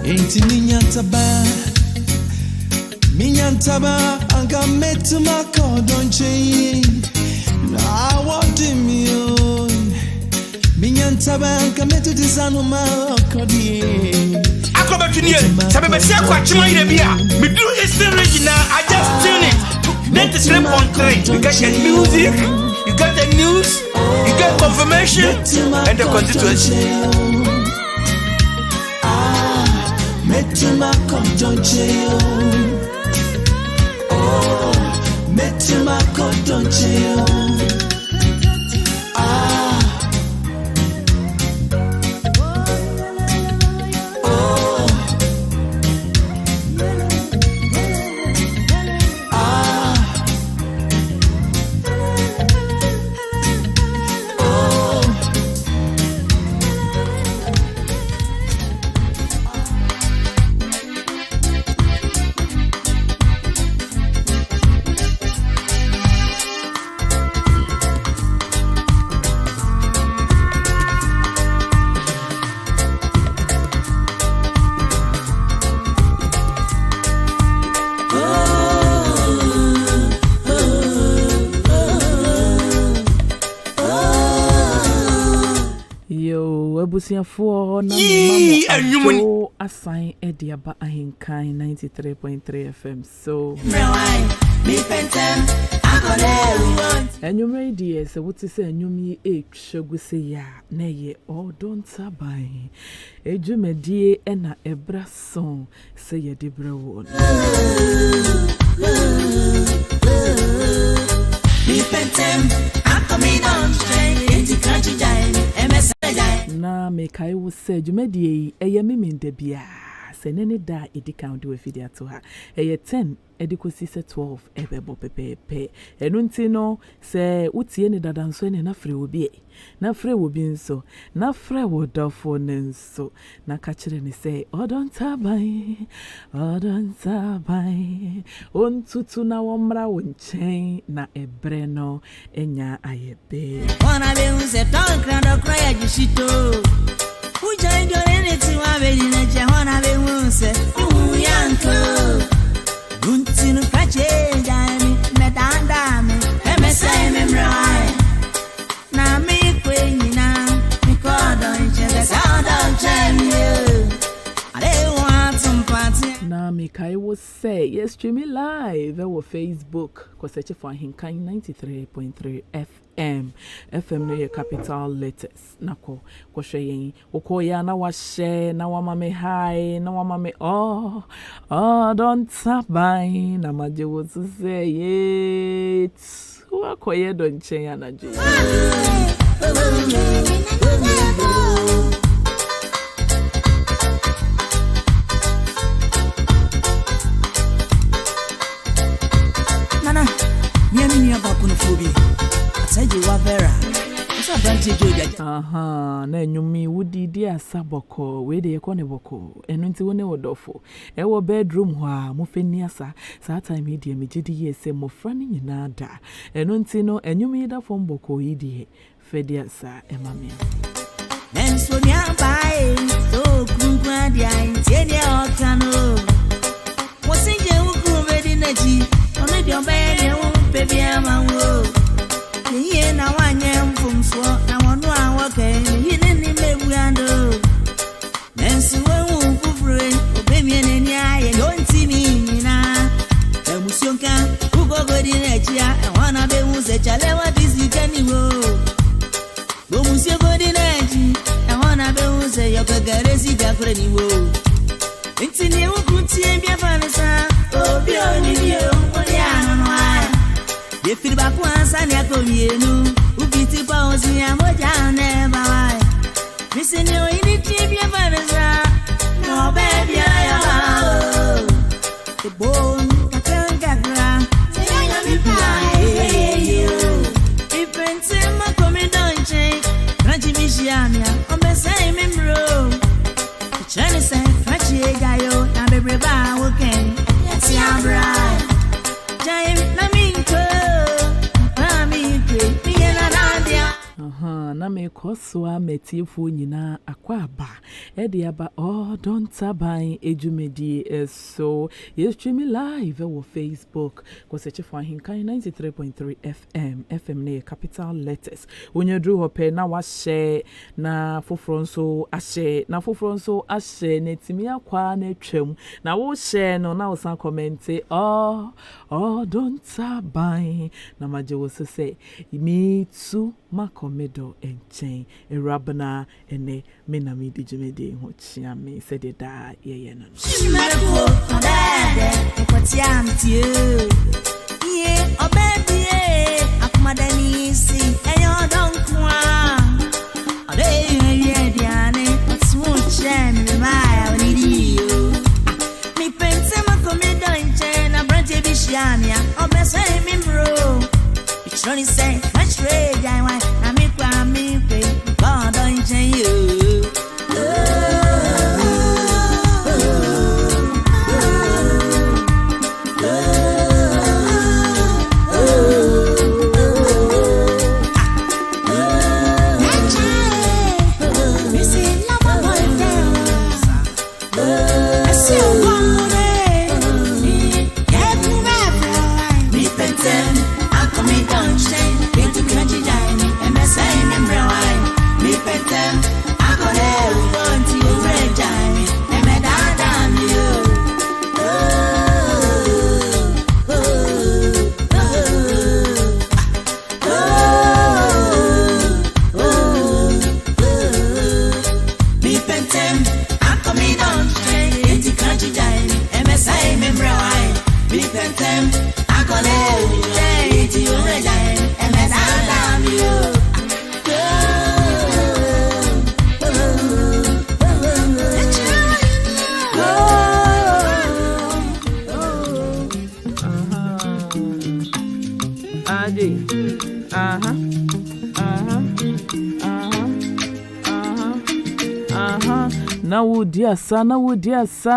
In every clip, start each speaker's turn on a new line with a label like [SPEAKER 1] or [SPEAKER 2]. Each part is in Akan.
[SPEAKER 1] Ain't Minyantaba, Anka met my card on chain. Now what do me on? Minyantaba, Anka met to the son of my accordion.
[SPEAKER 2] I come back to you. Sabe se kwa chuma ile bia. Me do is original. I just tune it. Then to sleep on train. You get the music, you get the news, you get confirmation, and the constituency.
[SPEAKER 1] Metuma kodoncheo, oh, metuma kodoncheo, ah, oh, ah, oh.
[SPEAKER 3] Busiafo na mama assign Ediaba Ahenkan 93.3 FM. So and you made yes, what is a new egg sugar say ya, nay, or don't sabai. A jumedie and a brass song say a debra one. Na make I was said you made ye a yamim de bia. Send any da it count do a figure to her. A 10 edicosi 12 ebebo pepe. Enuntino say uti any da dance when na free will be. Na free will be so. Na free would for so. Na catcher and say, oh don't tabai. Oh don't tabai. On tutu na wamra won chain na ebreno enya ayebe.
[SPEAKER 4] Wanna be who's a dog grand or cry shito. Who joined your energy? I really let you wanna be who's a young Guntin Pache, Dami, Medan Dami, MSM right. Now me queen now, me called on each other, sound of Jamie. I want some party.
[SPEAKER 3] Now, Mikai will say, yes, streaming live over Facebook, because search for Ahenkan 93.3 FM. FM no ye capital letters. Nako, Koshayin, Okoya, na washe, na wamame high, na wamame oh, don't sabai, na maje was to say it. Wakoye don't change energy. Nana, me about Kunophobia. Said you were Vera. Na nyumi wudi dia saboko we de ekone boko enu nti woni wodofo e wo bedroom ho a mo feni asa saa time dia me gidi yese mo frani nyina da enu nti no enyumi da fom boko yidi fedi asa e mame
[SPEAKER 4] enso nya bai so kunkwa dia ntie dia okano mo sinje wuku bedi naji ono dia bai ne wo pebi ama wo ye na wanye mfumso na wonu awoke yine ni mebuando nensu wewu fufure obemie neni aye donti ni na emusionka ugogodi na chia e wana be hu se chalewa disitani wo bomusio godi na chi e wana be hu se yokagaresi gakure ni wo ntini wukuntie bia fanisa obi oni bio oni anwa ye feel back once and ya come yenu ubiti pa ozi ya moja never why missing you in the team ya vanessa no baby ya the bone kakanga say ya me pie you different ma come don't change ranji mishiamia on be say me bro chani say fachi gayo na baby ba okay yes ya bright jai na minko
[SPEAKER 3] na me koswa metifu nyina akwaba aba don't tabai ejumedi so you stream me live on Facebook ko search for Ahenkan 93.3 FM ne capital letters onye dru hope na wa share na fofronso ahye na fofronso ahye netimi akwa na twam na wo share no na wo san comment don't tabai na maje wo say me too makomedo enchen Awurabena ene me na me dijimede ho chia me said it da ye no
[SPEAKER 4] Johnny say, much rage, I want, I make one me pay, God don't change you.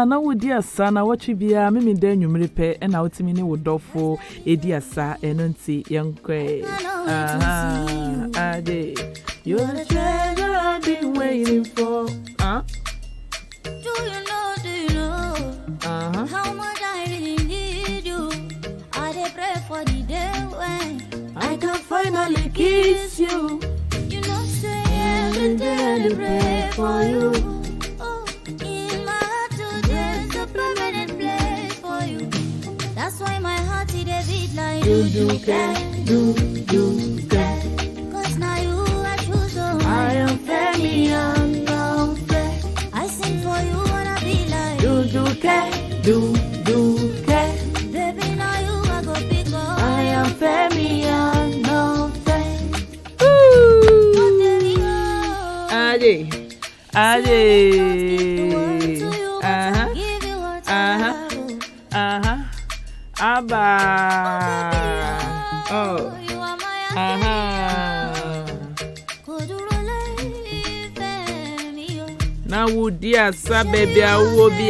[SPEAKER 3] na wo dia sana watchi bia me da nwumre pe na wotimi ne wodofo ediasa enonti yankwe you're the treasure I've been waiting for
[SPEAKER 4] Do you know how much I really need you? I dey pray for the day when
[SPEAKER 3] I can finally kiss you.
[SPEAKER 4] You know say every day I dey pray for you. In my heart today's a permanent place for you. That's why my heart it dey beat like
[SPEAKER 3] do care.
[SPEAKER 4] Cause now you I choose
[SPEAKER 3] I am Femi and I'm fair.
[SPEAKER 4] I sing for you wanna be like
[SPEAKER 3] do care.
[SPEAKER 4] Baby now you I go pick up.
[SPEAKER 3] I am Femi and I'm fair. Abba. Oh.
[SPEAKER 4] You are my
[SPEAKER 3] Now would dear sir baby I will be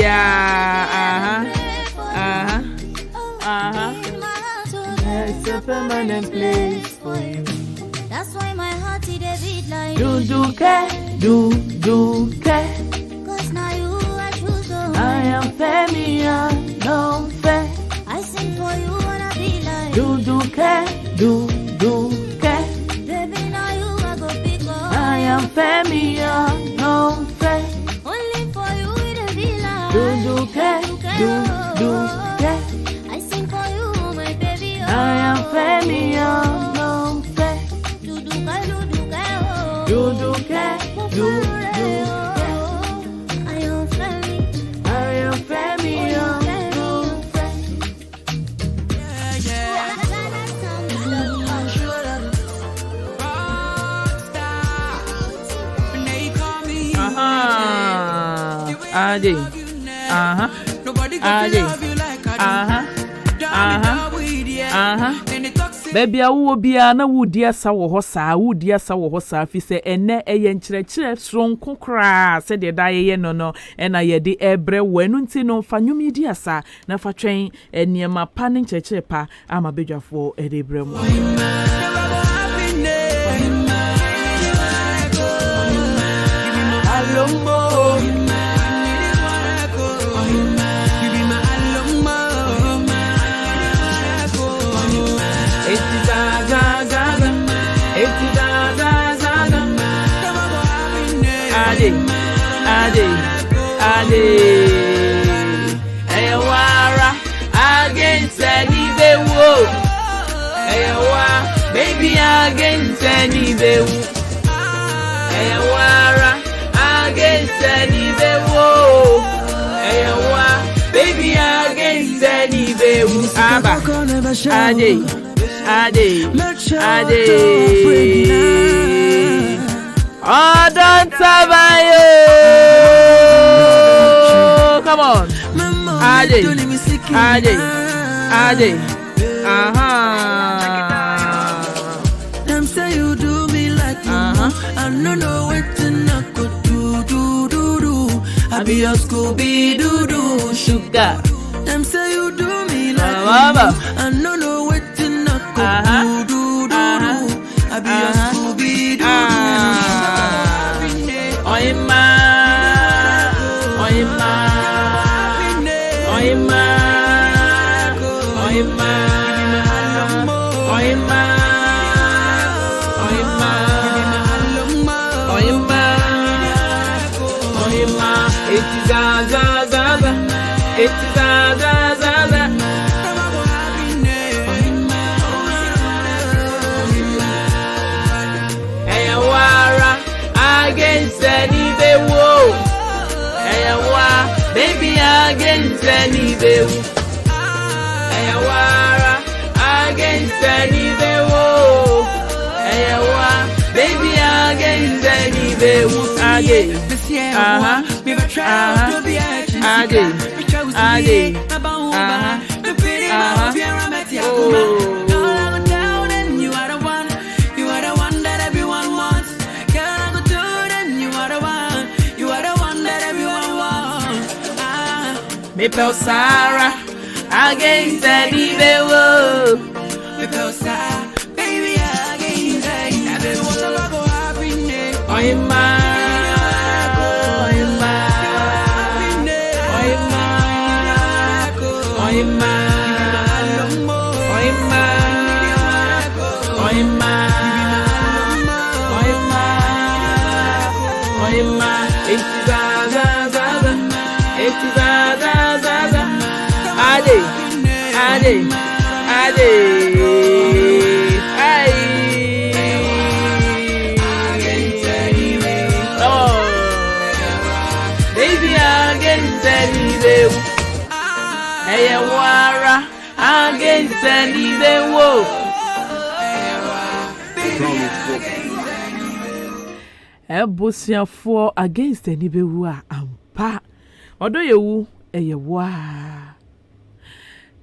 [SPEAKER 3] it's a permanent place for you.
[SPEAKER 4] That's why my heart it a beat like
[SPEAKER 3] do care.
[SPEAKER 4] Cause now you I choose
[SPEAKER 3] I am Femi and no fair.
[SPEAKER 4] I sing for you wanna be like
[SPEAKER 3] do care.
[SPEAKER 4] Baby now you I go pick up.
[SPEAKER 3] I am Femi and no fair.
[SPEAKER 4] Only for you it a be like
[SPEAKER 3] do care.
[SPEAKER 4] I sing for you my baby
[SPEAKER 3] I am Femi and no fair. Do care. I am Femi and no fair. Baby awo bia na wudi asa wo ho saa fi se ene eye nkyerɛkyerɛ sronko kra se de da ye no ena ye de ebre wanu nti no fa nwumi di asa na fa twɛn eniema pa ne nkyerɛkyerɛ pa ama bedwafo ede ebre mu Eyawara against any bewo. Eyawa baby against any bewo. Eyawara against any bewo. Eyawa baby against any bewo. Aba ade. Oh, don't tabayo. Come on. Ade.
[SPEAKER 1] Them say you do me like you know. I don't know what to not go do. I be your Scooby-Doo
[SPEAKER 3] Sugar.
[SPEAKER 1] Them say you do me like you
[SPEAKER 3] Mama.
[SPEAKER 1] know. I don't know what to not go do. I be your Scooby-Doo
[SPEAKER 3] Oima. It's Zaza. Eyawara against any bewo. Eyawa baby against any bewo. Eyawara against any bewo. Eyawa baby against any bewo. Again. Me pel Sarah against any bewo. Me pel Sarah baby against any bewo. Oima. Eyawara against any bewo. Ebusiafo against any bewo ampa. Odo yewu eyewa.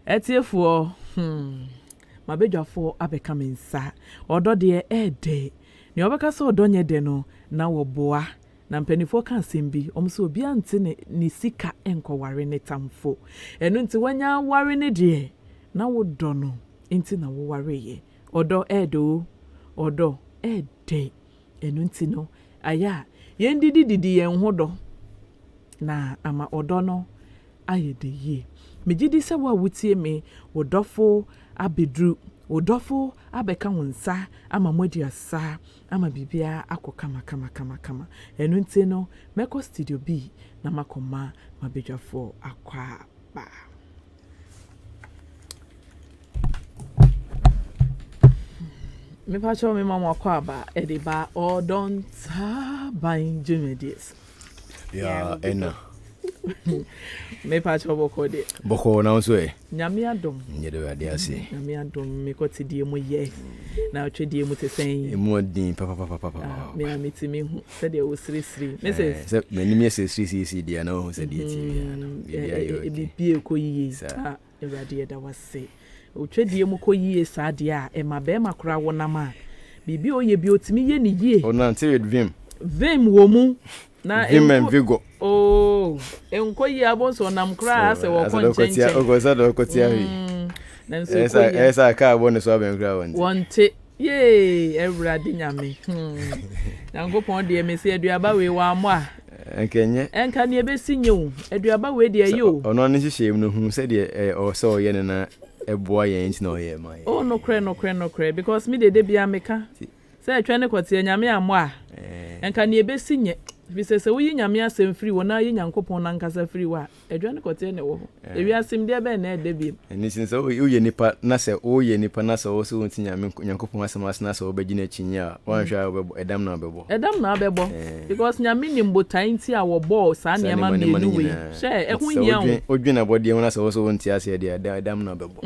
[SPEAKER 3] Etiefo mabedwafo abeka mensa. Odo de ede. Ni obeka so odo nye de no na woboa. Na mpanifo kan sembi omso obi ante ne sika enkoware ne tamfo enu nti wanya ware ne de na wodo no nti na wo ware ye odo edo odo ede enu nti no aya yendidi yen hodo na ama odo no ayede ye megidi se wa wutie me wodofo abedru wodofo abeka wonsa ama modi asa ama bibia akọ kama enu nti no meko studio B na makoma mabedwafo akwa ba me pa cho me mama akwa ba ediba odonta ban jumedies
[SPEAKER 2] ya ena
[SPEAKER 3] me pa cho boko
[SPEAKER 2] na so
[SPEAKER 3] nyame adom
[SPEAKER 2] nyedo ade ase
[SPEAKER 3] nyame adom me ko tidie mu ye na twedie mu tesen
[SPEAKER 2] emu odin papa
[SPEAKER 3] me amitimi hu se de wo siri message
[SPEAKER 2] se menimi se siri dia na ho se die ti
[SPEAKER 3] bi bie ko yiye ewade da wase o twedie mu ko yiye sa de a e mabe makora wonama bibi oye bi otimi ye ni yie
[SPEAKER 2] o na nte
[SPEAKER 3] vim wo mu na
[SPEAKER 2] vigo
[SPEAKER 3] enko yi abonso nam kra ase wo konchenche
[SPEAKER 2] ogoza do kotia wi esa ka abon so aben kra
[SPEAKER 3] wonte ye ewrade nyame nyankopon de emesi aduaba we wa mo a enka ne ebesi nyewu aduaba we de ayo
[SPEAKER 2] ono ne hihye no hu se de o so ye ne na eboa ye nti na o ye mai
[SPEAKER 3] no kre because me de bia meka se atwa ne kotia nyame amo a enka ne ebesi nye If you say we nyame asem free wona ye nyankopon na nkasa free wa edwa ne kote ne wo ewi asem de be na de bi
[SPEAKER 5] eni sin so ye nipa na se o ye nipa na se o so wonti nyame nyankopon asem asena se obegina chinya wan hwa obebo edam na obebo because nyame ni mbotan ti a wo bo sa ne ma me nu we she ehunyan odwina body na se o so wonti ase de edam na obebo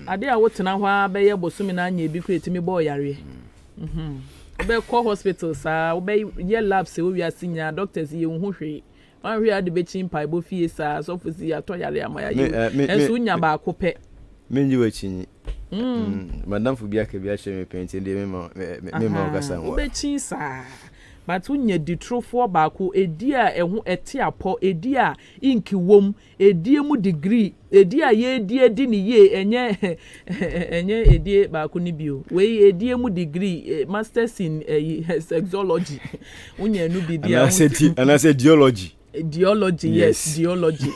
[SPEAKER 3] ade a wo tena hwa be ye bosumi na anya bi kretimi bo yare be call hospital sa be ye labs we asinya doctors ye hu hwe wan hwe ade be chin pai bo fie sa so fusi atoyare amaya ye enso nya ba ko pe
[SPEAKER 5] menji wa chinyi madam fu bia ka bia hye me penti de me ma okasa wo
[SPEAKER 3] be chin sa but unya ditrofo ba ko edi a ehu ete apo edi a inki wom edi mu degree edi a ye edi ni ye enye edi ba ko ni bio we edi mu degree masters in sexology unya nu bi dia
[SPEAKER 5] anase geology
[SPEAKER 3] yes geology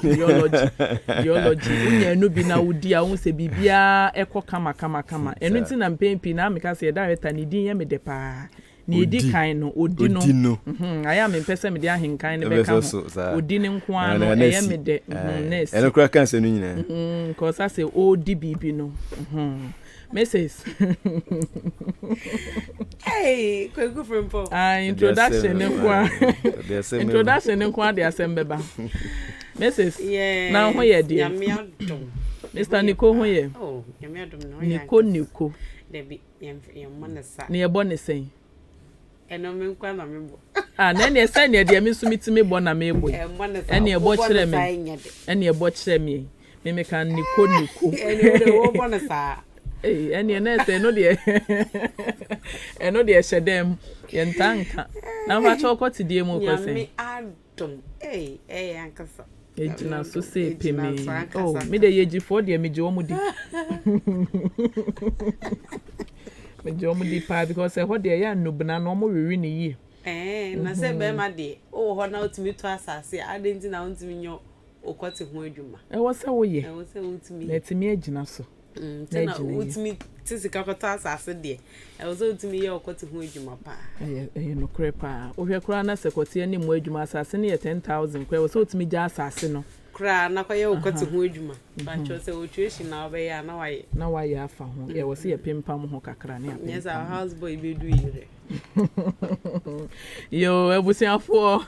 [SPEAKER 3] unya nu bi na wudi a hu se bibia ekọ kama enu nti na mpempi na ameka se director ni din ye me de pa ni edi kan no odino aya me pese me de ahenkan ne be ka odini nko ano eye me de nurse
[SPEAKER 5] eno kura kan se no nyina
[SPEAKER 3] cause I say odi bibi no Mrs.
[SPEAKER 6] Hey, go for impo.
[SPEAKER 3] Introduction nkwa de asembeba. Mrs.
[SPEAKER 6] Yeah.
[SPEAKER 3] Now ho ye de. Mr. Nico ho ye.
[SPEAKER 6] Oh, yami adom no.
[SPEAKER 3] Nico.
[SPEAKER 6] Debi yam monesa.
[SPEAKER 3] Ne bo ne sen.
[SPEAKER 6] Eno me nkwa na mebo.
[SPEAKER 3] Na ne sen ne de me sumitimi bo na mebo. Ene e bo kire me. Ene e bo kire me. Me kan Nico.
[SPEAKER 6] Ene de wo bonesa.
[SPEAKER 3] Ene na se no de. Eno de shedem yentanka. Na fa cho kwoti die mu kwese.
[SPEAKER 6] Yami adom. Ankasa.
[SPEAKER 3] Ejina so se pemi. Oh, me de yejifo de me je omu di. Me je omu di pa because e ho de ya nubna no mo wiwi ni yi.
[SPEAKER 6] Na se be ma de. O ho na otimi to asase. Ade nti na ontimi nyo okwoti ho adwuma.
[SPEAKER 3] E wo se wo ye.
[SPEAKER 6] E wo se ontimi.
[SPEAKER 3] Na etimi ejina so.
[SPEAKER 6] Na otimi tisika kwota asase de. E wo se otimi ye okwoti ho adwuma pa.
[SPEAKER 3] No krepa. O hwe kura na sekoti ani mu adwuma asase ne ye 10,000 kwa wo se otimi ja asase no.
[SPEAKER 6] Kra na kwa ye okwoti ho adwuma. Bancho se otuation na obe ya na waye
[SPEAKER 3] afa ho. Ye wo se ye pimpam ho kakra ne apem.
[SPEAKER 6] Yes, our house boy be do yire.
[SPEAKER 3] Yo ebusiafo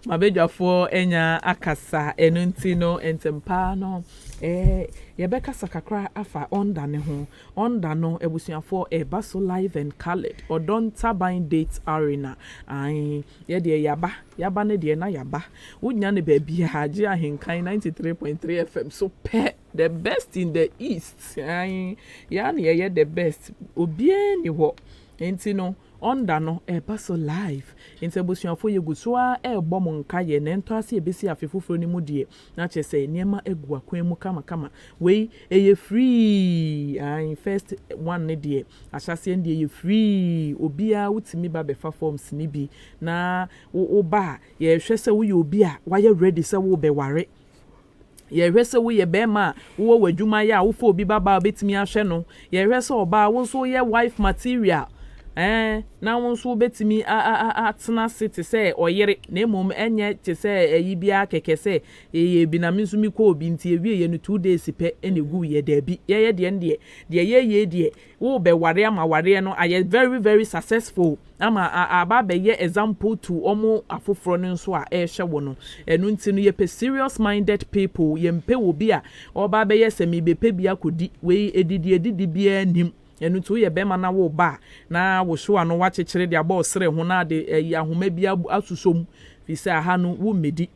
[SPEAKER 3] mabedwafo enya akasa enunti no entempa no ye beka sakakra afa onda ne ho onda no ebusiafo baso live and colored odon turbine date arena ai ye de yaba ne de na yaba unya ne ba bia haje Ahenkan 93.3 FM so the best in the east ai ya na ye the best obie ni ho enti no onda no baso live enti ebusuafo yegusoa bom nka ye ne nto ase ebesi afefoforo ni mu de na chese niema egu akwan mu kama we free first one ne de asase ne ye free obia wutimi ba befa forms ni bi na wo ba ye hwese wo ye obia wa ye ready se wo be ware ye hwese wo ye be ma wo wadwuma ya wo fo obi baba betimi ahwe no ye hwese oba wo so ye wife material na wonso betimi atena city say oyere na emom enye te say eyibia keke say ye bi na minso mi ko obi nti ewie ye no 2 days pe enegu ye da bi ye de ye de wo be ware ama ware no are very very successful ama aba be ye example to omo afoforo no nso a ehwe wo no enu nti no ye pe serious minded people ye mpe wo bi a oba be ye semi be pe bia kodi we edidi bia nim enu tu ye bema na wo ba na wo hwo ano wa chechire de aba osere ho na de ahoma bia asusom fi say ha no wo medi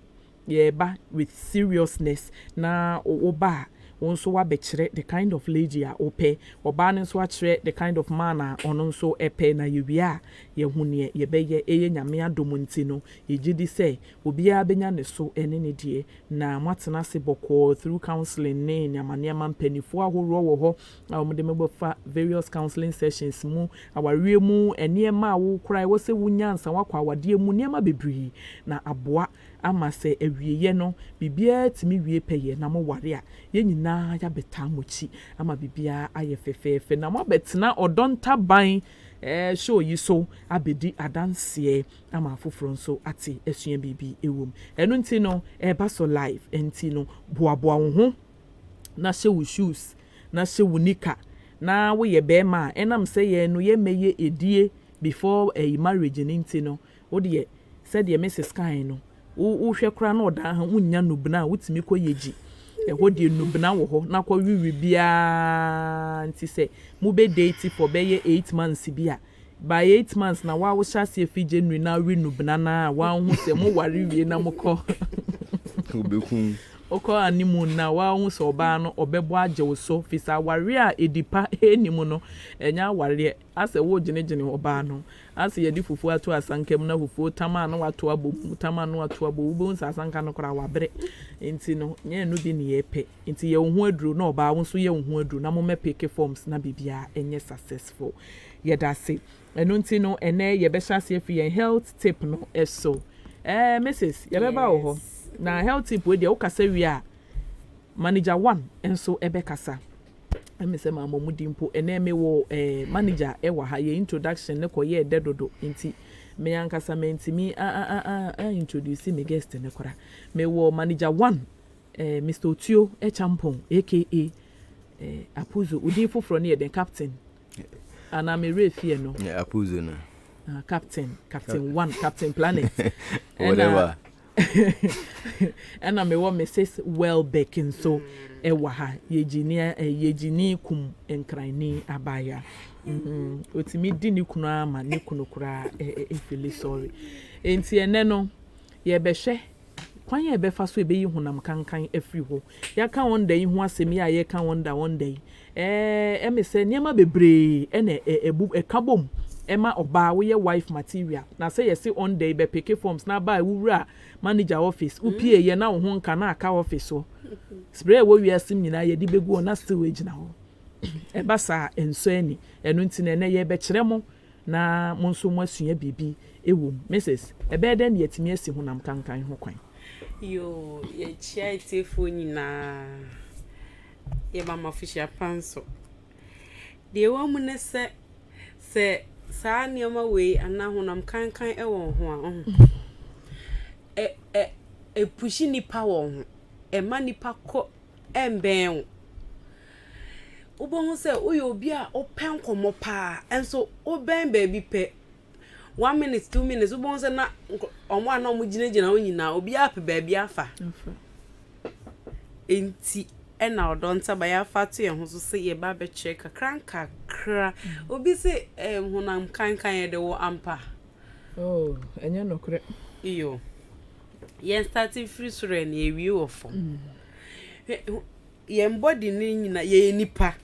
[SPEAKER 3] ye ba with seriousness na wo ba wonso wa bekire the kind of lady a ope oba ne so akire the kind of man a ono nso epe na yewia ye hune ye beye eye nyame adomunti no ye gidi say obia benya ne so ene ne die na mwatena se boko through counseling ne nyamane mampanifo ahoro wo ho a omde mebofa various counseling sessions mu awarie mu ene ma wo krai wo se wunyansa wakwa awade mu ne ma bebri na aboa ama se awieye no bibia timi wie peye na mo ware a ye nyina ya beta mochi ama bibia aye fefefe na mo betena odonta ban show yi so abedi adanse ama afoforo nso ate esua bibi ewom eno nti no eba so live enti no boaboa wo ho na hye wo shoes na hye wo nika na wo ye be ma enam se ye no ye meye edie before a marriage nti no wo de said ye Mrs. Kai no wo hwe kra na oda ha wunya nubna wutimi kɔ yeji ɛhɔ de nubna wo hɔ na kɔ wiwi bia nti sɛ mu be date for be 8 months bia by 8 months na wa wo hyase fi January na wi nubna na wa hu sɛ mu ware wie na mu kɔ
[SPEAKER 5] obekun
[SPEAKER 3] oko animu na wa hu sɛ oba no obɛbo agye wo so fisa ware a edipa enimu no enya ware asɛ wo gyenegyene oba no asɛ yedi fufu ato asankam na fufu tama na wato abom tama na wato abom bo nsa asanka no kora wabre enti no nye no bi ne yepe enti ye ho aduru na oba wo so ye ho aduru na mo mepeke forms na bibia enye successful ye da se eno enti no ene ye be hyase afi ye health tip no eso Mrs. ye be ba wo ho na health tip we de wo kasa wi a manager 1 enso ebe kasa emi se ma momudi mpo ene me wo manager e wa ha ye introduction ne ko ye dedodo nti me yankasa me ntimi introduce me guest ne kora me wo manager 1 Mr. Otio Echampon aka Apuzo udi foforo ne den captain ana me refie no
[SPEAKER 5] Apuzo na
[SPEAKER 3] captain 1 captain planet
[SPEAKER 5] whatever
[SPEAKER 3] and me wo Mrs. Welbeck so ewa ha yegini kum enkrani abaya otimi di ni kunu ama ni kunu kura feel sorry enti ene no ye behwe kwan ye befa so ebeyi hunam kankan afri ho ya ka one day hu asemi a ye ka one day me se niam bebre ene kabom ema oba wo ye wife material na say ye see on day be pick forms na ba wura manager office upie ye na wo ho nka na aka office so spray wo wi asim nyina ye di begu na still wagina ho eba sa enso ani enu ntine na ye be kire mo na mo nso mo asua bibi ewo Mrs. ebe den ye timi asi ho nam kankan ho kwan
[SPEAKER 6] yo ye chia itefo nyina ye mama fisha panso de wo mu ne se saa nioma we ana honam kankan e won ho a pushi nipa won ho e ma nipa ko emben ubon se uyo obi a open komo pa enso oben baby pe 1 minute 2 minutes ubon se na omo ana omo ginagina onyina obi a pe baby afa enti ena odonta ba ya fatu ye ho so se ye ba be check kakranka kra obi se honam kankan ye de wo ampa
[SPEAKER 3] enye nokre
[SPEAKER 6] iyo ye starting free sure na ewie wo fom ye body ni nyina ye nipa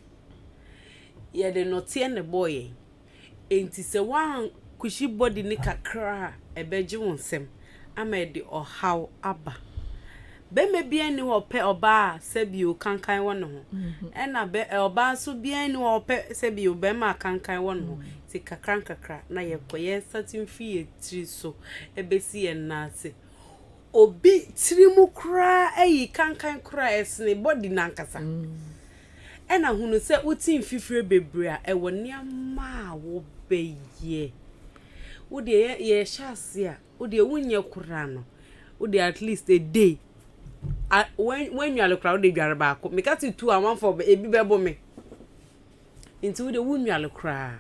[SPEAKER 6] ye de notie ne boy enti se wan kushi body ni kakra ebeji wonsem ama de ohaw aba be me bia ni wo pe oba sebio kankan wo no ho ena be oba so bia ni wo pe sebio be ma kankan wo no ho ti kakra na ye koye satin fie tri so ebesi ye na se obi trimu kra ayi kankan kra esne body na nkasa ena hunu se utin fifire bebre a ewo niama wo beye wo de ye hyase a wo de wunye kra no wo de at least a day when you are crowd de dware ba ko make it 2 and 1 for ebi bebo me into we de wunwale kra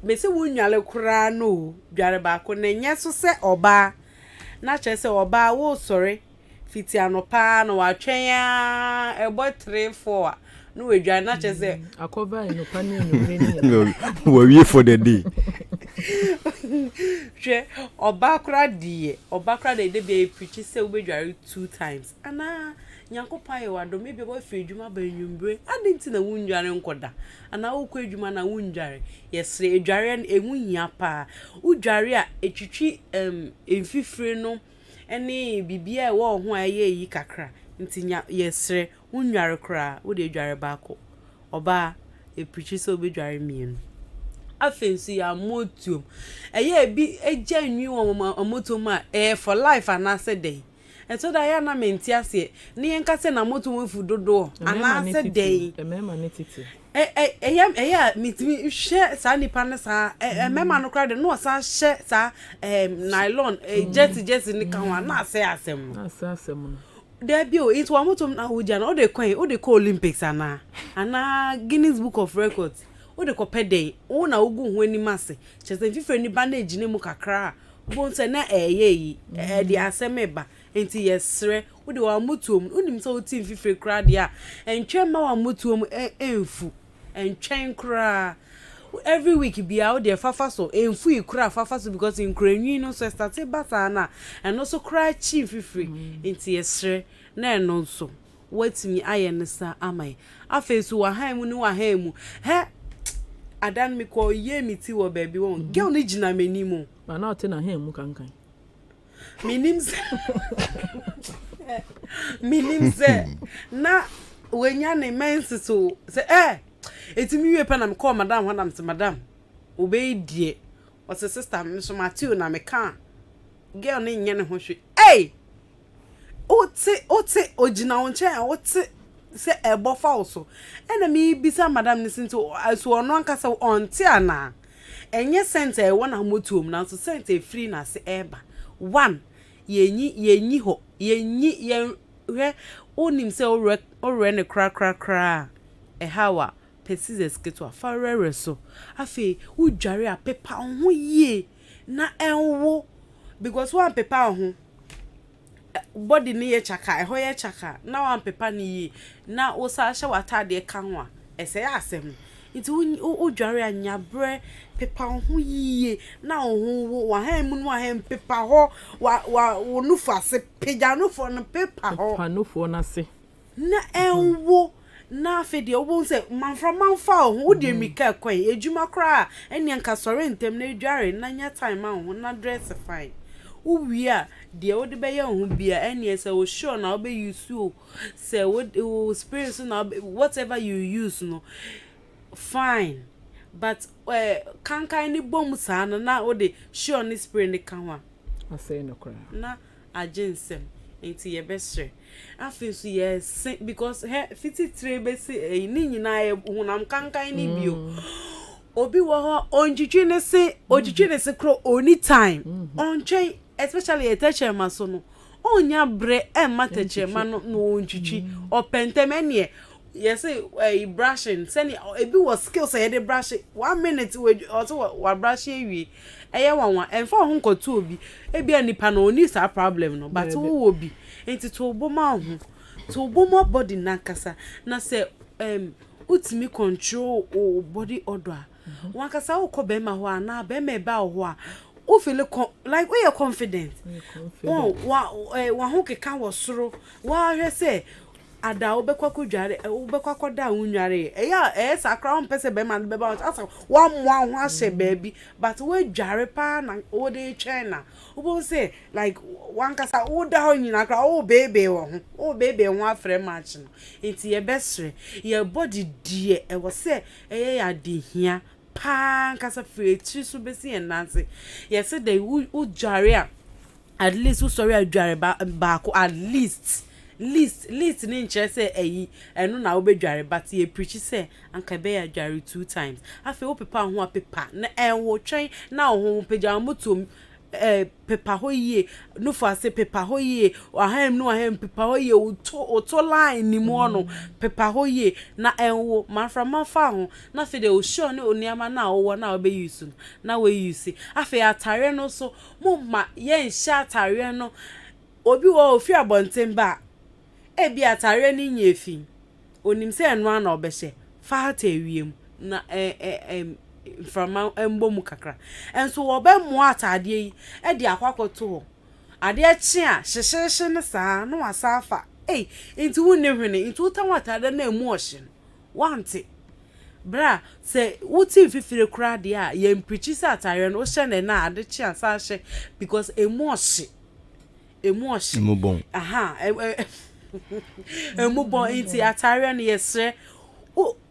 [SPEAKER 6] me se wunwale kra no dware ba ko na nya so se oba na che se oba wo sore fiti anopa na wa twen ya ebo 3 4 no we dware na che se
[SPEAKER 3] akova enopa ni enure
[SPEAKER 5] we wait for the day
[SPEAKER 6] je oba kra de be preach se we dware 2 times ana nyankopa ye wado me be bo fe adwuma ba nwumbre adinti na wundware nkoda ana wo kɔ adwuma na wundware yesre adware enwu hia pa udware a etwitwi emfifire no ene bibia e wo ho aye yi kakra ntinya yesre wundware kra wo de adware ba ko oba e preach se obe dware mienu afensi ya motum eye bi eja nwi wo motum a for life anase day eto da ya na menti ase ni enka se na motum fu dodo anase day
[SPEAKER 3] emema ne titi
[SPEAKER 6] me share sa nipa na sa mema no kra de no sa share sa nylon jersey ni kan wa na say asem
[SPEAKER 3] no
[SPEAKER 6] there be o it wa motom na hoja na o de kwan Olympics ana Guinness Book of Records o de ko peden o na ogu ho ani mase chese fifre ni bandage ne mu kakra bo nse na yi de asem eba enti yesre o de wa motom unim so team fifre kra de a entwe ma wa motom enfu entwen kra every week be out there fafa so enfu ikura fafa so because in kranwi no so start bata na and also cry chief fifre enti yesre na no so watimi ayensa amai afesu wa han mu ni wa han mu he adan me ko ye mi ti wo baby won girl ni gina meni mu
[SPEAKER 3] ma na ote na han mu kankan
[SPEAKER 6] minim se na wenya ne mense so se etimi wie pa na me call madam wanam se madam obey die o se sister me so Matthew na me kan girl ni nye ne ho hwe ote ogina wonche ote se ebo falso ena mi bisa madam ni sinto aso ono ankasa onte ana enye center e wona motuom na so center free na se eba one yenyi ho yenyi ye onim se ore ne kra hawa pieces keto afarere so afi udware a pepa ho yie na enwo because one pepa ho body ni ye chaka ho ye chaka na one pepa ni yi na wo sa hye watade ka ho a ese ya asem nti wo dware anya bre pepa ho yie na ho wa han mu no han pepa ho wa nufu ase peja nufu no pepa ho
[SPEAKER 3] pa nufu na se
[SPEAKER 6] na enwo na fede wo se manfa ho wo de mika kwan ejuma kra eni anka sore ntem na dware na nya time ho na dress fine uwia de wo de be ye ho bia eni se wo sure na wo be use o se wo spirit na whatever you use no fine but kankan ni bom sa na wo de sure ni spirit ni kanwa
[SPEAKER 3] asay no kra
[SPEAKER 6] na agensem enti ye besre afinso yes because fiti trebe se ni nyina ye hunam kankan ni bio obi wo ho onjitwi ne se kro oni time onchen especially etechema so no onya bre matechema no onjitwi opentemene yes brushing send ebi was skills say dey brush 1 minute we also wa brush ewie eye wanwa emfa ho nkoto obi ebi anipa no oni sa problem no but wo obi enti to boma ho to boma body nakasa na say utimi control o body odor wankasa wo ko be ma ho ana be me ba ho a o feel like we are confident wa ho keka wo soro wa hwe say ada obekwa dware obekwa da unware sakra on pese be man be ba asa wa mo ho ahye baby but we dware pa na o de China obo say like one kasa o da ho nyina kra o bebe ho afre match no enti ye besre ye body die e wo say ya de hia pa kasa free tri so be see enance ye say they u dware at least u sorry dware ba ko at least ni nchese enu na obedware but ye preach say anka be ya dware 2 times afi wo pepa ho apepa na enwo twen na ho peja motom pepa ho yie no for say pepa ho yie ahem no ahem pepa ho yie oto line ni mo no pepa ho yie na enwo manfa ho na fe de o show ne oniama na wo na obe use na we use afi atare no so mo ma ye nsha atare no obi wo ofi abonten ba ebi atare ni nyefi onim se eno ana obehye fa ta ewiem na from embom kakra enso wo be mo atade yi e di akwakoto ho ade chi a hyehye ne saa no asafa enti wunne hwene enti utan atade na emu ohye wante bra se wuti fifire kra de a ye mprichi sa atare no hye na ade chi asa hye because emu ohye emu
[SPEAKER 5] bon
[SPEAKER 6] aha emu bon enti atare no yesre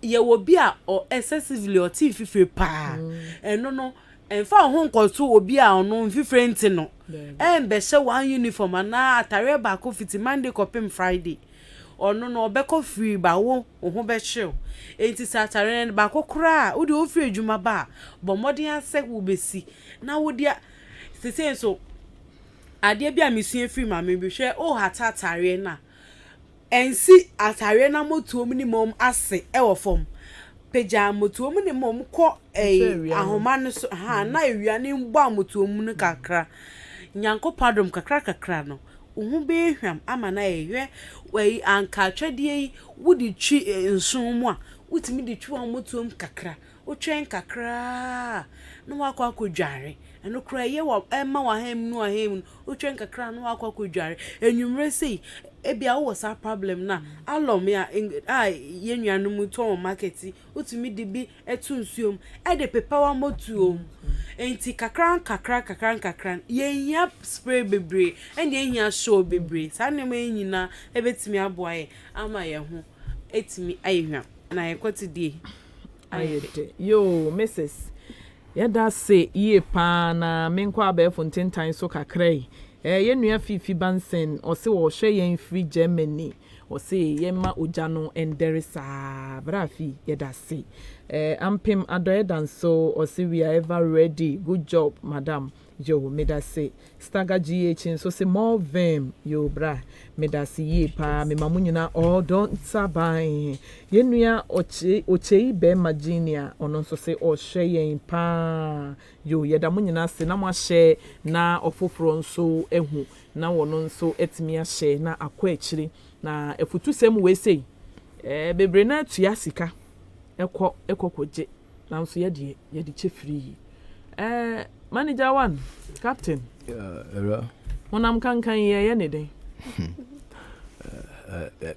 [SPEAKER 6] ye wo bi a excessively o ti fifire pa eno no enfa ho nkoto obi a ono fifire enti no be hye one uniform na atare ba ko fiti Monday kopim Friday ono no obeko free ba wo ho be chill enti satare ba kokora wo de wo free adwuma ba bo modern asek wo besi na wo dia sese so ade bia mesua free ma me bi hwe o hata atare na ensi atare na motuom ni mom ase e wo fom peja motuom ni mom ko ahoma no so ha na ewia ni mbo amotuom no kakra nyanko padom kakra no uhu be hwam ama na ehwe wei anka twedie wudi twi nson mu a wutimi de twi amotuom kakra o twen kakra no wakwa kodware eno kra ye wa ema wa hem no ahem o twen kakra no wakwa kodware enwumre sei ebia wo sa problem na alom ya yenwanu mu to market utumi de bi etu nsuom e de pepawa motuom enti kakra yenya spray bebre and yenya show bebre sa ne ma nyina ebetimi aboaye ama ye ho etimi ayehwa na ye kwotidie
[SPEAKER 3] ayete yo Mrs. Yada se ye pa na menkwa abefo ntentan so kakrai yenua fifi bansen o se wo hwe yen free Germany o se yema oja no endere sa brafi yada se ampem adoedan so o se we are ever ready good job madam yo meda se staga gh so se more vem yo bra meda se ye pa me mamunyina all don't sabai yenua oche be maginia ono so se o hwe yen pa yo yeda munyina se na mo hye na ofoforo nso ehu na wono nso etimi ahye na akwa akiri na efutu sem we sei bebre na tua sika ekọ koje na nso ye de chefri manager one captain monam kankan ye ne den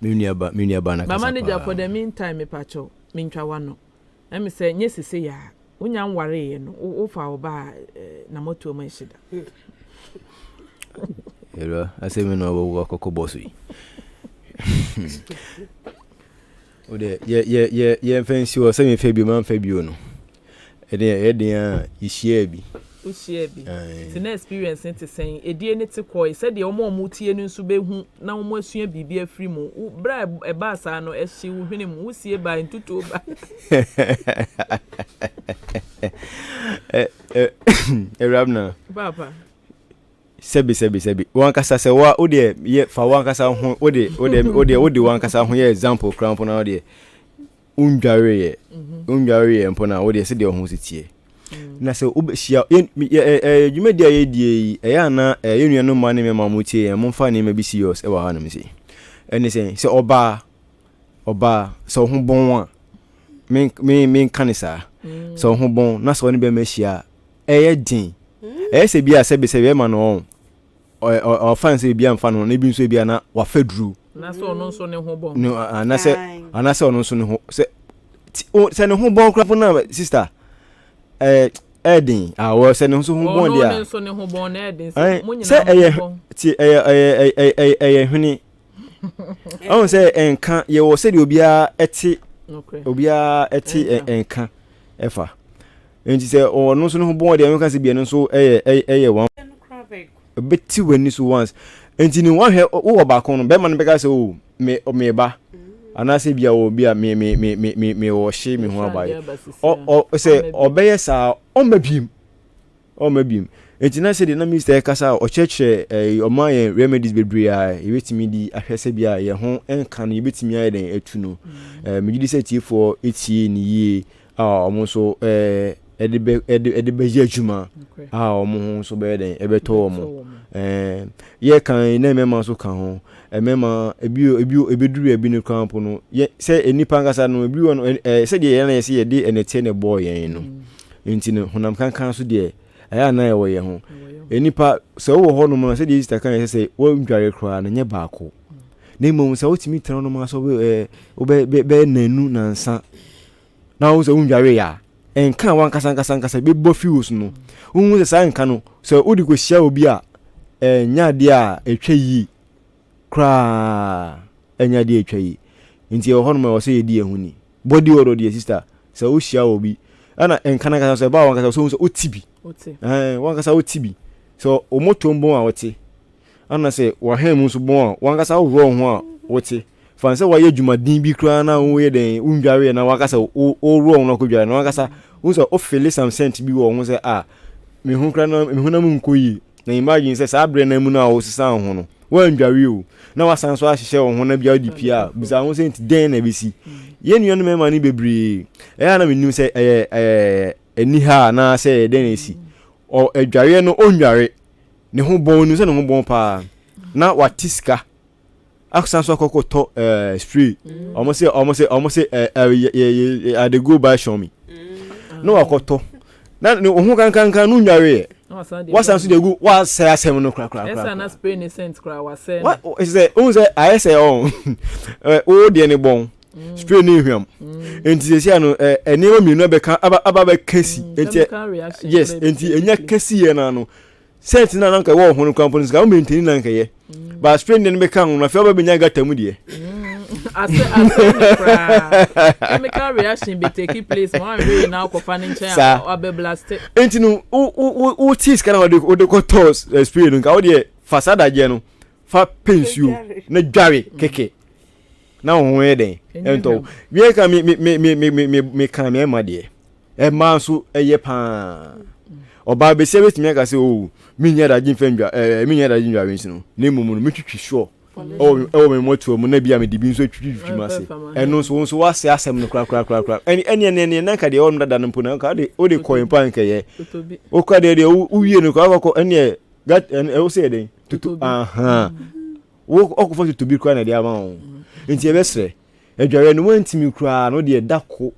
[SPEAKER 5] minia ba na
[SPEAKER 3] kasa manager for the meantime me pacho mintwa wano me say nyesese ya unya nware ye no wo fa oba na moto mo ehida
[SPEAKER 5] asemi no wo akoko boss yi ode ye fancy wo semi fa bi man fa bi no ede ishia bi
[SPEAKER 3] the experience into saying edie ne te koi said the omo tie no nso behu na omo asua bibia free mu bra e ba sa no ehye wo hwene mu wo sie ba ntutu ba
[SPEAKER 5] Rabna
[SPEAKER 3] papa
[SPEAKER 5] sebi wan kasa se wa ode ye fa wan kasa ho ode wan kasa ho ye example crown po na ode undware ye mpo na ode se de ho sitie na se obehia dwumadi aye die ya na yenua no ma ne me mamutie ye momfa ne ma bi serious e wa ha na me se ene se oba so ho bon a men kanisa so ho bon na so ne be ma hia eye din se bia sebe ma no o fancy bia mfa no na bi nso bia na wa fadru
[SPEAKER 3] na so no nso ne ho bon
[SPEAKER 5] no anase ono nso ne ho se ne ho bon krapo na sister edin awo se ne nso ho bon dia
[SPEAKER 3] no nso ne ho bon na edin
[SPEAKER 5] se hwini on se enka ye wo se de obia eti obia eti enka efa enti se ono nso ne ho bon dia enka se bia no nso wan beti wani so once enti ni wan hwe wo ba kon no be man be ka se o me ba anase bia wo bia me wo hye me ho abaye o se obeye sa o mabim enti na se de na Mr. Kasa o cheche o man remedies bebre a yebetimi di ahwese bia ye ho enka no yebetimi aye den atu no me gidi se tiefo etie ni ye omo so ede be adwuma omo so be den ebeto omo ye kan na mema so kan ho mema ebeduru ebi ne camp no ye se enipa ngasa no ebi won se de ye na ye se ye de enete ne boy yen no enti no honam kan so de aya na ye wo ye ho enipa se wo ho no mo se de Easter kan se wo ndware kra na nye baako na mo se wo timi tran no ma so be nanu na nsa na wo se wo ndware ya enka wan kasa be bo fius no wo se sa enka no se odi ko hia obi a nya de a etwa yi kra enya de etwa yi nti ho no ma wo se ye di ehuni body odor de sister se wo hia obi ana enka na kasa se ba wan kasa so otibi wan kasa otibi so omoto mbon a wote ana se wa hem so bon a wan kasa wo ho a wote fanse wa ye dwumadin bi kra na wo ye den undware na wakasa o ro no ko dware na wakasa wo so o feel some cent bi wo ho say me hu kra na me hu na mu nkoyi na imagine say sa bre na mu na o sisa ho no wa ndware o na wasan so ahyehyɛ wo ho na bia odi pia bisa ho say den na besi ye nua no mema ni bebre na me nim say eni ha na say den na esi o adware no ondware ne ho bon no say ne ho bon pa na watiska aksan so akoko to spray almost say I dey go buy show me no akoto na ho kan no nware wasan so dey go wa say asem no kra
[SPEAKER 3] esa na spray ne scent kra wa say
[SPEAKER 5] what is that o say I say o de ne bon spray ne hwam enti say no enema mienu aba kasi enti yes enti enya kasi ye na no scent na nka wo ho no companies ga o maintain na nka ye ba spray ne be kan na fe ba benya gata mu de
[SPEAKER 3] ase chemical reaction be take place one way now ko fanin chain or be blast
[SPEAKER 5] enti no o tease kana o de ko toss spray no ka o de fasada je no fa pensio na dware keke na ho he den ento wie ka me kan me ma de e ma so eye pa oba be se betimi aka se o mi nya da jin fendwa mi nya da jin dwa wensi no na mumu no metwitwi sure o me moto mu na bia me dibi nso twitwi mase eno so wase asem no kra eni na ka de o ndada no mpo na ka de o de coin pan ka ye o ka de o wie no ka ko eni gat o se den tutu aha wo okofo tutu bi kra na de ama o enti e besre adware no wantimi kra no de dako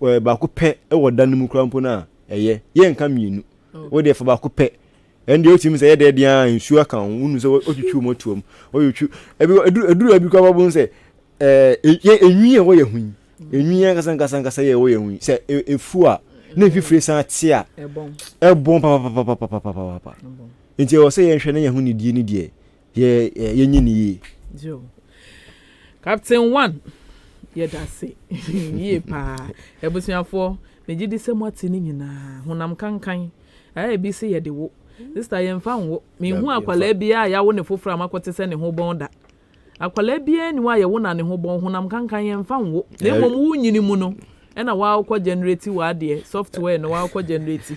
[SPEAKER 5] ba ko pe e woda no mu kra mpo na eye ye nka mienu wo de fa ba ko pe and the team say there dia nsu aka unu so otwitwu motuom oyotwu eduru abi kwa babun say enwi e wo ye hu enwi kasa ye wo ye hu say efu a na fifire san tia ebon pa nti o say ye hwe na ye hu ni die ye nyini ye
[SPEAKER 3] jo Captain 1 ye da say ye pa ebusuafo megidi se moti ni nyina honam kankan bi se ye de wo sister yemfa wo me hu akwala bia ya wo ne fofura makote se ne ho bon da akwala bia ni wa ye wo na ne ho bon honam kankan yemfa wo na mom wu nyini mu no e na wa akọ generate wa de software no wa akọ generate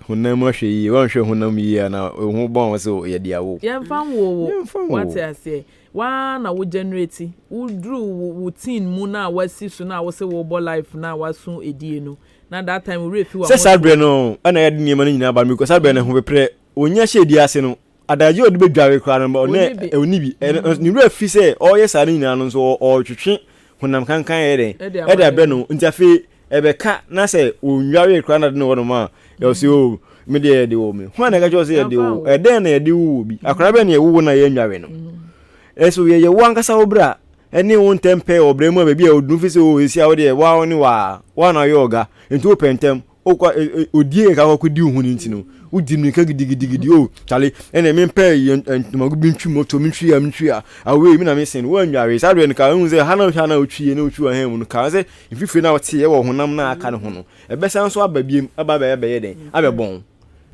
[SPEAKER 5] honam hwe yi wa hwe honam yi na ho bon so ye dia wo
[SPEAKER 3] yemfa wo what I say wa na wo generate wo dru wo tin mu na wasi so na wo se wo bo life na waso edie no na that time we refi wa
[SPEAKER 5] sabre no ana ya de niema no nyina ba mi ko sabre na ho bepre onya hye ase no adaje odi bedware kra no ne oni bi ni refi se o ye sa nyina no so o twetwe honam kankan ye den e da bre no ntafe ebeka na se onware kra na de no ma e o se o me de wo me ho na ga jo se de wo e den na de wo bi akra be na ye wo na ye nware no eso ye wankasa obra eni won tempe obremu ba bia odun fi se o esi a wo de wa oni wa na yoga enti o pentem o kwa odie ka ko di hu ni ntino udi mi ka gidigidi o chale ene me mpe magu bi ntwi moto mi ntwi a awe mi na me sen wo nware sa do ka hu se ha na otwie na otwi ahan mu no ka se ififiri na wote ye wo honam na aka ne ho no ebesan so ababiem aba ba ye den abebon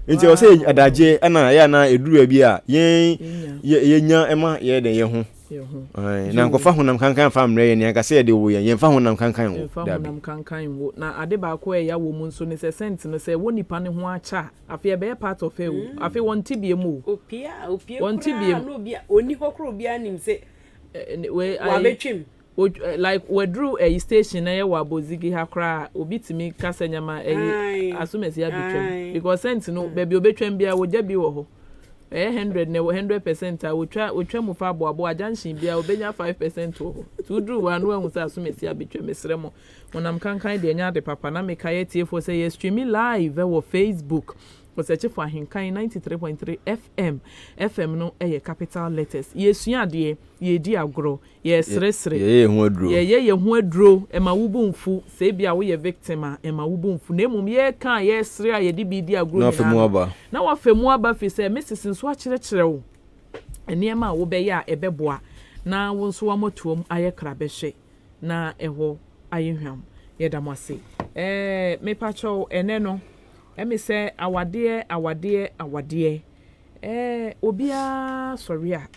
[SPEAKER 5] enti o se adaje ana ya na eduru abi a ye nya ema ye den ye ho na nkofa honam kankan fa mre ye ne aka se de wo ye fa honam kankan wo
[SPEAKER 3] da honam kankan wo na ade ba ko ya wo mu nso ne se sent no se wo nipa ne ho acha afi be part of ewu afi won tibie mu
[SPEAKER 6] opia won tibie no bia oni hokro bia nim se we wa betwim
[SPEAKER 3] like we drew a station na ye wa bozigi ha kra obi timi kasa nyama asumesi abetwem because sent no baby obetwem bia wo ja bi wo ho 100 ne 100% a wotwa mu fa abo ajanshin bia obenya 5% ho to drew one we hu sa asumesi abetwem mesremo wonam kankan de nya de papa na meka ye tie for say ye streaming live wo Facebook for search for Ahenkan 93.3 FM no capital letters yesua de ye di agro ye sresre
[SPEAKER 5] ye hu adro
[SPEAKER 3] ye hu adro e ma wubumfu se bia wo ye victim a e ma wubumfu na emum ye kan ye sre a ye di bi di agro na wa femu aba fi se Mrs nso a kire wo ene ma wo be ya ebeboa na wo nso wa motuom aye krabehwe na eho aye hwam ye damase me pacho ene no emi se awade obia sorry a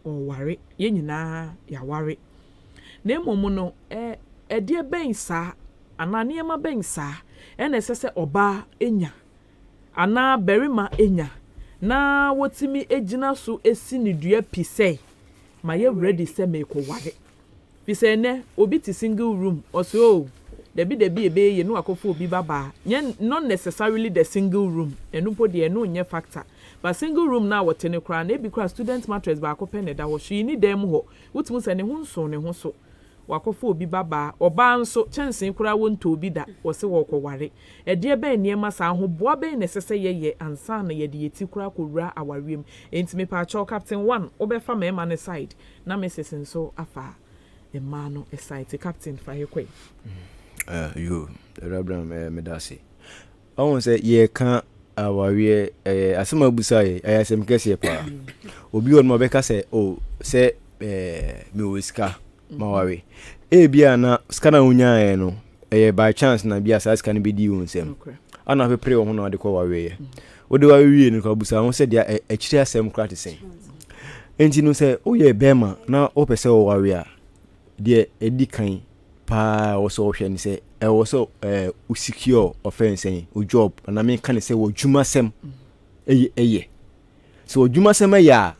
[SPEAKER 3] o ware ye nyina ya ware na mmom no ɛdeɛ bɛn saa ana nneɛma bɛn saa ɛna ɛsɛ sɛ ɔbaa enya ana barima enya na wotimi egyina so esi ne dua pisɛ ma ye ready sɛ meko ware pisɛ ne obi ti single room also debi ebe ye no akofo obi baba not necessarily the single room enu po de enu nye factor but single room na wote ne kra na ebi kra student mattress ba akopɛ ne da wo hwe ni dem ho wotimu sɛ ne ho so wakofo obi baba oba nso chansen kra wonto obi da wo se wo kware ɛdeɛ bɛn niema sa ho boa bɛn ne sese ye ansa na ye de yeti kra kowura awarem entime pa cho captain 1 obɛfa mema ne side na Mrs nso afa ema no side captain fa he kwai
[SPEAKER 5] you Abraham medase I won't say ye can awarie asema busa ye ayasem kese pa obi on mo beka say oh say me wiska mawari bia na skana unya no by chance na bia sa skana be di wonsem ana pepre wo ho na de kwa wawe ye wo de wawe ni kwa busa won say dia akiri asem kra te sen enti no say o ye bema na o pese wo wawe a de edi kan pa wo so hwe ni say wo so secure offense o job na me kan say wo dwuma sem eye so dwuma sem ya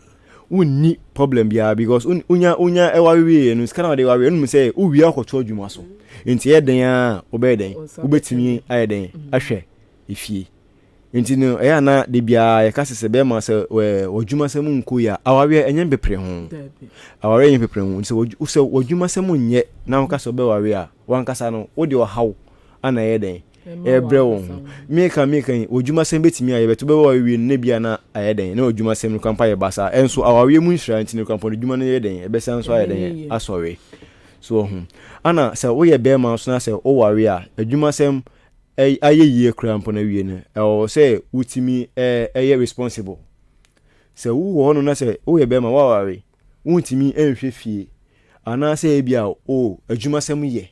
[SPEAKER 5] unni problem bia because unya ewawe no skana de wawe no say uwi akoto adwuma so enti ye den a obeden ubetimi ayeden ahwe ifie enti no eya na de bia ye kasese be ma say odwuma sem nko ya awawe enye bepre ho awawe enye bepre ho so odwuma sem nye na wo kasa be wawe a wan kasa no wo de haw ana ye den ebre wo meka odwuma sem betimi aye beto be wawe ne bia na ayeden na odwuma sem no kampa ye basa enso awawe mu nhira enti no kampa odwuma no ye den e be senso ayeden asore so ana say wo ye be ma so na say o wawe a odwuma sem ayeye krampo na wie ne o say utimi eye responsible say wo no na say wo ye be ma wa wawe utimi enhwe fie ana say bia o adwuma sem ye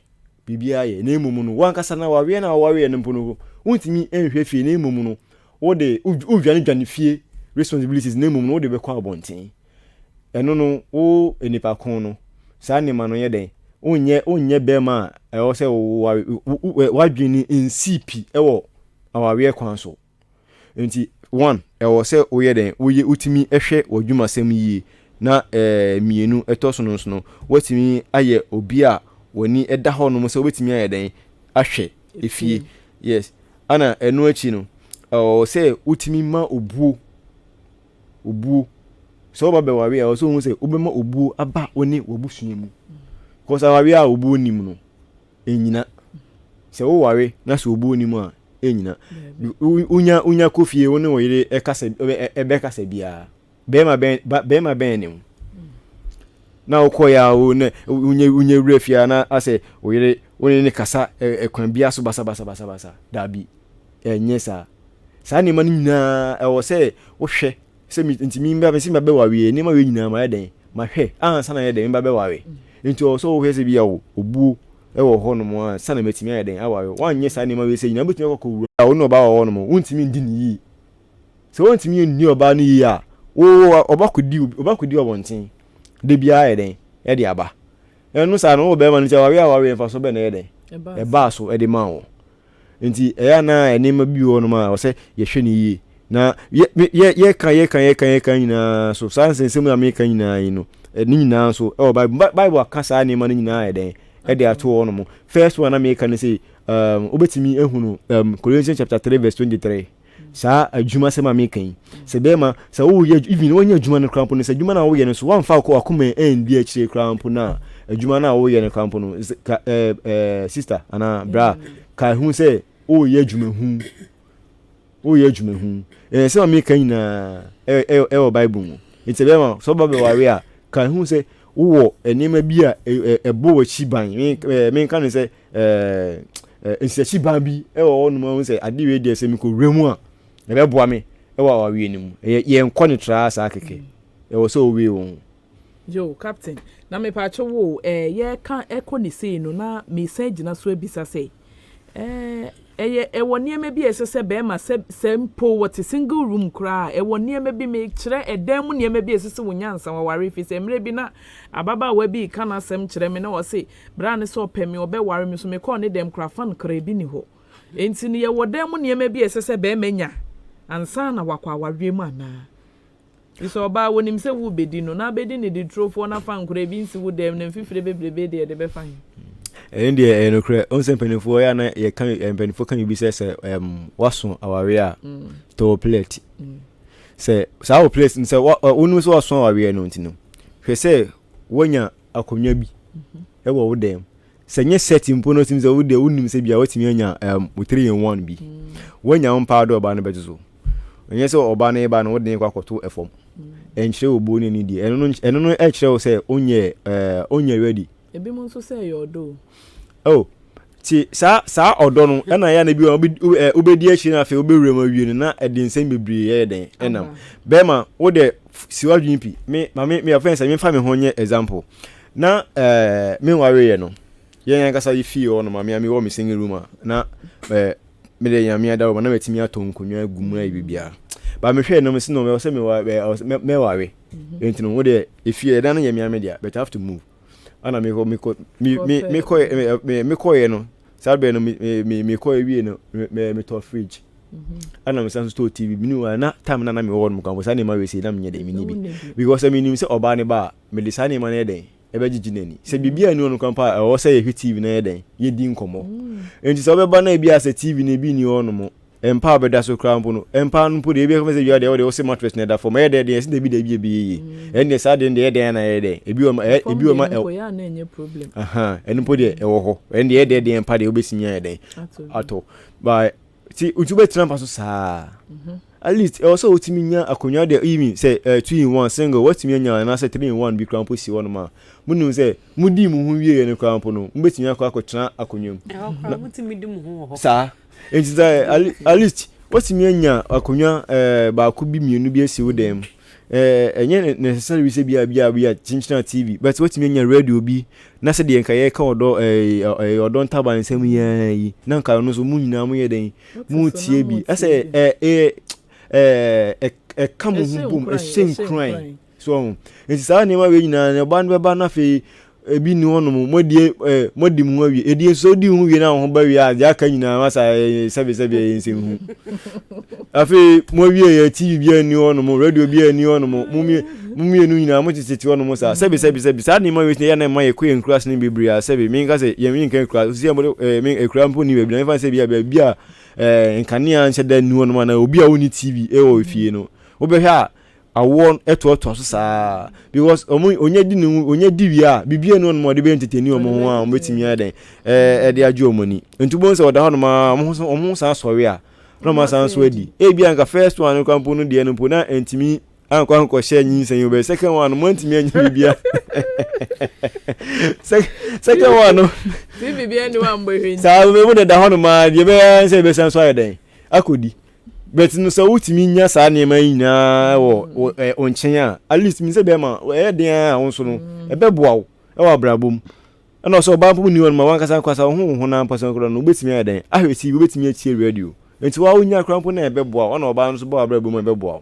[SPEAKER 5] bibia ye na emum no wankasa na wawe na wawe ne mpono untimi enhwe fie na emum no wo de udwane fie responsibilities na emum no wo de be kwa abonten eno no wo enipa kon no sa ne ma no ye den onye be ma wo se wadwini NCP ewo awawe kwan so enti 1 ewo se wo ye den wo ye utimi ehwe wadwuma sem yi na mienu etoso no watimi aye obi a woni eda ho no so betimi ayeden ahwe efie yes ana eno achi no o say utimi ma obuo so ba be wawe a so hu say obema obuo aba oni wobusua mu cause wawe a obuo nim no enyina se wo wawe na so obuo nim a enyina unya kofie woni wo yire ekasa ebekasa bia bema ben nim na okoya o ne unye refia na ase oyire woni ne kasa ekwan bia so basa dabi nyesa sa ni man nyina e wo se wo hwe se ntimi mba besi mba be wawe ni ma we nyina ma yeden ma hwe ansa na yeden mba be wawe nti o so wo hwe se bia wo obu e wo ho no mo ansa na metimi yeden awawe wan nyesa ni ma we se nyina betimi akoko wo no ba wo no mo untimi ndi ni yi se wo ntimi ni oba no yi a wo obakodi obonten de bia eden e de aba enu sa no be ma no wawe mfa so be na eden e ba so e de ma wo nti eya na enema bi wo no ma wo se ye hwe ni yi na ye kan nyina so sanse mu America nyina yi no ni nyina so e Bible akasa enema no nyina eden e de ato wo no mo first one America no say obetimi ehunu Colossians chapter 3 verse 23 sa adwuma se ma mekan se be ma sa wo ye even wonye adwuma no krampo no se adwuma na wo ye no so wan fa ko akoma ndi a kire krampo na adwuma na wo ye no krampo no sister ana bra ka hu se o ye adwuma hu se ma mekan na o Bible mu ite be ma so ba be wawe a ka hu se wo enema bi a ebo wa chiban me kan se ensiachi ban bi wo no ma hu se ade we de se mi ko remu a ebe boa me ewa wawe ni mu ye enko ne tra sa keke e wo so we won
[SPEAKER 3] yo captain na me pa cho wo ye kan eko ni sei no na me sen gina so ebisa sei ɛwɔ nneɛma bi ɛsɛ bɛɛma sɛ mpo wɔte single room koraa ɛwɔ nneɛma bi me kyerɛ ɛdan mu nneɛma bi ɛsɛ wo nyansa wɔware fi sɛ mmerɛ bi na ababaawa bi ka na asɛm kyerɛ me na wɔse bra ne sɛ ɔpɛ me ɔbɛware me so me kɔɔ ne dɛm koraa fa no kra bi ni hɔ enti ne yɛwɔ dan mu nneɛma bi ɛsɛ bɛɛma nya ansa na wakɔ awareɛ mu anaa Iso ba wonim se wo bedi no na bedi ne de trofo na fa nkora bi nsi wo dem na mfifire bebrebe de de be fa hin
[SPEAKER 5] Ende no kra onse mpanifo ya na ye kan mpanifo kan bi se waso aware a to plate se sa wo plate nse wonu so waso aware no ntino hwe se wonya akonwa bi e wo dem se nye set mpo no tim se wo de wonim se bia watimi anya 3 in 1 bi wonya mpa do ba no bejuzo onye se oba na eba no wo de kwakoto efom enchire obo ni ni di eno no ekire wo se onye ready
[SPEAKER 3] ebi mo nso se yodo
[SPEAKER 5] oh ti sa odo no na ya na bi obedi achi na afi obewure ma wie na edinsen bebri ye den enam be ma wo de siwa dwimpi me offense me fa me ho nye example na me ware ye no ye yan kasa yi fi o no ma me wo me singing room na me de yan me da na metimi atonkonwa agumra bibia ba me hwe no me sino me se me ware entino wo de efie da na ye me dia but have to move ana me ko no sabe no me ko ewie no me to fridge ana me san store TV me ni na time na me wo no kan so na ma we say na me de me ni bi because me ni se oba ne ba me de sa ne ma ne den e be giginani se bibia ni no kan pa o say ye TV na ye den ye di nkomo enti se obeba na bia se TV na bi ni ono mo empa beda so krampo no empa npo de ebi ka se bia de o se mattress na da for me de se de bi bi enne sa de de na ye de ebi o ma
[SPEAKER 3] ya na enye problem
[SPEAKER 5] enpo de e wo ho enne de empa de obesinya ye den ato by ti utube trampa so sa at least also utiminya akonya de even say 2 in 1 single what minya na say 3 in 1 bi krampo si wono ma munu say mudi mu hu wie ne krampo no mbetinya akotena akonyam
[SPEAKER 6] na mutimi di mu ho
[SPEAKER 5] sa enti at least what minya akonya ba ko bi mienu bi asi wo dem enye necessary say bia chinchina TV but what minya radio bi na se de nka ye ka odo ntaba nsem yi na nka no so mu nyina mu ye den mu tie bi ase come home a shame crying so it's sa ni ma we nyina ne ba no be na fe ebi ni wono modi mu awie edi so di hu wie na ho ba wie a ja ka nyina ma sa sebe nsem hu afi mo wie ya TV bia ni wono mo radio bia ni wono mo mumie nu nyina mo titi wono mo sa sebe sa ni ma we ya na ma ye ko encrash ni bibri a sebe mi nka se ye mi nka encrash si mo mi ekra mpo ni bibri na fa se bia nkania nche da nu wono ma na obi a woni TV e wo fie no wo be hwa awon eto so saa because onye di wi a bibie no mo de be entertain o mo ho a mo betimi aden e de ajo omoni ntubon se oda ho no ma mo sa sori a no ma san so adi e bia nka first one ko ampo no de no po na entimi anko share nyin sen yo be second one mo entimi anya bibia second one no
[SPEAKER 3] si bibia ni wa mbo hwe
[SPEAKER 5] sa me mo de da ho no ma de be se be san so aden akodi but no so utimi nya sa na ma nyina wo onchen a at least mi se be ma e den a wonso no e be boa wo e wa brabom e no so ba pu ni won ma wan kasa kwasa ho na mpasan kro no betimi aden ahwe ti betimi achi radio enti wa wonya krampo na e be boa wo na oba no so boa brabom e be boa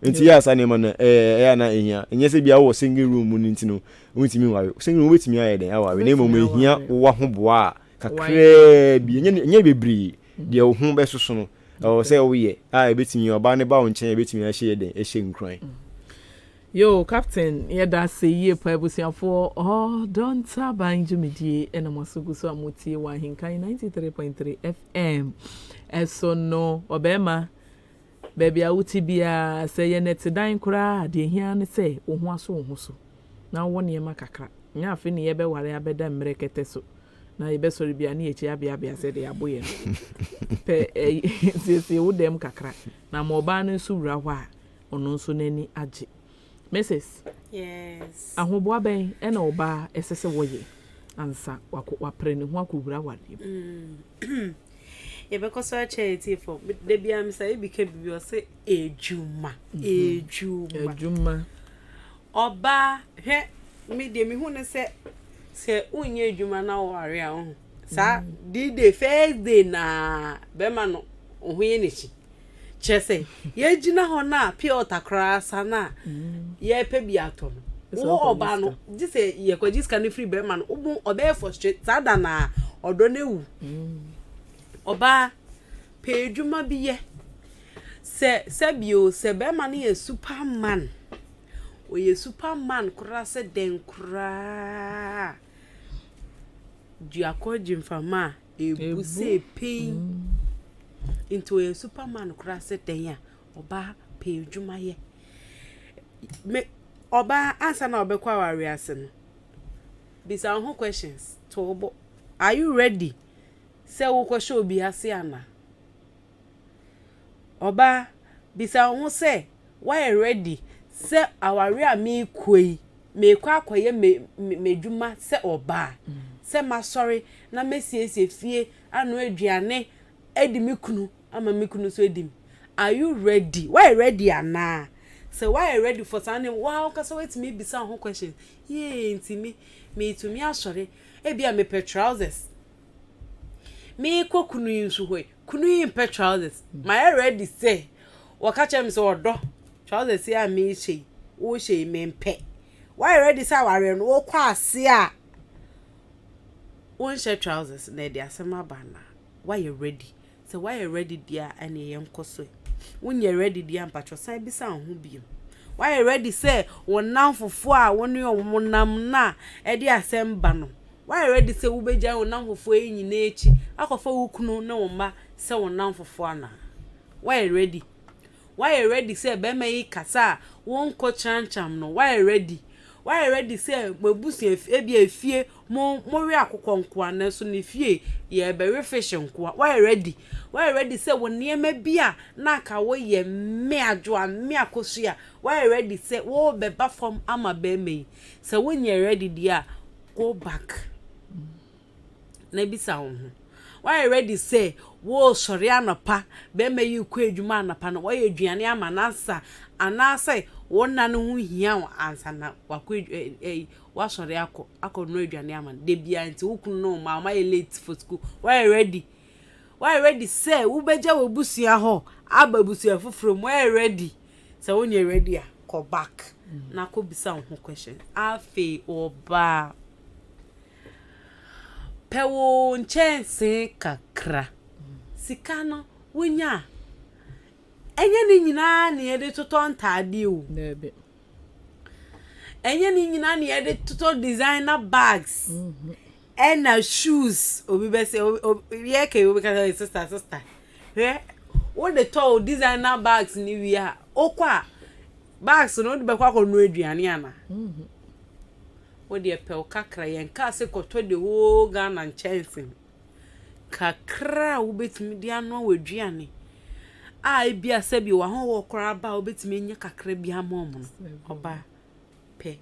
[SPEAKER 5] enti ya sa na ma na ya na ehia enye se bia wo single room ni ntino wotimi wa single room betimi aden awa we na mo ehia wo ho boa kakra bi enye bebri de wo ho be soso no o say we ebetimi oba ne ba wonchen ebetimi a hye den ehye nkran
[SPEAKER 3] yo captain ye da say ye pa ebusiafo don't abanju medie ena mosugu so amotie wa Ahenkan 93.3 FM eso no obema baby a wuti bia say ye net dan kura de hia ne say wo ho aso wo ho so na wo ne ma kakra nya afi ne ye be ware abeda mrekete so na ibe sori bia ni echi abia se de aboye pe se wo dem kakra na mo ba no su wura hwa ono nso nani age Mrs.
[SPEAKER 6] Yes
[SPEAKER 3] ahoboa ben e na oba esese woye ansa wapre ne ho akowura wade
[SPEAKER 6] ye be ko so charity for de bia me say bi ka bibi o se ejuma oba he me de me hu ne se unye ejuma na ware a ho sa the first day na be ma no ohuye ne chi chese ye gina ho na pure takra sana ye pe bi ato no wo oba no ji se ye kwaji scan free be ma no obu obe frustrate sada na odo na ewu oba pe edwuma bi ye se bio se be ma no ye superman o ye superman kura se den kura Diako Jimfama, a busse pain into a superman cross it then, Oba pay Jumaye. Oba answer now, Bequa reason. These are whole questions. Tobo, are you ready? Say, what show be a siana? Oba, bisa who say, why ready? Say, our rear me quay, me quack me juma, say Oba. Say ma sorry na mesiesie fie anu aduane edi mikunu ama mikunu so edim. Are you ready? Why ready ana? Say why ready for something? Wow, cause wait me be some whole question. Yeah, ntimi me to me asori e bia me pe trousers. Me kokunu yinsu hoi. Kunu yin pe trousers. My ready say. Wakacha me so odo. Trousers ya me she. Wo she me mpe. Why ready say ware no wo kwa ase a one shirt trousers na dia sama bana. Why you ready? So why you ready dia and yem koso. When you ready dia mpatro san bi san ho biem. Why you ready say wonam fofo a wonu wonam na e dia asem ba no. Why you ready say wo beja wonam fofo enyi na echi akofa wukunu na woma say wonam fofo ana. Why you ready? Why you ready say be me kasa won ko chancham no. Why you ready? Why you ready say mabusi ebi afie mo we akokɔ nkoa na so ne fie ye be refish nkoa. Why you ready? Why you ready say wo niema bia na ka wo ye me adwo me akosua. Why you ready say wo be ba from ama be me. So when you ready dia go back na bisa ho. Why you ready say wo sori anapa be me yi kɔ adwuma anapa no wo ye aduane ama nansa anasa wona no hu hia ansa na wakɔ wasori akɔ no aduane ama de bia nti wukunu no ma late for school. Why you ready? Why you ready say wo beja wo busua ho aba busua foforo. Why you ready? So when you ready go back na ko bisa ho question afi oba pewo nchense kakra sika no wonya enye ni nyina na ye de toton tade o nebe enye ni nyina na ye de toton designer bags and shoes obi be say ye ke obi ka sister he what the tall designer bags ni wi a okwa bags no de be kwa no aduane ana wo de pe o kakra yen ka se koto de ho Ghana nchense kakra wo betimi dia no waduane a bia sabi wa ho wo kora ba wo betimi nya kakra bia mom no oba pe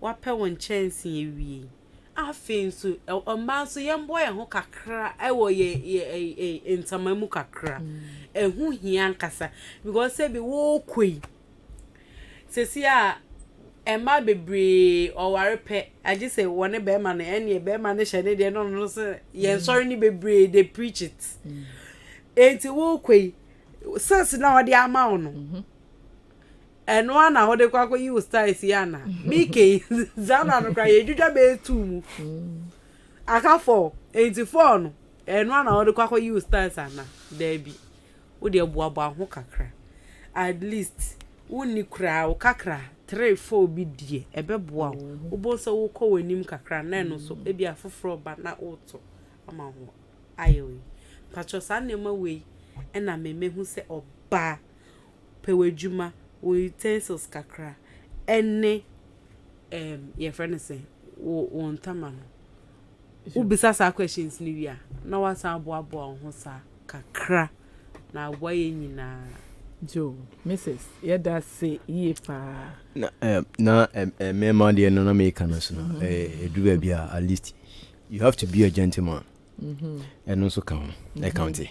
[SPEAKER 6] wa pe won nchense ewie afen so o man so yembo ye ho kakra e wo ye entamamu kakra ehu hia nkasa because sabi wo kwei sesi a Emma bebre or ware pe I just say one be man any be man shade de no say ye sorry ni bebre they preach it enti wo kwei sense na odi ama no eno na ho de kwakọ you style si ana mike zana no kra ye dwudwa be tu mu aka for 84 no eno na ho de kwakọ you style sana there be wo de boabo ho kakra at least woni kra o kakra 3-4 bi die ebeboa wo bo so wo kɔ wanim kakra na no so e bia foforo ba na oto ama ho ayewe pacho sa na ma wei na memehu se oba pewedwuma wo utensils kakra ene ye friend say wo ntama no wo bisa sa questions ni wi a na wasa aboabo ho sa kakra na aboye nyina Joe,
[SPEAKER 3] Mrs. Yeda say ye pa
[SPEAKER 5] na me man dey no make no so no do be at least you have to be a gentleman and also come county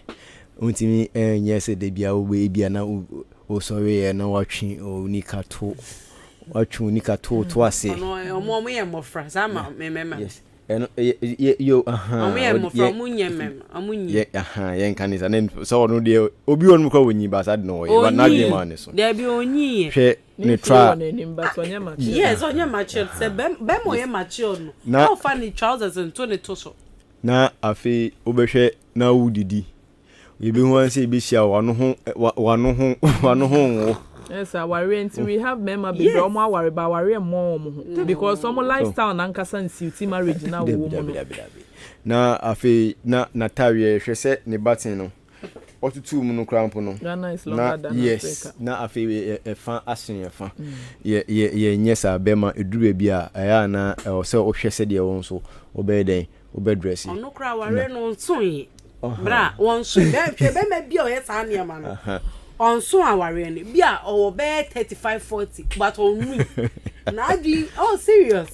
[SPEAKER 5] untimi yes dey bia we bia na o sorry na watching o nika to watch nika to ase
[SPEAKER 6] no mo mo ye mo fra sama me
[SPEAKER 5] yes yo yen kan is an so no de obi on ko wonyi ba sad no e na de man so
[SPEAKER 6] there be onyi
[SPEAKER 5] hwe ne tra
[SPEAKER 6] yes onye mature se be mo ye mature no how funny trousers and 22 so
[SPEAKER 5] na afi obehwe na wudidi yebi ho say bi sia wano ho
[SPEAKER 3] yes, we have member be drama worry about worry more because some lifestyle na nkasa nsi marriage na wo mo
[SPEAKER 5] na afi na tawie hwese ne batin no otutu mu no cramp no
[SPEAKER 3] Ghana is longer than
[SPEAKER 5] yes na afi e fan asin e fan ye nyesa bema eduru bi a ya na se o hwese de won so obeden obedress
[SPEAKER 6] ono kra worry no nson bra won so be me bi o ye sa ne ma no on so aware ni bia o be 35-40 but on me na di oh serious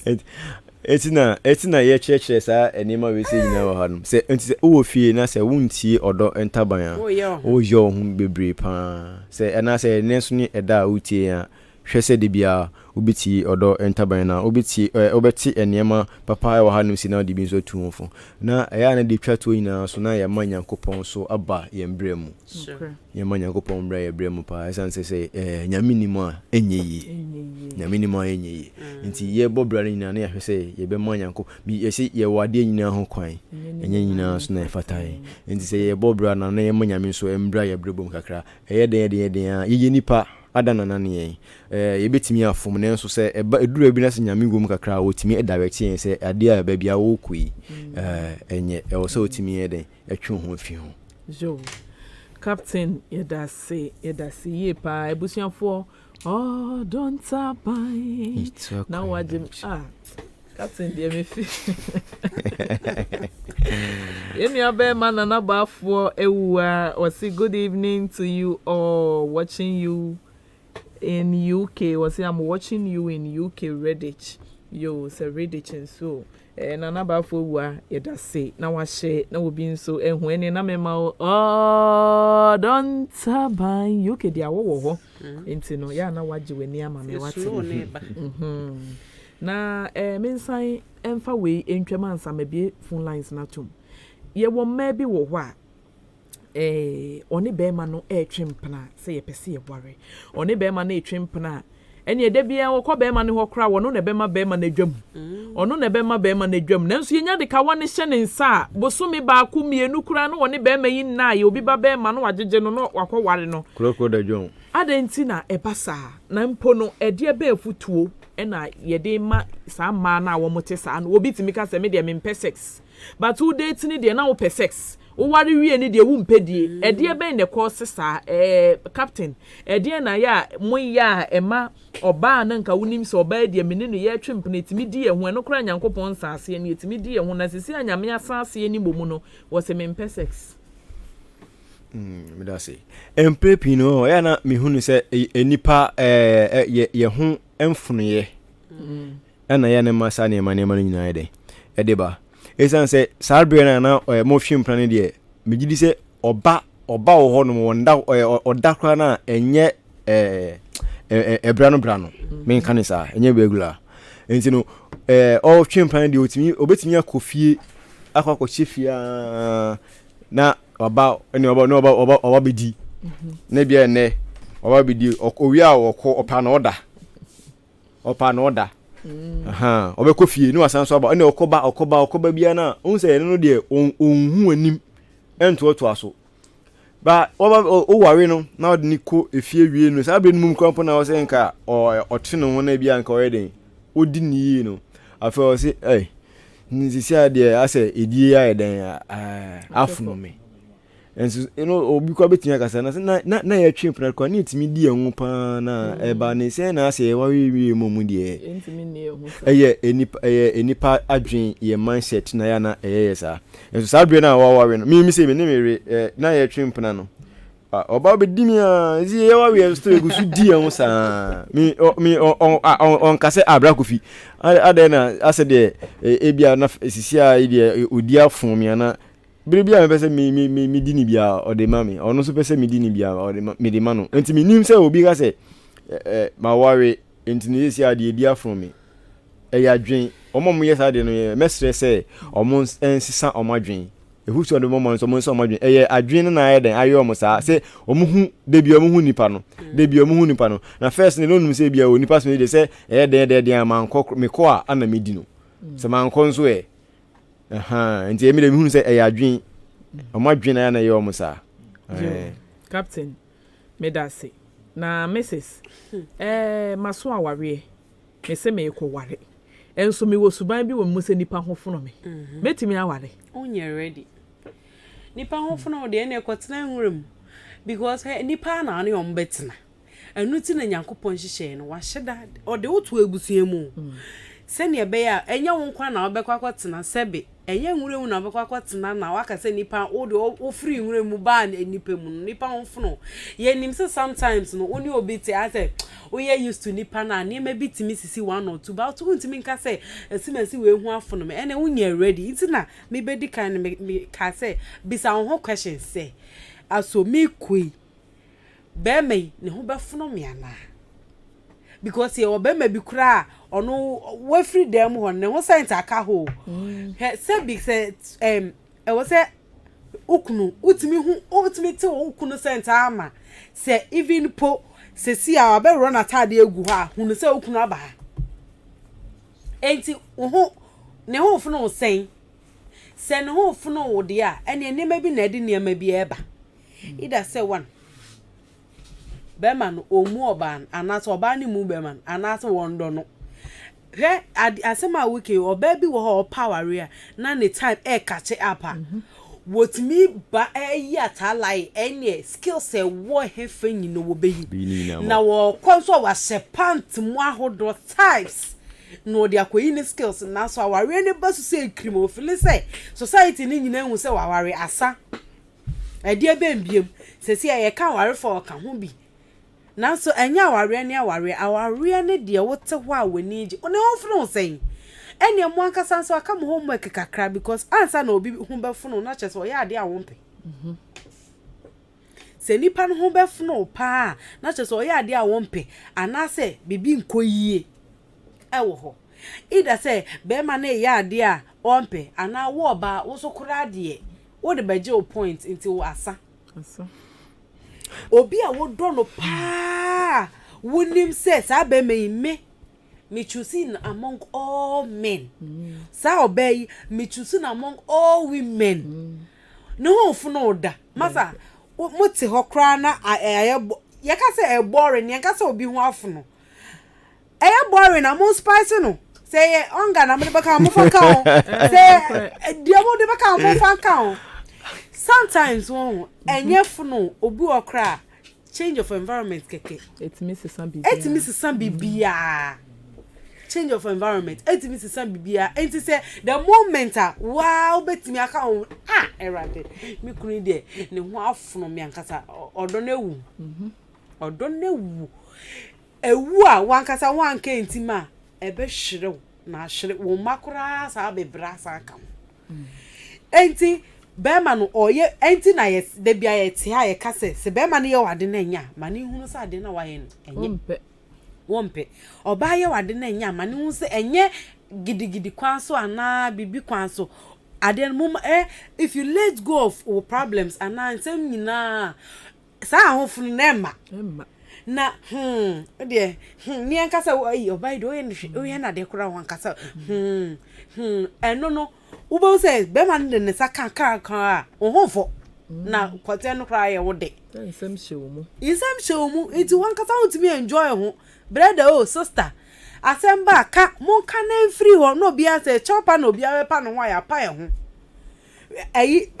[SPEAKER 5] etina ye church sa enima we say nyina wa hanum se enti se o fie na se wuntie odo entaban a o yo hu bebre pa se na se nenso ni eda utie a hwese de bia obeti odo entaban na obeti enema papa wa hanum si na de bi so tuonfo na eya na de twato nyina so na ye manyankopon so aba ye mbremu ye manyankopon mbra ye bremu pa esanse se nyaminimo a enyeyi nyaminimo a enyeyi nti ye bobra nyina na ye hwese ye be manyanko bi ye se ye wade nyina ho kwan enye nyina so na fatai nti se ye bobra na ye manyamin so mbra ye brebom kakra eye den a ye nipa adana na ne yebetimi afom ne nso se eduru bi na se nyame gom kakra otimi direct yen se ade a ba bia wo kui enye e wo se otimi eden etwe ho afi ho
[SPEAKER 3] jo captain yedase ye pa ebusianfo oh don't buy now what captain dey me fi Yemi abe man na bafo ewua o say good evening to you all watching you in UK. Was I'm watching you in UK Redditch. Yo, say Redditch and so. Nana bafo wa yeda say. Na wa share na obi so ehwen na mema oh don't buy UK dia wo ho. Enti no ya na waje weni ama me wate. Na mensan emfa we entwema ansa mebie phone lines na tum. Ye wo ma bi wo ho a oni be ma no twempna se ye pese ye bware oni be ma na twempna ene ede bia wo ko be ma ne ho kra wo no na be ma na dwam ono na be ma na dwam nanso ye nya de ka wone hye ne nsa bosumi ba ku mienu kra no woni be ma yi na ye obi ba be ma no wagege no no wakoware no
[SPEAKER 5] kroko da dwam
[SPEAKER 3] adenti na ebasa na mpo no ede be afutuo ena ye de ma sa ma na wo mote sa no obi timi ka se me de me mpe sex but who date ni de na wo pe sex o wari wie ni de wu mpedie ede be ne course sa captain ede na ya mo ya ema oba na nka wunim se oba de me ne ye twempne timi di ehun no kra nyankopon saase ne timi di ehun na sisi anyame asaase ni bomu no wo se me mpe sex
[SPEAKER 5] me da say empepi no ya na me hunu se enipa ye hu emfunu ye ana ya ne masa ne ma nyina ede ba esan se salbre na mo hwim plan de me gidi se oba wo ho no wonda oda kra na enye brano me kan sa enye begula enti no o hwim plan de obetimi akofie akwa chefia na oba bedi na bia ne oba bedi owi a okọ opa na oda obekọ fie ni wasan so aba na okoba bia na onse no de onhu anim entoto aso ba o ware no na odi ni ko efie wie no sa be no mum kwampo na wo se nka ote no na bia nka oyeden odi ni yi no afa wo se nzisi ade ase edie ya eden afuno me enso obi kwa betinya kasa na ya twempna kwa ni timi di enwu pa na eba ne se na ase wa wi mu die
[SPEAKER 3] entimi ne ehu
[SPEAKER 5] enipa adwen ye mindset na ya na sa enso sabre na wa no mi se me ne mere na ya twempna no oba be di mi a zi ye wa wi sto egusu di enwu sa mi on kase abra kofi ade na ase de ebia na sisi a ide odi afon mi na Bibia me pese mi dini bia o de mami ono so pese mi dini bia o de mi de mano enti mi nim se obi ka se ma worry enti ni esi ade dia from me adwen omo yes ade no mesre say omo ensisa omo adwen ehu so de momo so omo nso omo adwen adwen na ayeden ayo omo sa say omo hu de bi omo hu nipa no de bi omo hu nipa no na first ne no num say bia onipa so de say de amankọ mekọ a ana medi no se mankọ nso nti emi de hu say adwen omo adwen na ye omo sa
[SPEAKER 3] captain medase na Mrs. maso aware me se me ko ware enso me wo suban bi wo mu se nipa ho fono me metimi aware
[SPEAKER 6] onye ready nipa ho fono de na ekotena nwuram because nipa na ane ombetena anu ti na Nyankopon hihye no wa hyeda ode wotu ebusuan mu se ne be ya enya wo nkwa na obekwa kwatena sebe enye nwuram na obekwa kwatena na waka se nipa ode ofiri nwuram mu ba na nipa mu nipa ho fono ye nim se sometimes no oni obi ti ase we used to nipa na ne maybe timi sisi 1 or 2 but to ntimi nka say esimasi we hu afono me ene unye ready iti na me bedi kan me ka say bisa ho question say aso me kui be me ne ho be fono me ana because ye obema bi kura ono we free dem ho ne ho sent aka ho he say big say e wo say ukunu utimi hu utimi te ukunu sent ama say even po se si a be run atade egu ha hunu se okunu aba ha enti ho ne ho fono sen se ne ho fono wo de a ene ne ma bi na de ne ma bi eba ida se one be man omu oba anaso oba ni mu be man anaso wondo no he asema wiki oba bi wo ho power a na ne time e catch up what me ba yata like any skills wo hefe nyino wo beyi na wo konso wa sepant mu ahodo types no de akoyi ne skills na so aware ne basu se krimo feel say society ni nyina hu se waware asa ade bembiem se se ye ka ware for ka ho bi na so enya aware ne de wote ho a wani ji one ho funu sen ene mo ankasa so aka mo homework kakra because answer na obi hu befuno na chese o ya ade a wompe se nipa no hu befuno pa na chese o ya ade a wompe anase bibi nkoyie ewo ho ida se be ma na ya ade a wompe ana wo ba wo so kura ade wo de beje o point into wo asa obi a wo do no pa wonim se sa be me choosing among all men. Sa obey me choosing among all women. No no da. Masa moti hokra na ya ka say e boring, ya ka say obi hu afono. E boring among spice no. Say onga na me beka mo fa kan. Say dia mo de beka mo fa kan. Sometimes won enye fono obi okra change of environment keke.
[SPEAKER 3] It misses some bibia. Change of environment it means some bibia and say the moment wow betimi aka erade me kunu de ne ho afono me ankasa odo na ewu ewu a wankasa wanka entima ebe hyerew na hyerew wo makura sa be brasa aka enti be ma no oye enti na yes de bia ye te ha ye kase se be ma no ye wade na nya ma ne hunu sa de na wa ye enye wompe oba ye wade na nya ma ne hu se enye gidigidi kwanso ana bibi kwanso ade mum if you let go of all problems ana nsem nyina sa ahofunu na ema na de ni ankasa oba do ye na de kura wankasa eno no ubo se be ma ne ne saka kan a ohofo na kote no kura ye wode nsem hyewu mu
[SPEAKER 6] iti wankasa utimi enjoy ho brother oh sister asemba ka mon ka na free ho no bia se chopa no bia pa no wa ya pa e ho ayi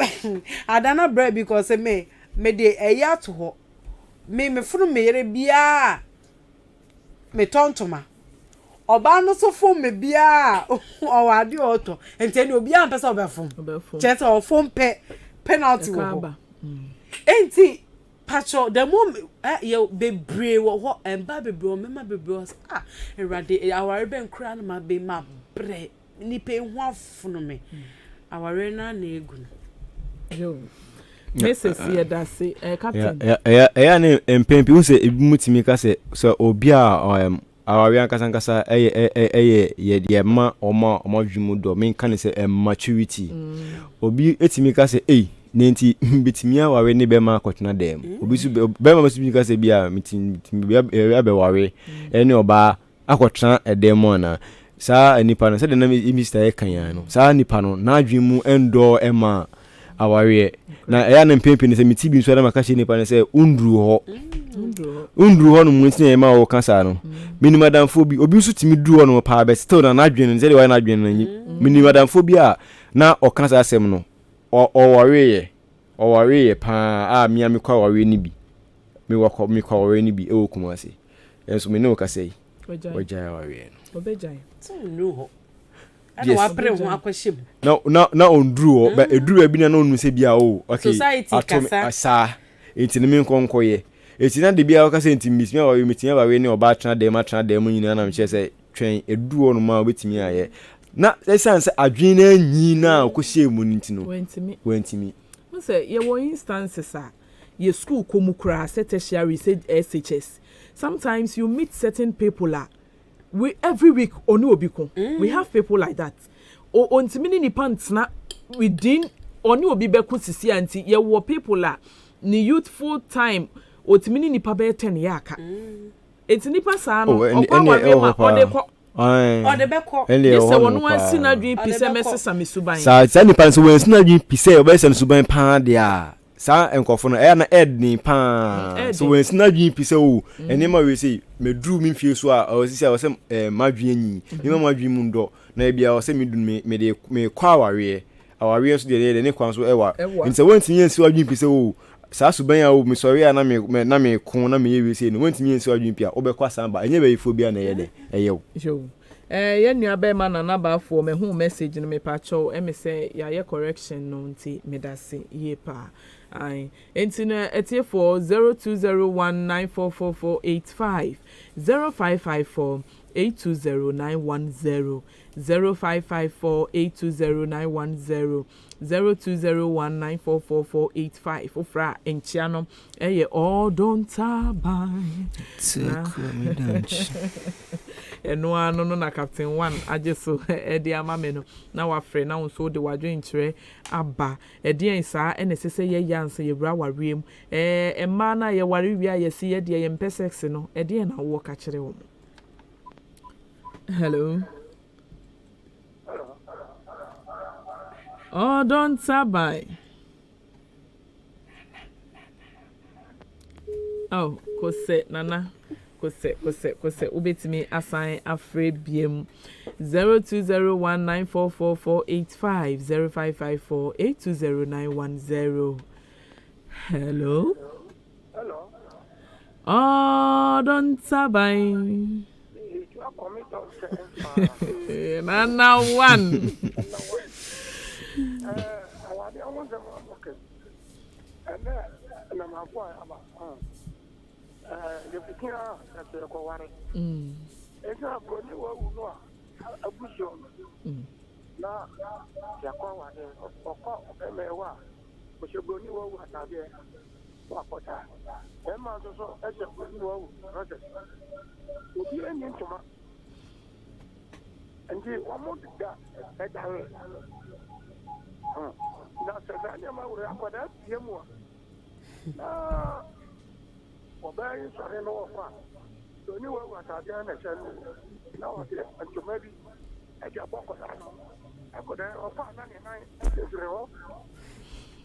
[SPEAKER 6] adana bread because me de eya to ho me funu me yere bia me tontoma oba no so fo me bia o wade oto ente ni obi ampesa obefom chese o fom penalty wo enti pacho the moment you bebre wo emba bebre o mema bebre o erade aware ben kra na ma be ma bre ni pe hu afono me aware na na egu
[SPEAKER 3] yo Mrs. Yedase captain
[SPEAKER 5] ya ne empempi wo se ebi mutimi ka se so obi a awaria nkasa ye ma oma dwumu do men kan say maturity obi etimi ka say nenti bitimia wawe ne be ma kwotena dem obi su be ma su ka say bia mitim be wawe ene oba akwotena edem na sa anipa no say de na Mr. Ekan no sa anipa no na dwumu endo ema awaria na eya na mpempe ne say mitibi nso na maka she nipa ne say undru ho no munti na ma wo kansa no minimadam phobia obi su timi dru no pa be still na adwene say de wa na adwene na minimadam phobia na o kansa asem no o worry pa mi kwa worry ni bi mi kwa worry ni bi e wo kuma se enso me ne o ka say oja worry no
[SPEAKER 3] obejai
[SPEAKER 6] so no ho ana wa pre ho akwashim
[SPEAKER 5] na ondru o ba edru abi na onu se bia o okay
[SPEAKER 6] society kasa
[SPEAKER 5] asa etini mi nkonko ye etina de bia o ka say ntimi mi wa mitia ba we ni oba atena dem nyina na me che say twen edu o no ma obetimi aye na sense adwene na nyi na okohie mu ntino wentimi
[SPEAKER 3] say ye wo instances ye school komukura tertiary said SHS sometimes you meet certain people we every week oni obiko we have people like that ontimi ni pants na within oni obi beku sisi anti ye wo people ni youthful time otimi ni pa be 10 yaka etini pa sa no okwa ma odeko odebeko
[SPEAKER 5] yese
[SPEAKER 3] wono ansi na dwi pise mesesa mesuban
[SPEAKER 5] sa ni panso wansi na dwi pise obesa mesuban pa dia sa enkofo no e na ed ni pa so wansi na dwi pise o eni ma we say medru mi fie so a osisi a wose madwi anyi ni ma madwi mu ndo na bia wose medun me kwa aware so de ne kwan so ewa nti wanti nyensi wadwi pise o sa suban ya o mi sorry na me kun na me yewe sei no wanti nyensi wadwi pia obekwa samba enye be phobia na ye de eyew
[SPEAKER 3] ye nua be ma na ba fo me hu message no me pa cho me say ya ye correction no nti me da se ye pa ai enti na etie for 0201944485 0554 820910 0554 820910 0201944485 ofra enchiano eye all don't tabai eno ano no na captain 1 ajeso edi amame no na wafre na won de wadwen kire aba edi ensa ene sese ye yanse ye bra wariem emma na ye ware wi ayesi ye de ye mpesex no edi na wo ka kire wo. Hello. Oh, don't sabai. Oh, kose nana. Kose ubetimi assign afre biem 0201944485 0554 820910. Hello. Oh, don't sabai. Nana one.
[SPEAKER 7] And you almost got a down. That's a animal for that. Yamua. Very sorry, no fun. So, you were what I done. Now, and to maybe I got walk on. I could have found 99.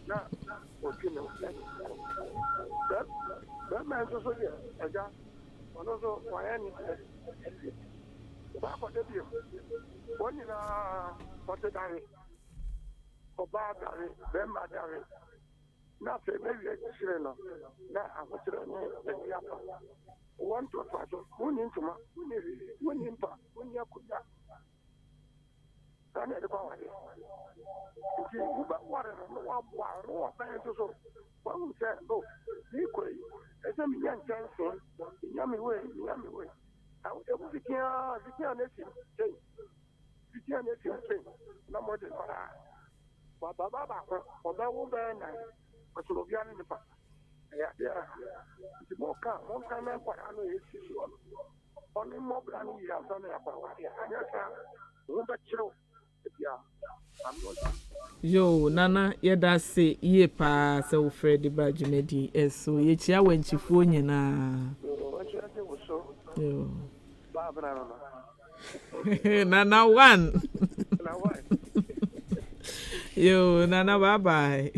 [SPEAKER 7] Now, what you know, that man's also here. I got also for any. Back on the view. One in a water diary, or bar diary, then my diary. Nothing, maybe a children. Now I was to the upper. One to a father, one into my one impact, when you could not. I never go ahead. But water, no one fans also. One said, no, equally. As a young Johnson, yummy way. I will be here, no more than but Baba, or that will be nice, but to be in the past. Yeah, the more come, one time, what I know is only more than you have done about it. And yes, who but you? Yeah, I'm not.
[SPEAKER 3] Yo, Nana, yada say ye pa so Freddy Bajimedi so ye chia when chifu nyina. Yo. Nana one. Yo, Nana bye bye.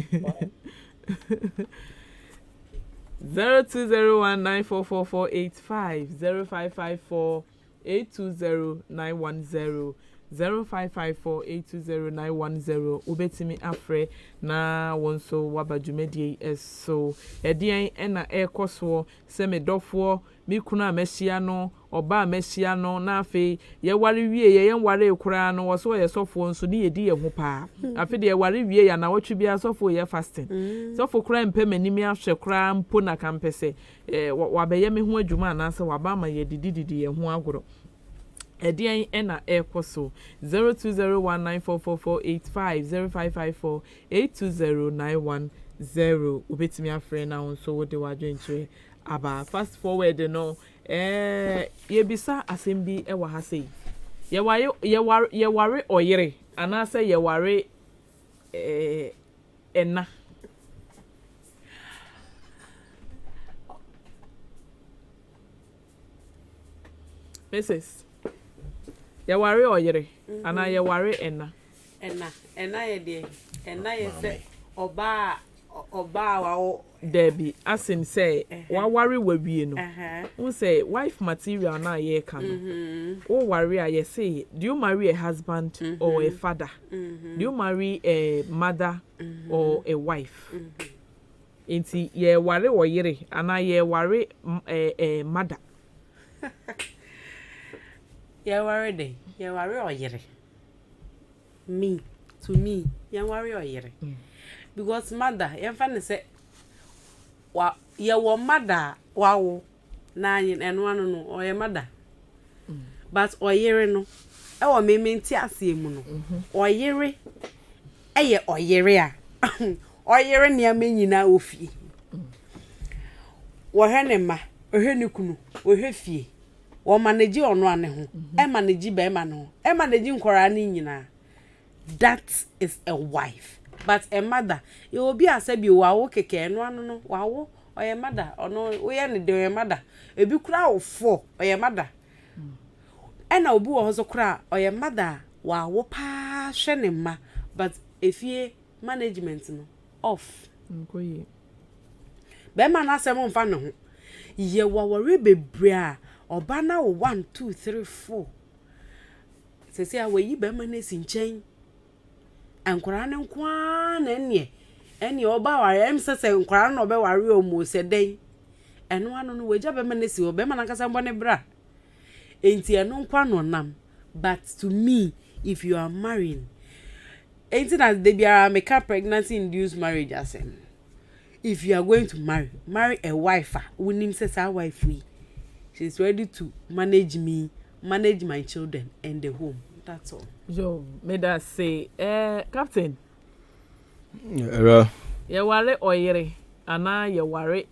[SPEAKER 3] 0201944485 0554820910 0554820910 ubetimi afre na wonso wabadwumedie eso edian ena ekoso se medofo mikunu amehia no oba amehia no na afi ye ware wie ye ware ekura no wo so ye sofo nso ni yedi ye ho pa afi de ye ware wie ya na wotwe bia sofo ye fasting sofo kura mpemani ahwe kura mpo na kampese wabeye me ho adwuma na se waba ma ye dididi ye ho agoro edian ena ekoso 0201944485 0554820910 ubetimi afre na wonso wo de wadwenche aba fast forward no ye bisa asembi e wa ha sei ye ware oyere ana se ye ware enna Mrs. ye ware oyere ana ye ware enna
[SPEAKER 6] ye de enna ye se oba wa
[SPEAKER 3] Debbie asim say wa worry wawie no who say wife material na ye can o worry I say do you marry a husband or a father do you marry a mother or a wife inti ye worry wo yere ana ye worry mother
[SPEAKER 6] ye worry o yere me to me ye worry o yere because mother ye fa ne say wa ye wo mother wawo na yin eno anu no o ye mother but o yere no e wo mementi ase mu no o yere eye o yere a o yere ne amanyina ofie wo he ne ma o he ne kunu o he fie wo manage ono ane ho e manage be ma no e manage nkora ne nyina that is a wife. But a mother, you will be a sabi wawo keke no anu no wawo or your mother or no we any do your mother. A be crowd of 4 or your mother. And I'll be also cry or your mother wawo pa shenema. But if ye management no off.
[SPEAKER 3] Nkoye.
[SPEAKER 6] Be man asem mfa no ho. Ye wawore bebrea oba na 1 2 3 4. Sese a we yi be man esi nchen. Ankwara ne nkwa na ene oba ware em sese nkwara no be ware omo se den eno anu no weja be mane si obe mana kasa mbone bra enti eno nkwa no nam but to me if you are marrying enti na de biara make pregnancy induced marriage asem if you are going to marry a wife winning says our wife she's ready to manage me, manage my children and the home. That's all.
[SPEAKER 3] Yo, may that say, Captain.
[SPEAKER 5] Yeah.
[SPEAKER 3] You worry oyere, ana you worry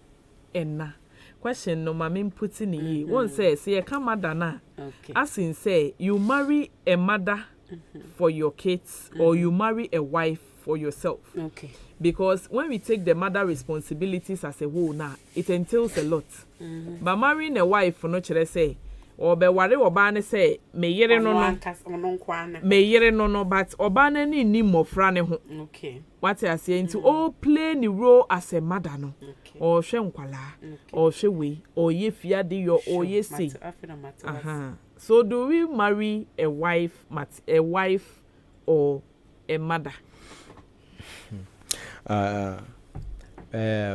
[SPEAKER 3] enna. Question no mami putting ye. One says, say come madana.
[SPEAKER 6] Okay.
[SPEAKER 3] As in say, you marry a mother for your kids, or you marry a wife for yourself.
[SPEAKER 6] Okay.
[SPEAKER 3] Because when we take the mother responsibilities as a whole now, it entails a lot. But marrying a wife for no chere say, or be worry oba ne say me yere no no me yere no no but oba na ni mofra ne ho.
[SPEAKER 6] Okay.
[SPEAKER 3] What I say into all play the role as a mother no.
[SPEAKER 6] Okay.
[SPEAKER 3] Or she nkwala or she we or ye fiade your or ye say. So do we marry a wife or a mother?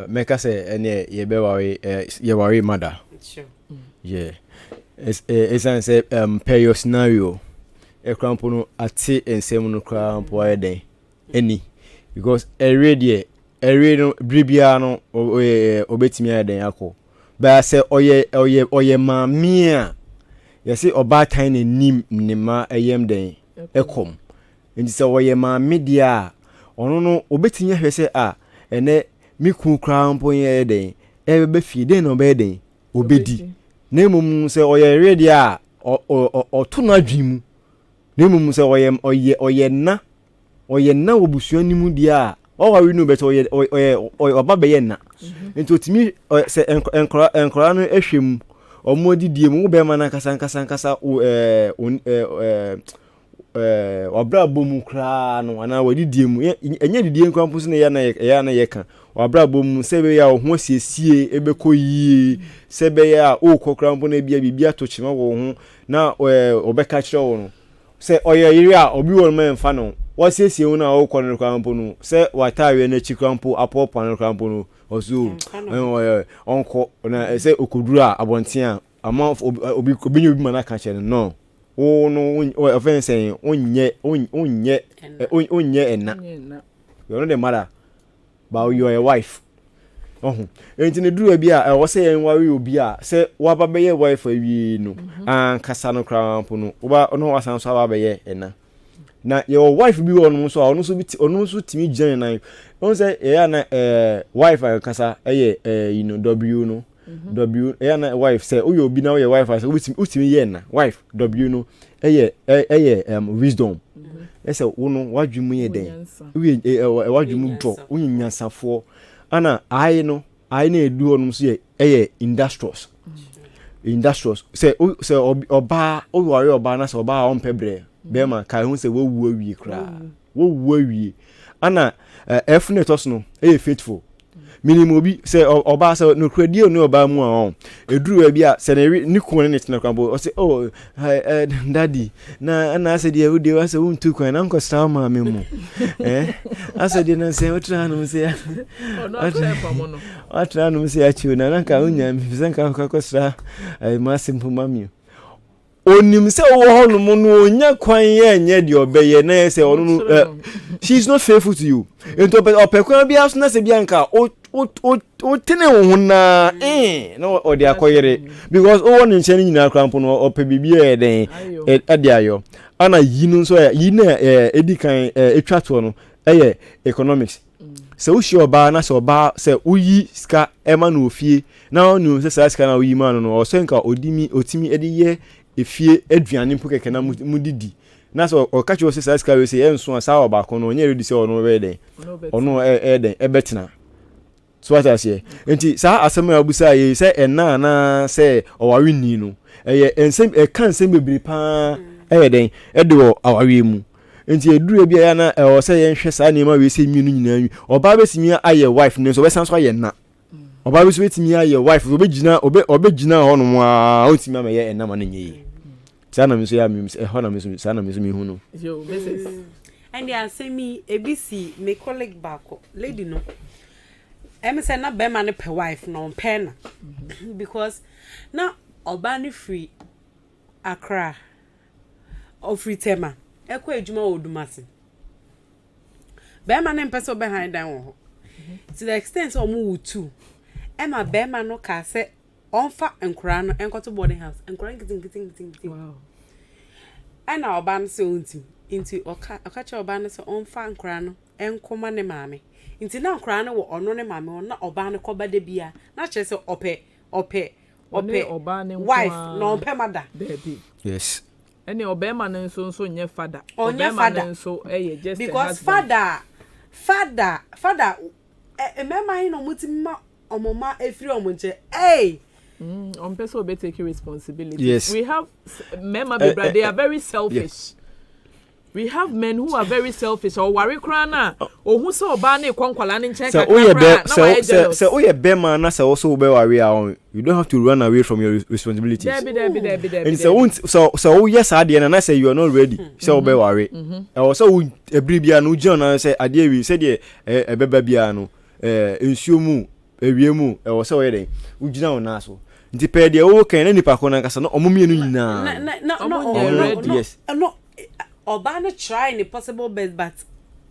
[SPEAKER 5] Make us say any ye worry mother.
[SPEAKER 6] Sure.
[SPEAKER 5] Yeah. It's an say per your scenario. A crampono at sea and seven crampo any because a radio Bribiano obetimi den yako. But I say oye mamia. You see oba tiny nim nima ayem den ekom. And so oye media ono no obetimi hwe say ene mi ku crampo ye den e be fi den no be den obedi Nemum say oye ready a or to na dream. Nemum say oye na obusu animu dia. All we know better oye obabe na. Into timi say enkora no ehwem omodi die mu be ma na kasa obra bomu kra no ana wadi die mu enye didie nkrampo so na ya na ye ka obra bomu sebe ya ho siesie ebekọ sebe ya o kokrampo na bia to chima wo ho na obeka kire wo no se oye yiri a obi won ma mfa no wo siesie wo na o kọ krampo no se watawe na chikrampo apopo na krampo no ozo onko na se okoduru a abonten a ama obi mana ka kire no oh no offense saying onye enna you know the matter but you are a wife enti ne duru bi a wo say en wari obi a say wa ba be wife awie no an kasa no krampo no oba no wasan so ba be enna na your wife bi won so ono so timi gyan na on say na wife an kasa you know w no W na wife say oyo obi na your wife say utimi ye na wife W no wisdom say wono wadwumu ye den we wadwumu do unyansafo ana I na edu onum so ye industrious say oba owari oba na say oba on pebre be ma kai hu say wo wu awie kra wo wu awie ana efnetos no faithful minimum bi say oba say no kredi onu oba mu a eduru bi a say ni kun ne tena kwambo o say oh daddy na say dia we say untu kwan na nko star ma me mu asa dia na say otra no say otra no say achi na nka unya mi say nka ko star ma simple mami onim say wo ho no mu no onya kwan ye nya de obeye na say onu she is not faithful to you into opekwan bi aso na say bia nka o tene wo na no o de akoyere because o won nche ni nyina krampo no ope bibia e den ade ayo ana yinu so yi na edikan etwato no economics se wo shi oba na se oba se uyi ska ema na ofie na onu se sa ska na uyi ma no o so nka otimi ediye efie aduane mpo keke na mudidi na so o kachi o se sa ska we se enso asa oba ko no onye ready se ono we den ono den ebetena so what I say enti sa asema abusa ye say enna na say owari ni no ensem kan sem bebiri pa den de wo awari mu enti eduru bia ya na o say ye nhwe sa nema we say mienu nyina nwi oba besimi aye wife ne so be san so aye na oba besimi timi aye wife obegina ho no a ontimi ma ye enna ma na nyi sana mi so ya mi ho na mi so sana mi so mi hu no
[SPEAKER 6] yo mrs and ya say me abc me colleague bako lady no say na be man pe wife no pen because na oba free Accra or free tema ekọ ejuma odumase be man person behind down ho to the extent omu two ema be man no ka say onfa enkura no enkoto boarding house enkura ngiting wow ana oba no say onti into okacha oba no say onfa enkura no enkoma ne maame inti na nkra na wo ono ne mame na oba ne koba de bia na che se ope oba ne wife na ope mada
[SPEAKER 5] yes
[SPEAKER 3] any obema ne nso nye father
[SPEAKER 6] obema
[SPEAKER 3] ne nso just
[SPEAKER 6] because father emema hin no mutima omoma efiri omonche
[SPEAKER 3] on person be take responsibility.
[SPEAKER 5] Yes.
[SPEAKER 3] We have men they are very selfish. Yes. We have men who are very selfish or worry crana or who saw Barney Conquala and check.
[SPEAKER 5] So, oh, yeah, Bema, and also be worry. You don't have to run away from your responsibilities. And so, yes, I did, and I say you are not ready. So, be worry. Also, a Bribiano John, I say, I dare we said, a Bebabiano, Insumu, a Riemu, or so, would you know, Naso. Depend your work and any Pacona Casano, or Mummy, no, yes.
[SPEAKER 6] Obana try any possible best, but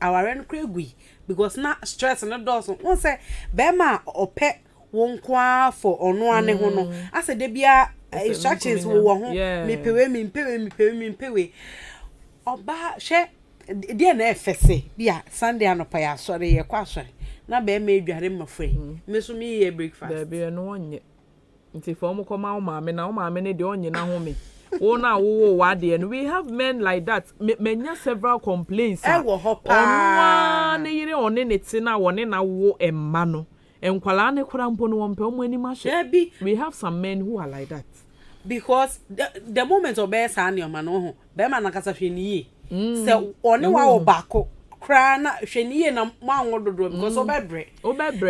[SPEAKER 6] our end Craigui because not stress and not dozen. One say, Bema or pet won't qua for or no one. I said, Debia instructions will me pay. Oba share dear FSA, dear Sunday and a paya, sorry, a question. Now, Bear made you him afraid. Miss me a breakfast.
[SPEAKER 3] There be no one yet. nti for mo koma o maame na o maame ne de onye na ho me wo na wo wade and we have men like that menya several complaints
[SPEAKER 6] wo hopa
[SPEAKER 3] onwa ne yire one ne ti na wone na wo emma no enkwala ne kura mpo no wompe omo ani ma she we have some men who are like that
[SPEAKER 6] because the moment obesa ani o ma no ho be ma na kasa hwe ni se one wa wo bako kra na hwe ni na manwo dodo because obebre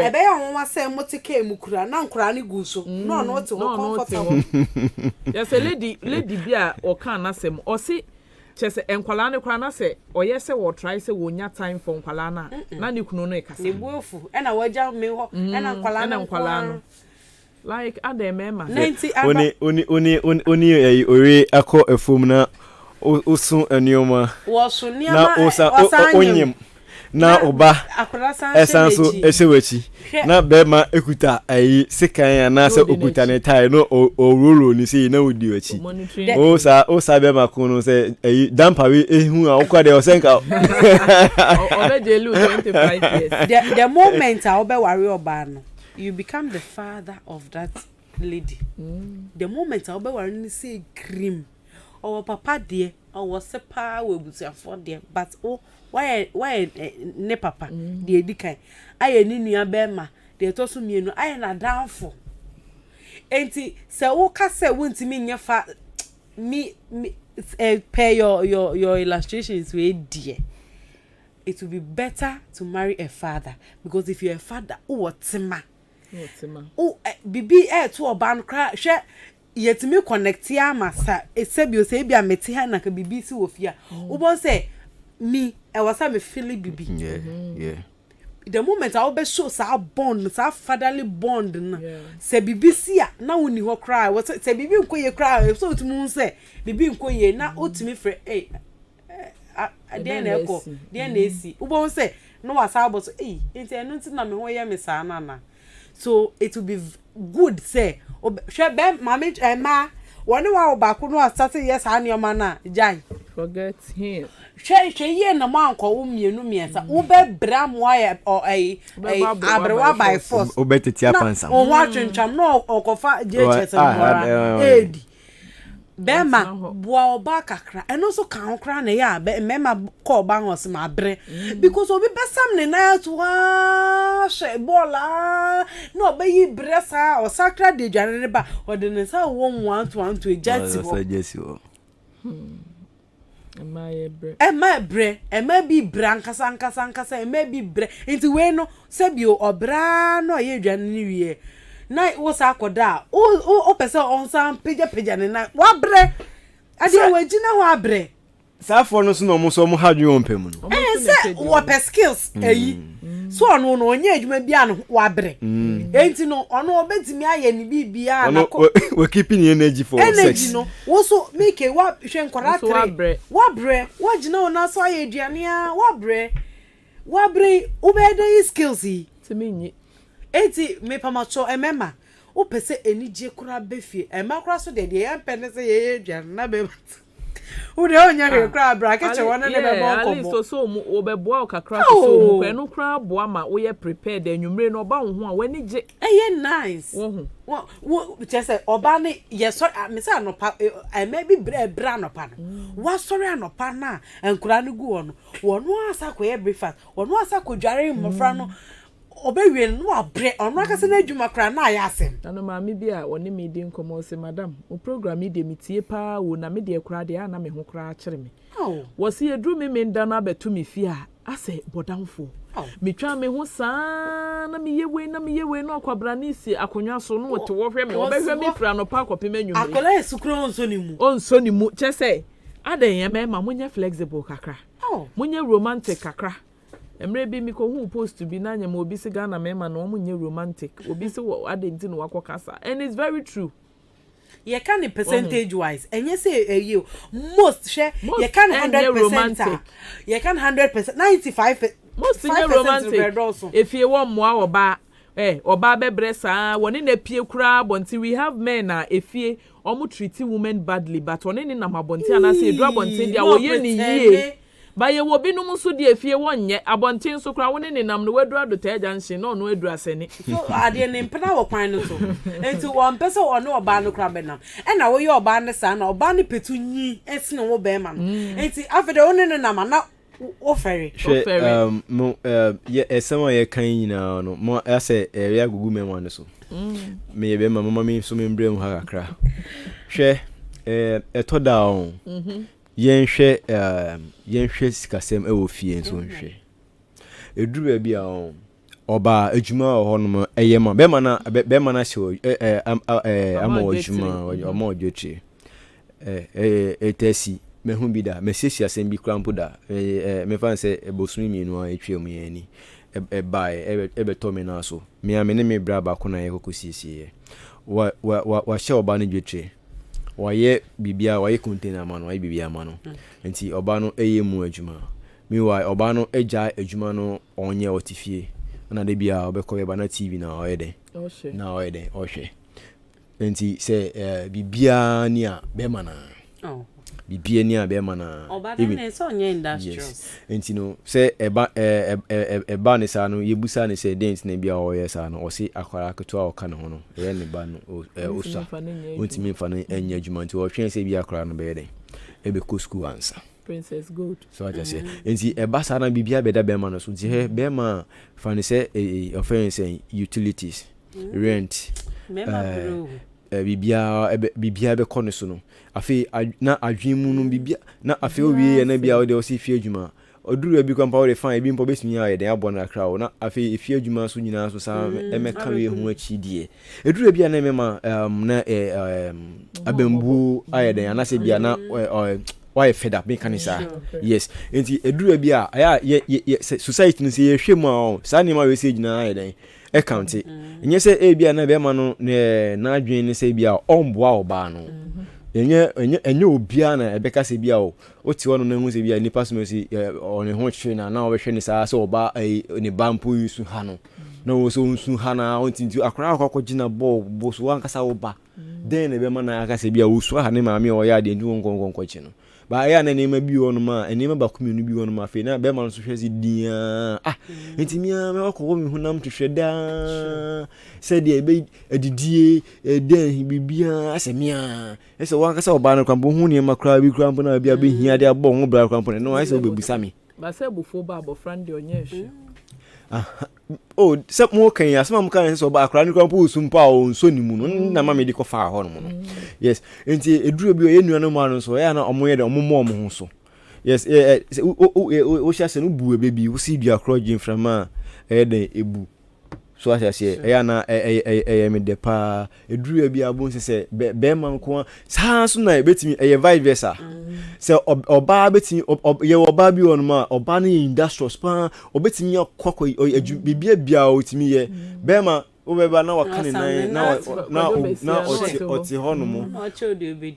[SPEAKER 6] ebe ya won say motike mu kura na nkura ni guso no no te ho comfortable
[SPEAKER 3] yes lady bia o kan na sem o si chese enkwala ne kura na se oye se wo try se wo nya time for enkwala na ne kunu no ekasa
[SPEAKER 6] ne buofu e na waja me ho e na enkwala no
[SPEAKER 3] like ademema
[SPEAKER 5] oni ore akọ efom na osun enioma
[SPEAKER 6] wosu
[SPEAKER 5] na onyem na oba esanso esewachi na bema ekuta ayi sekan na se okuta ne tai no ororo ni sei na odi wachi osa bema kunu se ayi dampa we ehu a okwa de osenka
[SPEAKER 3] obejelu 25 years
[SPEAKER 6] the moment I obe worry oba no you become the father of that lady the moment I obe worry ni say cream or papa dear or was sepa we busuafo dear but why ne papa de edikan aye ni nua bema de toso mienu aye na downfall enti se wo ka se wontimi nyefa me pay your illustrations we dear it will be better to marry a father because if you're a father otima bibi to oba no kra hwe yetimi connect ya masa esebio se bia meti ha na ka bibi si wofia wo bon say me I was me feeling bibi
[SPEAKER 5] yeah
[SPEAKER 6] the moment I be show sa bond sa fatherly bond na se bibi si a na woni ho cry what se bibi nkoye cry so otumu say bibi nkoye na otimi frɛ den eko den esi wo bon say no wasa but enti enu nti na me ho ye me sa na so it will be good say hwe be mama ma woni wa obako no start yes anioma na jai
[SPEAKER 3] forget him
[SPEAKER 6] hwe ye na manko wo mienu miensa wo be bra mo aye abrewa by force
[SPEAKER 5] obeteti apansa
[SPEAKER 6] o wa twentwam no okofa JHS mora edi bema boa oba kakra eno so kan kra na ya be mema ko oba hos ma bre because obi besam ne na to wa she bola no be yi bre sa o sakra de dwane ne ba o de ne sa wo 1 to ejati wo Emma bre bi bra nkasa emma bi bre nti we no sebio obra no ye dwane ni wie na wo sa akoda o pese on san peja ne na wa bre ade we gina ho abre
[SPEAKER 5] sa for no so no mo so mo hadwe ompem no
[SPEAKER 6] se wo pe skills eyi so ono no onye adwuma bia no wa bre enti no ono obetimi aye ni bibia na ko
[SPEAKER 5] we keeping energy for sex
[SPEAKER 6] energy no wo so make wa hwe nkora tre wa bre wa gina ona so aye aduane a wa bre ubede skills yi
[SPEAKER 3] timinyi
[SPEAKER 6] enti me pamacho emema o pese enije kura befie ema kura so de ya pene se ye aduane na be o de onya re kura bra ke che wona ne be bon kobo
[SPEAKER 3] so o be boa o kakra so mu ko enu kura boa ma wo ye prepared enwumre no ba wo ho a wani je
[SPEAKER 6] ye nice wo chese oba ne ye so me say anopa ema bi bra anopa no wa sori anopa na enkura ne gu wono asa ko ye breakfast wono asa ko dware mofra no obewie no abre ono akase na adwuma kra na ya asem
[SPEAKER 3] na no maami bia woni me di nkomo se madam o program de metie pa wo na me de kra de na me ho kra kire me wo se edru me nda na betu me fi a ase bodamfo metwa me ho saa na me yewe na akwabra na isi akonwa so no wote wo hwe me obehwe me fra no pa kopem anwumre
[SPEAKER 6] akola esukro onso ni mu
[SPEAKER 3] chese aden ye me ma munye flexible kakra munye romantic kakra emre bi mi ko hu post bi na nya ma obi se Ghana mema na omu nye romantic obi se adenti no wakokasa and it's very true
[SPEAKER 6] ye can percentage wise enye say you most share ye can 100% ye can 100% 95%
[SPEAKER 3] most nye romantic if you want mo oba oba bebre saa woni na pie kura bonti we have men na efie omu treat women badly but woni ni na mabonti ana say edu abonti dia wo ye ni yie ba ye wo binum so de afie wonye abonten so kra woni ne nam no wadura do ta junction no no wadura sene
[SPEAKER 6] so ade ne mpena wo kwan no so enti wo mpese wo no oba no kra benam e na wo ye oba ne sa na oba ne petu nyi esi ne wo be ma no enti afede woni ne nam na o ferry
[SPEAKER 5] mo esema ye kan nyina no mo ase area gugu memo ne so me ye be ma mama mi so me mbrem ha kakra hwe eto down yenhwe sikasem e wo fie so nhwe eduru bia on oba adwuma ohonom eyema be ma na se ama adwuma ama odwoche etesi mehu bi da mesesi asem bi krampo da me fan se ebosumi mienu a etwem yani bae to me na so me ame ne me bra ba ko na ye kokosiesie wa she oba ne dwoche wa ye bibia wa ye container ma no wa ye bibia ma no enti oba no eyemu adwuma mi wa oba no eja adwuma no onye otifie na de bia obekọ ye ba na TV na oyede na oyede ohwe enti se bibia ni a be ma na bibia ni a be ma na
[SPEAKER 6] even na so onye industrial
[SPEAKER 5] enti no se eba ne sa no yebusa ne se dent na bia oye sa no o se akwara aketo a oka ne ho no ye ne ba no osa ontimi mfa no enya adwuma nti o hwen se bia akwara no be ye den ebe ko school answer
[SPEAKER 3] Princess Gold.
[SPEAKER 5] So I just say, enti eba sa na bibia beda be ma no so je be ma fa ne se offense utilities rent bibia be kono so no afi na adwemu no bibia na afi owie na bia o de o si fie adwuma oduru bi kwampa o de fan ebi mpo besumi ya de abọ na kra o na afi fie adwuma so nyina so sa emeka we hu achi die eduru bia na mema na abembu ayede anase bia na why fed up me kanisa yes enti eduru bia aya society no se ye hwemu a sa ni ma we se gina ayede account enye se e bia na be ma no na adwen ni se bia omboa oba no enye obia na ebeka se bia o ti wono na hu se bia nipa so si on ho hwe na o hwe ni sa se oba ni bampo yusu ha no na wo so nsu ha na o tinti akora akọ gina bo so ankasa oba den na be ma na aka se bia wo so ha ne ma me o ya de ndu nkonkonko chi no ba ya na nema bi wonu ma enema ba kumi no bi wonu ma fe na be ma no so hwezi dia enti mia me wakọ mi hunam tweda se de be adidie den bibia asemia ese wankasa oba no kwambo hu ne makra bi kwambo na bia be hia de abọ hu bra kwambo no ese obebusa mi
[SPEAKER 3] ba se bufo ba abofran de onye hwe
[SPEAKER 5] oh se mo kan ya se mo kan se oba akra ni kwampo usumpa o nso ni mu no na ma me di ko fa ho no yes enti eduru bi o ye nuano ma no so ya na omoye de omomo omo ho so yes o sha se no bu ebebi o si bia akra gin frama de ebu so asase ya na me de pa eduru bi abon se be man ko sa so na betimi vice versa se oba betimi ye oba bi on ma oba ni industrial span obetimi akoko bibia bia otimi ye be ma obeba na wakane na oti hono mo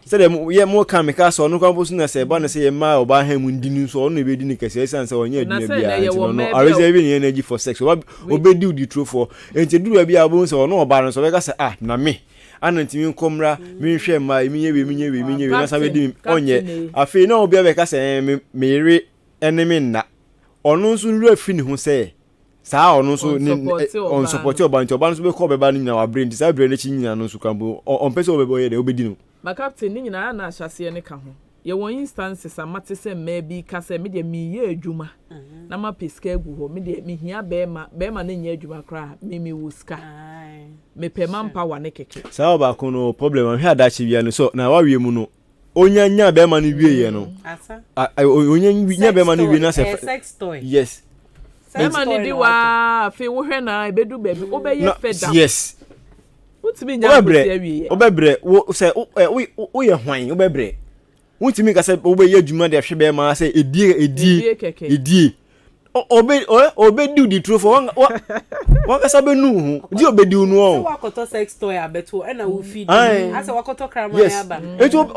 [SPEAKER 5] se de ye mo kan me ka so no kwampo so na se ba na se ye ma oba ha mu ndinu so ono ebedi ni kese san se onye aduna bia no a reserve ni energy for sex obedi udi true for enti duru bia bo so ono oba no so be ka se na me anantimi nkomra mi hwe ma mi nyewe na sa be di onye afi na obi be ka se me yere enemy na ono nso nru afi ni ho se sa ono so on support oba nti oba nso be ko be ba ni na wa brain sa brain chi nyina no so kambo on pese obebo ye de obedi no
[SPEAKER 3] ma captain ni nyina na ahyase ne ka ho ye won instances amate se maybe ka se me de mi ye adwuma na ma peska egu ho me de mi hia be ma na nya adwuma kra me wuska me pema power ne keke
[SPEAKER 5] sa oba ko no problem hwe adachi bia no so na wa wie mu no onya nya be ma no wie ye no onya nya be ma no wie na se
[SPEAKER 6] sex toy
[SPEAKER 5] yes
[SPEAKER 3] Emma ni di wa fe wo hwe na ebedu baby obeye feda
[SPEAKER 5] yes
[SPEAKER 3] utimi nya ko se awie
[SPEAKER 5] obebre wo se wo ye hwan obebre utimi ka se obeye adwuma de hwe be ma se edie obedi di true for one ka sabe nu hu di obedi nu o
[SPEAKER 6] wakoto sex toy abeto e na wo feed ase wakoto krama ya ba
[SPEAKER 5] eto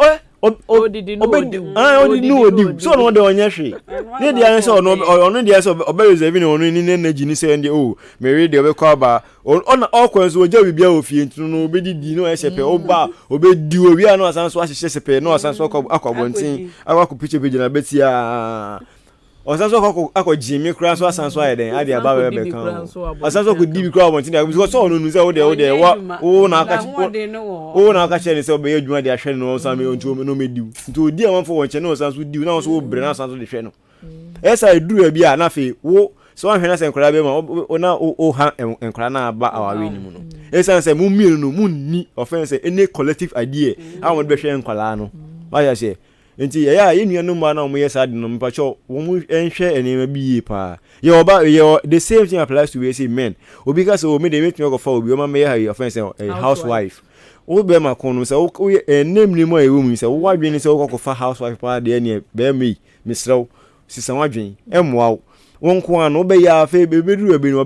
[SPEAKER 3] odidi
[SPEAKER 5] odi so no de onye hwe ne dia nse ono dia so obe reserve ni ono ni energy ni se ndi o me read obe kwa ba ona okwanso oja bibia ofie ntunu no obedi di no esepe oba obedi owi ano asan so ahye sepe no asan so akwa bontin akwa piche beje na betia Osanso akọ Jimmy kura so asanso ayeden ade aba be kan. Osanso ko di bi kura won tin dey because so onu say o dey wo na aka che ni say o be adwuma dey ahwe no so me onto no mediu. Nti odi am for won che na osanso di na so wo bre na osanso dey hwe no. Esa eduru bi a na fe wo so ahwe na se nkura be ma na o ha nkura na aba awawe ni mu no. Esa say mu mienu no mu ni offense any collective idea I won be hwe nkura no. Why you say nti ya nua ma na omo yesa de no mpacho wo mu enhwe enema biye pa ye oba ye the same thing applies to we say men obi ka so me dey make me go for obi o ma me ya offense a housewife o be ma kono say o name ni mo e wo mu say wo wadwen ni say wo fa housewife pa de ne be me misrew sisa wadwen emwa won ko an o be ya fa bebedu abi no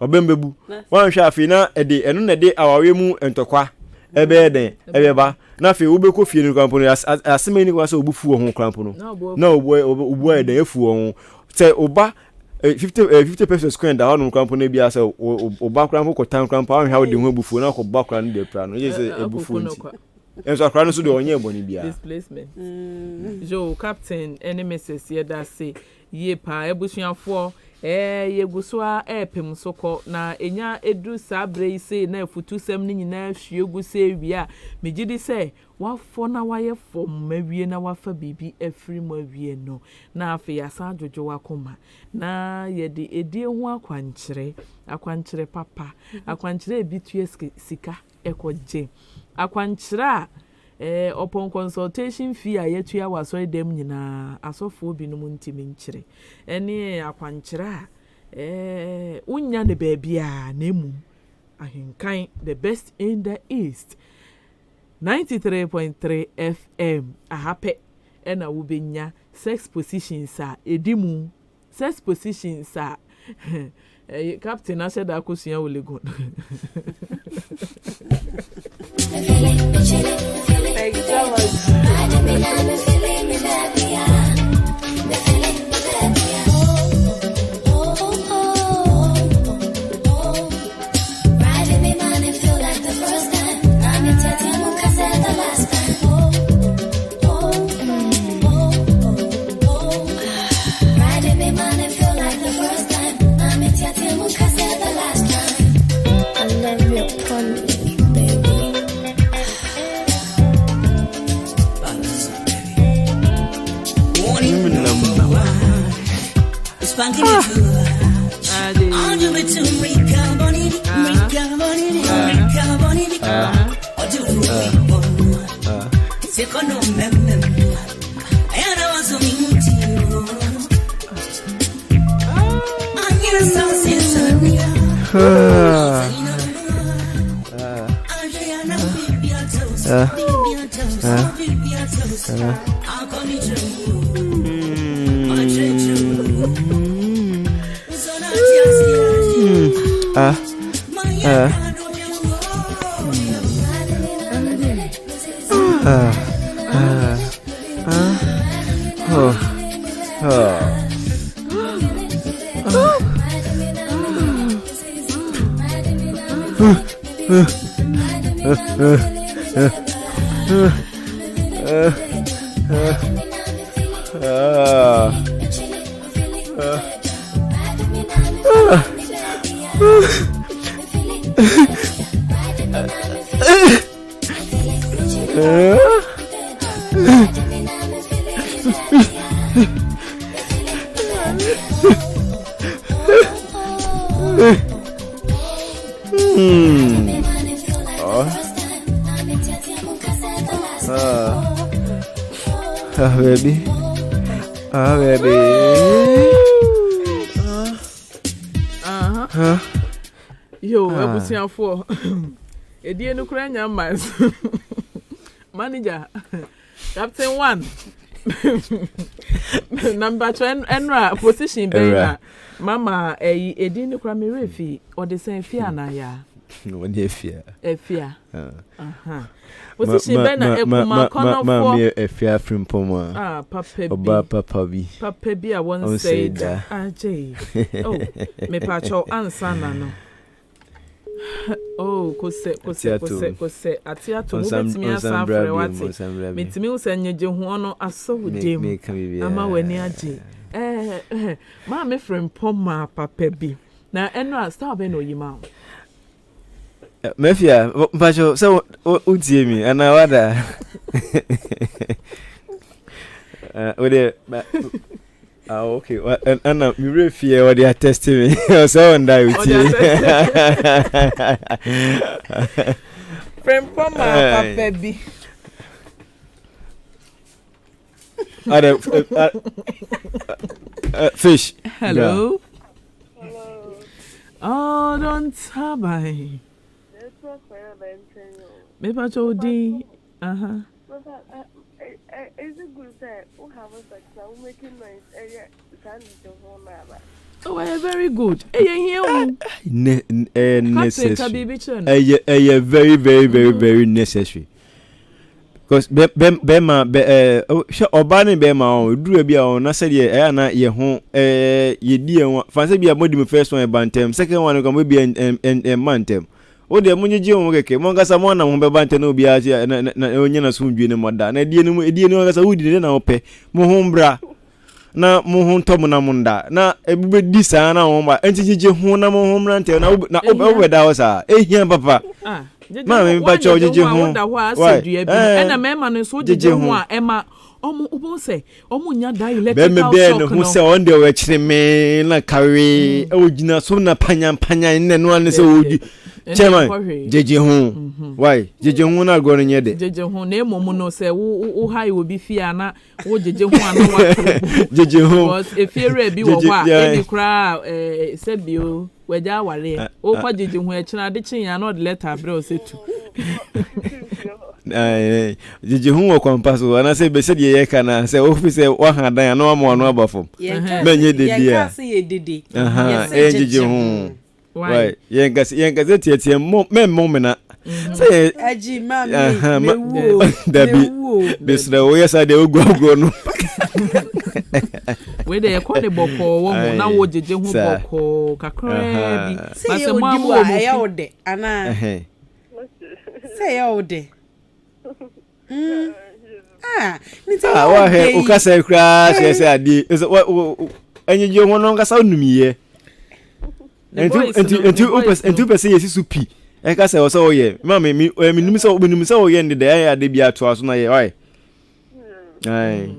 [SPEAKER 5] obembebu wan hwa afi na ede eno na de awawe mu entokwa ebe den ebe ba na fe wo be ko fie ni krampo no asemeni kwa so obufu ho krampo no na obu eden efu ho se oba 50 pesos square da no krampo na bia se oba krampo ko tan krampo an hwa de ho bufu na ko ba kra no de pra no je se ebufu nti enso akra no so de onye eboni bia
[SPEAKER 3] displacement jo captain NMSS ye da say ye pa ebusuafo yegusua epem soko na enya edu sabre ise na futusem ni nyina hwiegu se wia megidi se wafo na waye fom mawie na wafa bibi afri mu awie no na afi yasa jojo wakoma na yede edi hu akwankyere papa akwankyere ebitue sika ekoje akwankyere upon consultation fee ayetua waso dem nyina asofo binum ntimi nkyere ene akwankyera unya ne baabia na emu Ahenkan the best in the east 93.3 FM ahape ena wo benya sex positions a edimu sex positions a captain aseda akosia olegon Thank you so much.
[SPEAKER 4] Spanking it to I'll do it to Rika Bonnie, I'll do it Second no mem I don't so mean to you I'm here so sincere I'll call me true
[SPEAKER 5] baby.
[SPEAKER 3] Yo, ebusiafo. Edie no kura nya mas. Manager. Captain 1. Number 10 enra position be mama edie no kura me refi or the same fear na ya.
[SPEAKER 5] No one fear.
[SPEAKER 3] Efia. Position be na epuma corner for
[SPEAKER 5] me efia from poma.
[SPEAKER 3] Papa bi.
[SPEAKER 5] Oba papa bi.
[SPEAKER 3] Papa bi I won't say that. Oh, me pacho answer na no. Oh, kose atiato mo betimi asa afre wati metimi usenyeje ho no asowudem ama wani age ma me frem poma papa bi na eno a star be no yima
[SPEAKER 5] Mafia mpacho so utie mi ana wada ode okay ana mi refie what they test me so on die with you
[SPEAKER 3] frem poma papa bi
[SPEAKER 5] fish.
[SPEAKER 3] Hello. Oh, don't habai. Me pa chodi.
[SPEAKER 8] Is it good that we have a sex now making noise
[SPEAKER 3] very good.
[SPEAKER 5] Necessary. Very necessary. Because Bema Obani Bema do be on na said ye na ye ho ye die fancy be a first one bantem second one go be en mantem o de munye ji on keke mo ngasa mo na mo be bantem no bi a na onye na so ndwe ne moda na die ne ngasa wudi na ope mo ho mbra na mo ho ntom na munda na ebube di sa na ho ma entiji ho na mo ho mbra ntem na obeda ho sa ehia papa ma me ba cho jeje ho
[SPEAKER 3] na me ma no so jeje ho a e ma omo se omo nya da electrical shock no
[SPEAKER 5] se on de we chire me na kare o gina so na panya ne no an se odi chema jeje ho why jeje ho na go no nye de
[SPEAKER 3] jeje ho na emomu no se wo high obi fia na wo jeje ho ana wa
[SPEAKER 5] jeje ho
[SPEAKER 3] because efiere bi wo wa e kra se bio weja ware o kwa jeje ho e kina de chin ya no de letter bre o se tu
[SPEAKER 5] jeje ho wo kwampaso ana se be se de ye kana se office wa hadan ya no amo no abafom menye de dia
[SPEAKER 6] ya kasi ye dede
[SPEAKER 5] jeje ho why yen gazette tie mo na say
[SPEAKER 6] aji mama
[SPEAKER 5] dabi besra wo yesa de ogwo no
[SPEAKER 3] we de ko de boko wo mo na wo jeje hu boko kakra bi
[SPEAKER 6] ba se mo amu ya ode ana say ya ode
[SPEAKER 5] wa he o ka say kra say adi enyeje ho no ngasa onumiye entu pese yesi supi e ka se o so ye ma me num se o ye ndede ya de bia to aso na ye why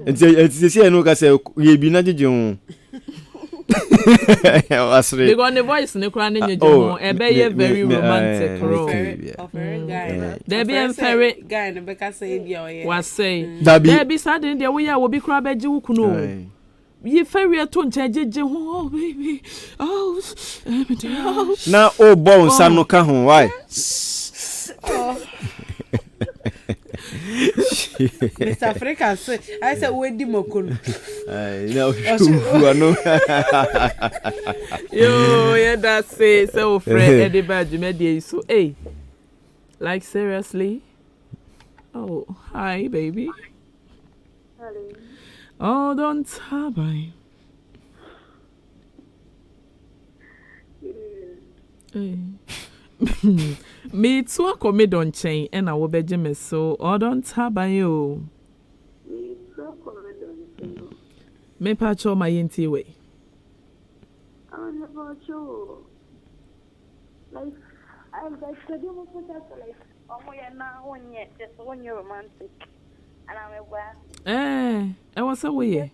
[SPEAKER 5] enti se no ka se ye bi na jeje ho asre
[SPEAKER 3] because the voice ne kra ne nyeje ho e be ye very romantic there be a very
[SPEAKER 6] guy ne be ka say bia o ye
[SPEAKER 3] was say there be sudden there we are be kra be ji wuku no you ferry to nchejeje ho oh baby oh
[SPEAKER 5] na o bon sanu ka ho why
[SPEAKER 6] Mr. Africa say I say we di mokolo
[SPEAKER 5] no no
[SPEAKER 3] yo yeah that say so friend Eddie badge me dey so hey like seriously oh hi baby
[SPEAKER 8] Hello.
[SPEAKER 3] Oh, don't habai. Me too a come don chain and I will be me so oh don't habai yo. Me pacho my yenti way.
[SPEAKER 8] I'm never sure. Like I'm like studying for that like oh yeah now one yet just 1 year romantic. And I'm aware.
[SPEAKER 3] I was away.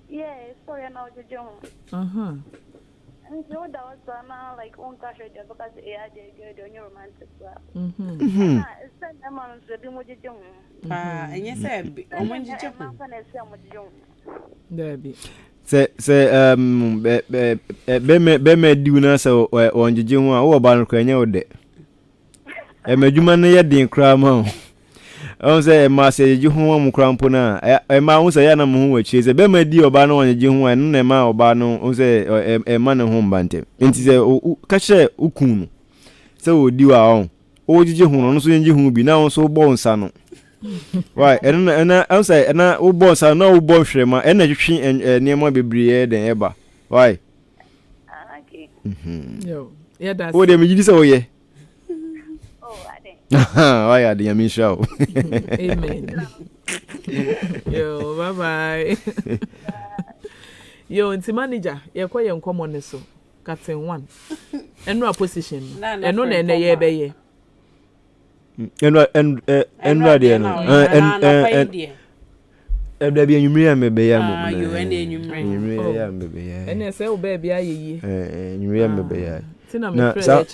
[SPEAKER 8] Yeah, sorry, now the John. And so that was now like one cash because I did good on your romantic. Send them on to do what you do.
[SPEAKER 6] And yes, I'm going to
[SPEAKER 3] there be.
[SPEAKER 5] Say be do na so on jeje ho a wo ba no kwanya ode. E madwuma no ye den kra ma. On say ma say jeje ho am krampo na e ma ho say ya na mo ho wachi say be ma di oba no on jeje ho a no na ma oba no on say e ma ne ho mbante. Enti say ka kire ukun no. Say odi wa on. O jeje ho no so jeje ho bi na on so bo nsa no. Why and I say and I boss are no bon shema and near my baby than ever. Why?
[SPEAKER 8] Okay.
[SPEAKER 3] Yo, yeah, that's
[SPEAKER 5] what they mean. So, yeah, Why are the Yami show?
[SPEAKER 3] Amen. Yo, bye. Yo, nti manager, ye kwa ye nkomo ne so. Captain 1. Enra position. Eno na ene ye be ye.
[SPEAKER 5] Enra de no. Ebda bi enyumire mebe ya mo.
[SPEAKER 6] Ah, you ene enyumire
[SPEAKER 5] ya mebe ya.
[SPEAKER 3] Ene se oba bia yeyi.
[SPEAKER 5] Enyumire mebe ya.
[SPEAKER 3] Na
[SPEAKER 5] sa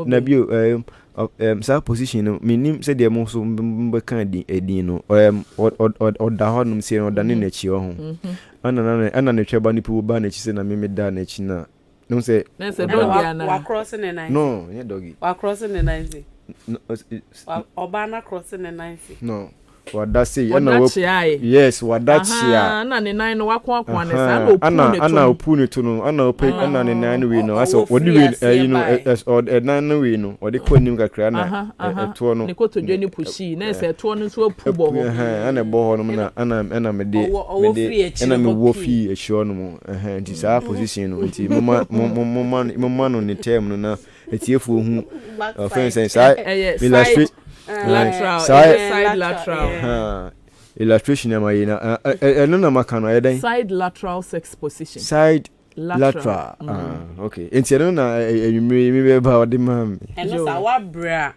[SPEAKER 5] na bio sa position no minim se de mo so mbe kan edin no oda ho no se oda ne na chi ho ana ne tweba ni pu ba na chi se na me da na chi na no se
[SPEAKER 3] doggy ana
[SPEAKER 6] wa crossing the 90
[SPEAKER 5] no ye doggy
[SPEAKER 6] wa crossing the 90 obana crossing the 90
[SPEAKER 5] no wada say yes wada chia
[SPEAKER 3] ana ne nan no wakwa ne sa
[SPEAKER 5] ana opu ne to no ana ope ana ne nan we no aso wodi we you know or nan we no wodi kwanim kakra na eto no
[SPEAKER 3] ne kotodwe ni pushi na se eto no so opu bo ho
[SPEAKER 5] ana bo ho no na ana me de ana me wo fi ehio no mo nti sa position no nti mama no ne term no na etiefu hu offense side lateral illustration am I na eno na makano eden
[SPEAKER 3] side lateral sex position
[SPEAKER 5] side lateral okay enti eno na mi be ba odi mam
[SPEAKER 6] eno sa wa bra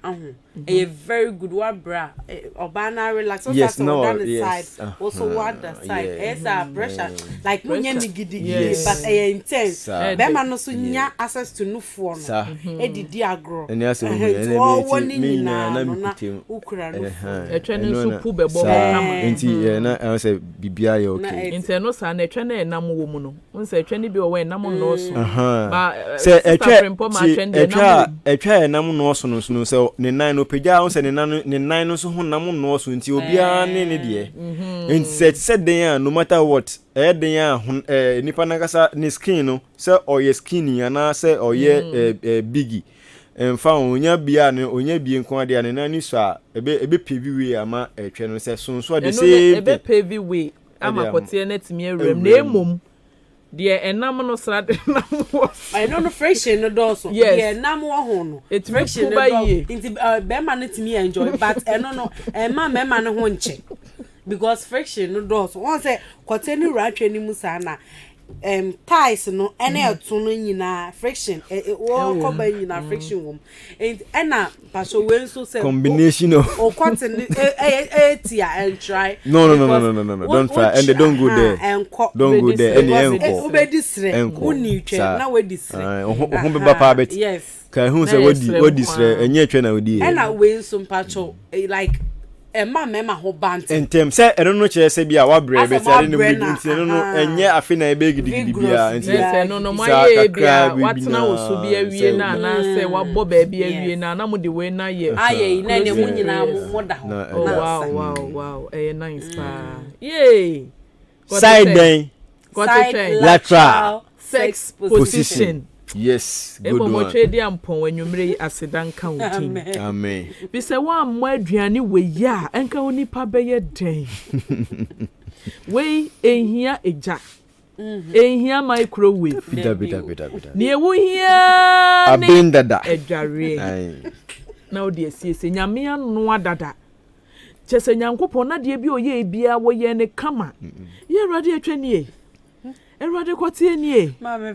[SPEAKER 6] a very good wa bra obana relax so
[SPEAKER 5] yes,
[SPEAKER 6] that
[SPEAKER 5] no,
[SPEAKER 6] on the
[SPEAKER 5] yes,
[SPEAKER 6] side also what the side it's a pressure like
[SPEAKER 3] pressure.
[SPEAKER 6] Munya gidi but intense be man no so nya access to nufu no e didi agro
[SPEAKER 5] eni ase
[SPEAKER 6] me na ukura no
[SPEAKER 3] etwe ne so pu be bo kam
[SPEAKER 5] enti na say bibia ye okay
[SPEAKER 3] enti no sa na etwe na enam wo mu no nse etwe ne bi o we enam no so
[SPEAKER 5] ba se etwe enam no so no se ne nan opagya on se ne nan no so ho nam no so nti obia ne de nti said den no matter what den nipa nakasa ne skin no se oye skinny ana se oye biggy emfa onya bia ne onya bie nko ade ne nan ni so a ebe pevi we ama etwe no se so de same
[SPEAKER 3] ebe pevi we ama kote na timi awrem na emom de enam no srade nam wo
[SPEAKER 6] I don't know friction no doso de enam wo ho no
[SPEAKER 3] friction no do
[SPEAKER 6] inti be ma no timi enjoy but eno no ma me ma no ho nche because friction no doso won say kote ni ratwe ni musa na ties no ene eto no nyina friction wo ko ba nyina friction wom and na paso we so say
[SPEAKER 5] combination of
[SPEAKER 6] o cotton tia and try
[SPEAKER 5] no don't try and they don't go there don't go there any enko
[SPEAKER 6] obedisre uni twe na we disre
[SPEAKER 5] ho be ba pa bet
[SPEAKER 6] yes
[SPEAKER 5] ka hu say we disre enye twe na we
[SPEAKER 6] and na we so pacho like mema ho bant
[SPEAKER 5] entem say eno no kire say bia wa bre be say no bi nti no enye afi na ebe gidi bia nti
[SPEAKER 3] say no maye bia watna wo so bia wie na na say wa bo ba bia wie na mo de we na ye
[SPEAKER 6] aye na ne mu nyina mo da ho
[SPEAKER 3] wow nice pa yay
[SPEAKER 5] side den lateral
[SPEAKER 3] sex position.
[SPEAKER 5] Yes, good one.
[SPEAKER 3] Mo trade ampon anwumre asedan kan wutin.
[SPEAKER 5] Amen.
[SPEAKER 3] Bi se wa mo aduane we ya enka onipa be ye den. We ehia eja. Ehia microwave.
[SPEAKER 5] Bita.
[SPEAKER 3] Ni ewu hia
[SPEAKER 5] abendada.
[SPEAKER 3] Edware. Na odi asiesie nyame anu adada. Chese nyankopon na de bi oye bia wo ye ne kama. Ye rade atwani e. Erade kwatie nie.
[SPEAKER 6] Mama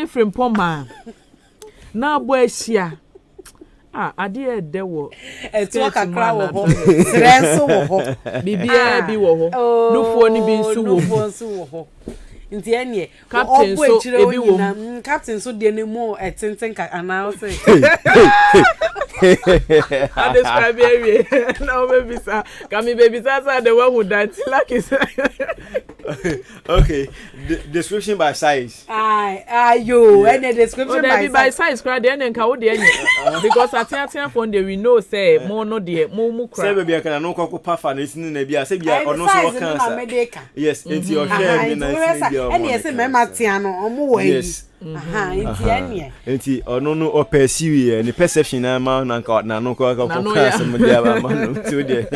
[SPEAKER 6] frimpoma.
[SPEAKER 3] Na bo ahia. Ade de wo.
[SPEAKER 6] Eto kakra wo ho. Strenso wo ho.
[SPEAKER 3] Bibia bi wo ho. Nufuo ni bi nsu wo ho.
[SPEAKER 6] Nti enie.
[SPEAKER 3] Captain so ebi wo.
[SPEAKER 6] Captain so de ne mo etenten ka announce.
[SPEAKER 3] I describe area. Now baby sir. Come baby sir the one who that like is.
[SPEAKER 5] Okay, description by size.
[SPEAKER 6] You and the description
[SPEAKER 3] by size. Cry the end can because at phone they we know say more no dear more cry.
[SPEAKER 5] Say baby I can no kwako pafa na sinu na bia say bia ono so cancer. Yes, into your share me na
[SPEAKER 6] and yes me matia no omo wo yi.
[SPEAKER 5] Enti ono no perceive ni perception na ma na no ko class mo dia ba ma no to dia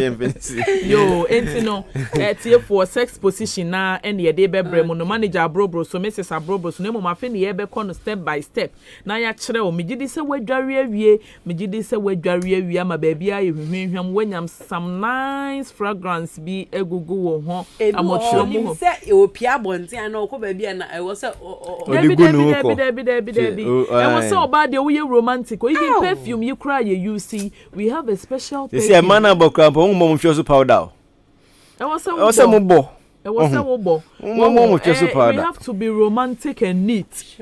[SPEAKER 3] yo enti no tie for sex position na and ye dey bebre mo no manager abrobro so Mrs abrobro so na mo ma fe ne ye be ko no step by step na ya kire o megidi se wadware awie megidi se wadware awie ama ba bia ye hwehwehwam wanyam some nice fragrance bi egugu wo ho amotro mo
[SPEAKER 6] se e opia bonte ana ko ba bia na e wo se
[SPEAKER 3] Debbie. And what's so bad? We are romantic. Or even perfume you cry. You see, we have a special.
[SPEAKER 5] You see, a man about crap. Mom feels powder.
[SPEAKER 3] And what's so we have to be romantic and neat.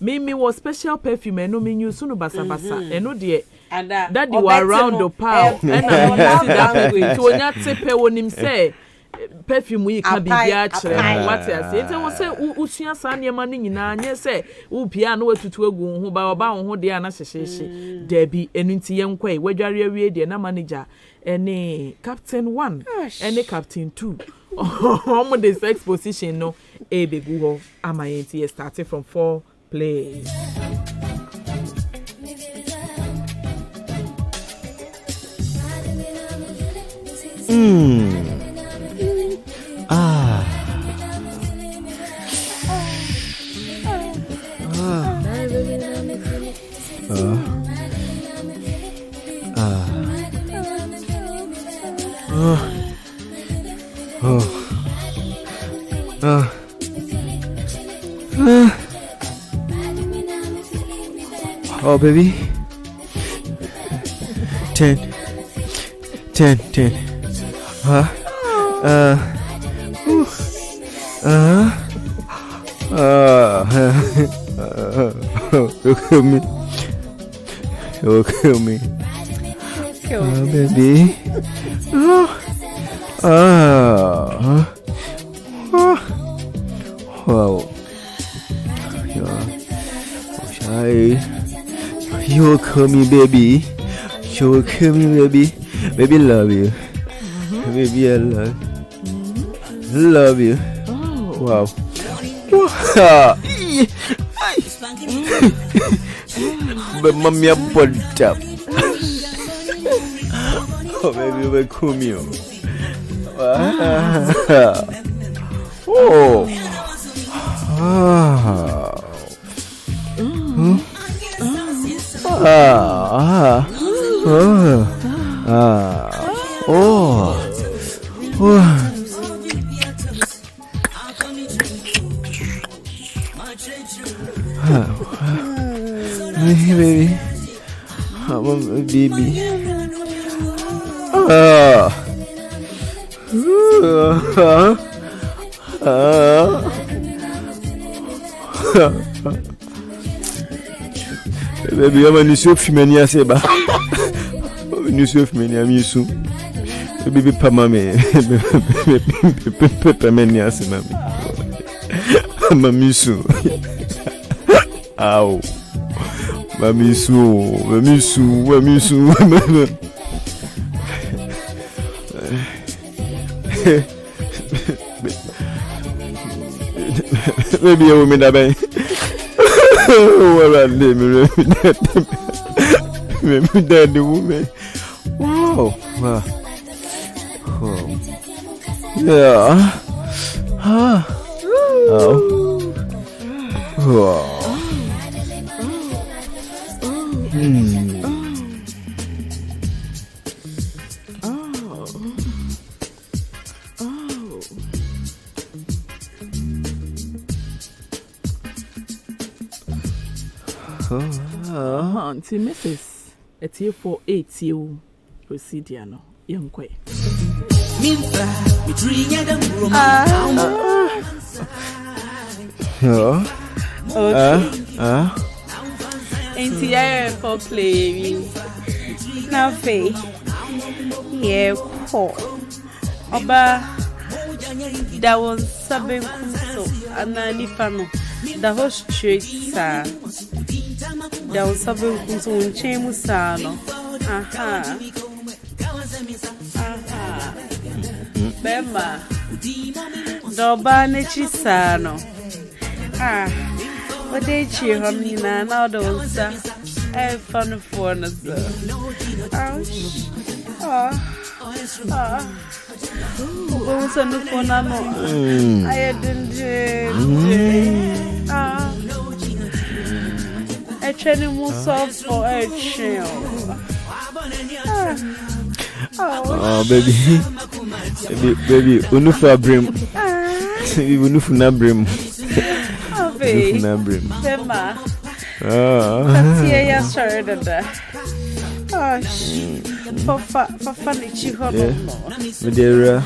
[SPEAKER 3] Me was special perfume. And no me use sunu basa basa. And no dear. That you are around the power. And I see that way. To not say pe when him say. Perfume we can be chere what you say it was say usua san niam na nyina nye say wo pia na watutu agu ho ba oba ho de ana hyehye Debbie enu nti yenkwa wadware awie de na manager ene captain 1 ene captain 2 omo the sex position no e begu ho amayenti starting from 4 plays.
[SPEAKER 5] Oh baby 10 You'll kill me. Baby. Wow. You'll kill me, baby. You'll kill me, baby. Baby, love you. Baby, I love you. Wow. But mommy, I put up. Oh, baby, we come here. Oh. Hey, baby. I'm a baby. Baby, I'm a new female. Seba. New female. I'm you. Baby, papa, me. Papa, me. I'm a misu. Ow. Mamisu. Maybe you woman that well, maybe that the woman. Wow. Yeah. Wow.
[SPEAKER 3] Auntie Mrs. It's here for 8 you procedure no yonkwe.
[SPEAKER 6] Enti I for play na fe ye ko oba that was saben so anani fano the whole street sa that was saben so unchemu sa no bema doba nechi sa no What they cheer on me now, those fun for us. Who's on the phone? I didn't. I tried to move soft for a chill.
[SPEAKER 5] Oh, baby, unufa brim. Unufa na brim.
[SPEAKER 6] Unufa
[SPEAKER 5] na brim.
[SPEAKER 6] Emma. That's here. You started that. For funny chiho.
[SPEAKER 5] Medera.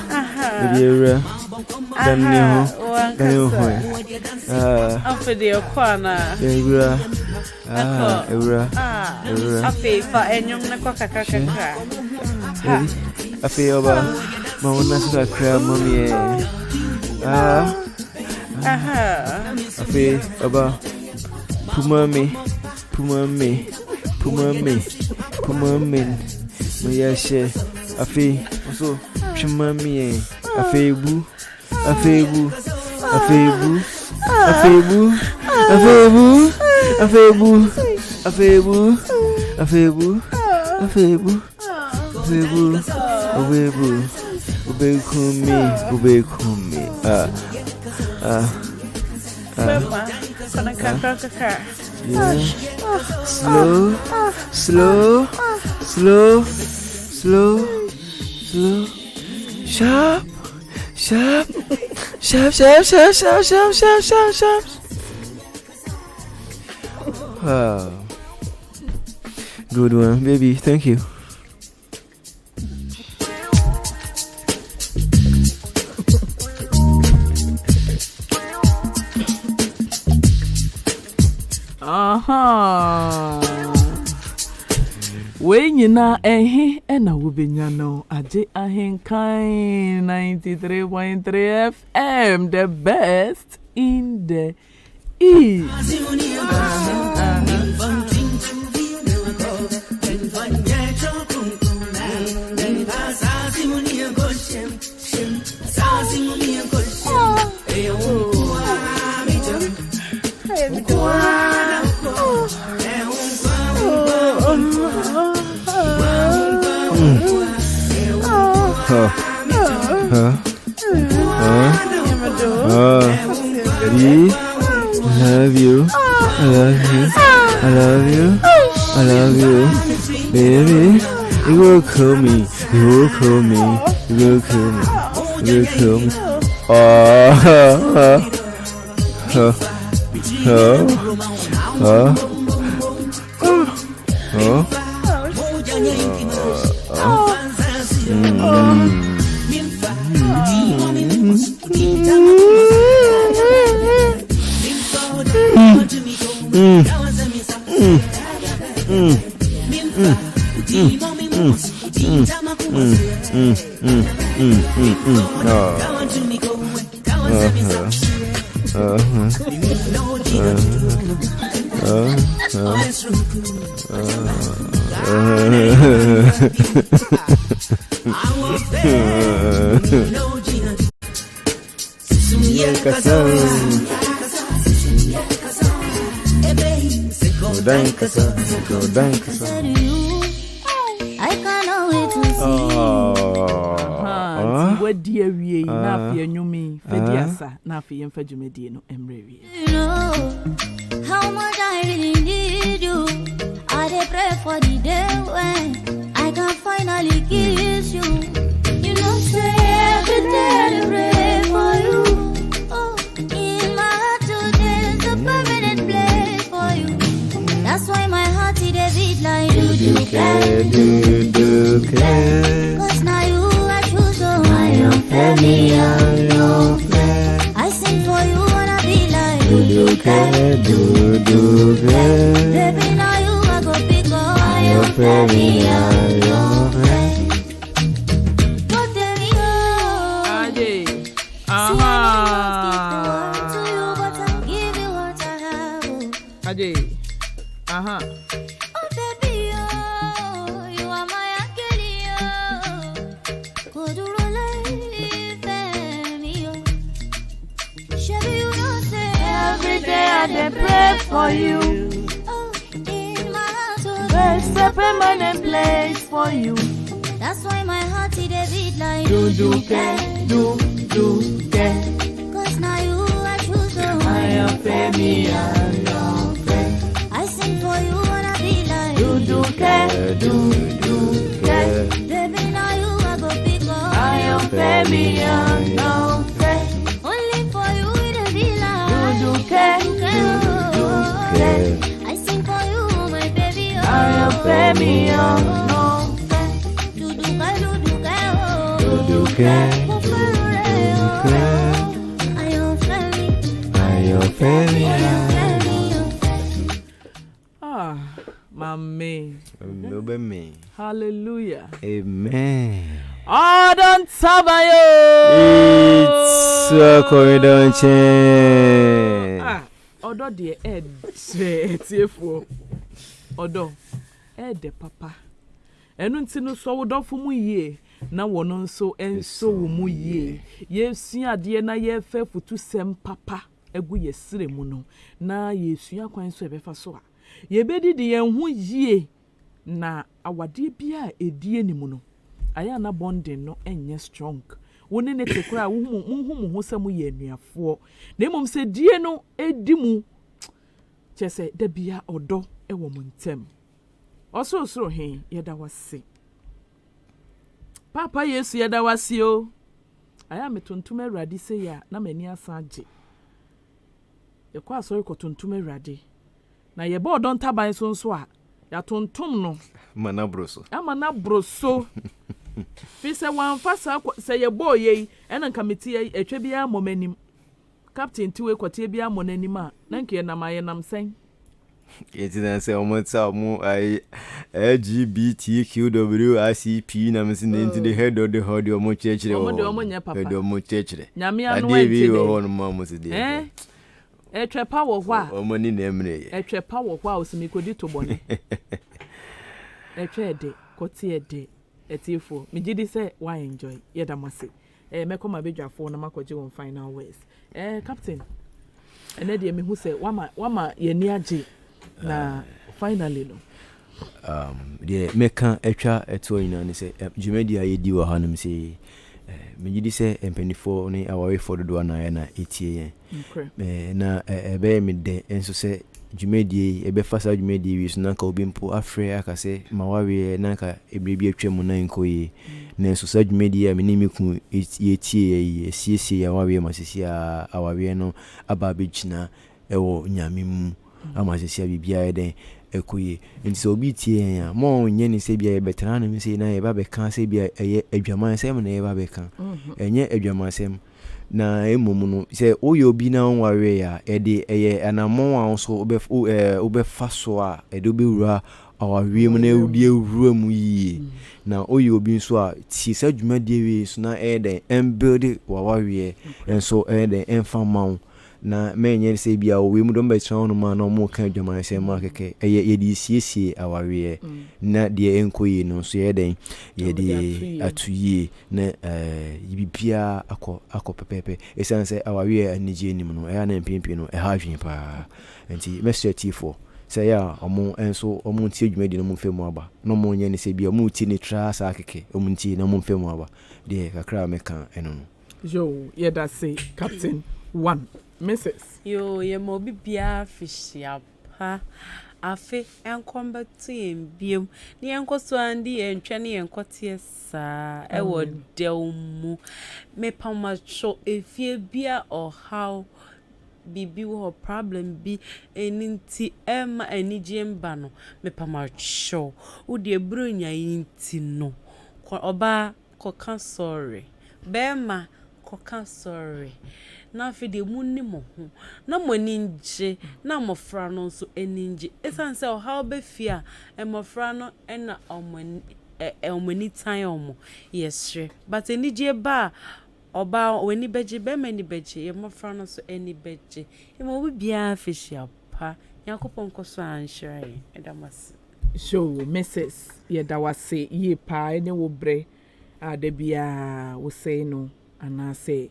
[SPEAKER 6] For the corner. Afe for enyum na kwa kaka.
[SPEAKER 5] Afe oba. Mama suka kra mommy. Afe oba. Pumame. Mayashe. Afe also chumami. Afebu. Ubekumi. Slow. Sharp. Good one, baby. Thank you.
[SPEAKER 3] When you na and I will be no Ahenkan 93.3 FM, the best in the East. I love you, baby. You will call me.
[SPEAKER 4] I cannot wait to see
[SPEAKER 3] what dear we na fear you me fediasa na fear fajumedi no emrewi.
[SPEAKER 4] you know how much I really need you. I dey pray for the day when I can finally kiss you. You know say every day I pray for you. Oh, in my heart today is a permanent place for you. That's why my heart is a beat like do. Cause now you I choose, so I don't play me alone. I sing for you wanna be like do. Baby now you I go pick up, I don't play me alone. But there we go.
[SPEAKER 3] Ade.
[SPEAKER 4] See I need to give the world to you, but I'll give you what I have.
[SPEAKER 3] Ade.
[SPEAKER 4] Oh baby, oh, you are my angel, oh. Could you relieve me, oh? Shabby, you know say every day I dey pray
[SPEAKER 3] there for you.
[SPEAKER 4] Oh, in my heart, oh,
[SPEAKER 3] There's a permanent place for you.
[SPEAKER 4] that's why my heart is a beat like
[SPEAKER 3] Do care.
[SPEAKER 4] Cause now you are true, so
[SPEAKER 3] I am Femi,
[SPEAKER 4] I sing for you and I be like
[SPEAKER 3] do care.
[SPEAKER 4] baby, now you are go pick up.
[SPEAKER 3] I am Femi,
[SPEAKER 4] Only for you it be like
[SPEAKER 3] do care.
[SPEAKER 4] I sing for you, my baby.
[SPEAKER 3] I am Femi, Mommy.
[SPEAKER 5] Me.
[SPEAKER 3] Hallelujah.
[SPEAKER 5] Amen.
[SPEAKER 3] Oh, don't sabayo.
[SPEAKER 5] It's a corridor chain.
[SPEAKER 3] Odo de tiefo. Odo de papa. Enu ntinu so wodofo mu yie na wono nso enso wo mu yie. Yesu ade na ye fa futu sem papa egu yesire mu no. Na yesu akwan so ebefa so a. Ye bedidi yen hu yie na awade bia edie ni mu no. Aya na bonding no enye strong. Woni ne tekura wo hu sem ye nuafo. Na mom se die no edi mu. Chese da bia odo ewo mu ntem. Osoro he yeda wase. Papa Yesu yeda wase o. Aya metontum Awurade se ya na mani asaje. Ye kwa asori ko tontum Awurade. Na ye ba odon taban so nso a ya tontum no.
[SPEAKER 5] Mana broso.
[SPEAKER 3] Amana broso. Fi se wan fasa se ye boy yi ena committee etwa bia momanim. Captain tiwe kwatie bia monanim a na nke na maye nam sen.
[SPEAKER 5] Yeti say omotsa mu LGBTQWICP na msi nti the head of the hodi omo chechire o. Head omo chechire.
[SPEAKER 3] Nyame anu enti
[SPEAKER 5] de. Ho no ma mo se de.
[SPEAKER 3] Etwepa wo hɔ a.
[SPEAKER 5] Omo ni na emre ye.
[SPEAKER 3] Etwepa wo hɔ a osimikodi to bone. Etwe de, kotie de. Etifo. Migidi say why enjoy. Yedamase. Mekoma bedwafo na makoje won final words. Captain. Ene de me hu say wama ye ni age. Na finally no
[SPEAKER 5] the meka etwa eto ina ni say Jumedi ayedi wa hanum say megidi say empenifo ni awarefo dodo na na etie yen na ebe me de enso say Jumedi ebe fasa Jumedi wi so nanka obimpo afre aka say mawawe nanka ebrebi atwam na nkoyi na enso say Jumedi ya menimiku etie siesie ya wawe masisi a awawe no aba begina ewo nyamim amasisi bibia eden ekoye nti so obi tie ya mo nye ni se bia e betra na mi se na e ba be kan se bia eye adwaman sem na e ba be kan enye adwaman sem na emom no se oyo obi na nwawe ya e de eye anamon a so obe faso a e do be wura awawe mu na ewudi ewura mu yi na oyo obi nso a ti se adwuma de we so na e den embuild wawawe enso e den enfamau na menye se bia we mu don be tran no ma no mo kan adwaman se ma keke ye di siesie awawe na de enkoyi no so ye den ye de atuye na bibia akọ pepepe esanse awawe anije nim no ya na mpimpi no ha hwen pa nti messetifo say ya omo enso omo ntie adwuma di no mo femu aba no mo nye ne se bia omo ti ne tra sa keke omo ntie na mo femu aba de kakra meka eno no
[SPEAKER 3] yo ye da say Captain 1 Mrs.
[SPEAKER 6] Yo, ye mo bibia fishia pa. Afe enkomba tu yembiem. Ni enkoso andi entwa ni enkotie sa ewo dewmu. Me pamacho efie bia or how bibi wo problem bi eninti ema enijemba no me pamacho. Wo de ebrunya yinti no. Oba koka sorry. Bema koka sorry. Na fe de munni mo ho na moninje na mofra no so eninje esanse o how be fia mofra no na omani tan omo yesre but enije ba oba weni beje be mani beje ye mofra no so eni beje e mo bi bia fishia pa yakopon koso anhire edamas
[SPEAKER 3] show Mrs. Yedawase ye pa ene wo bre adabia wo say no ana say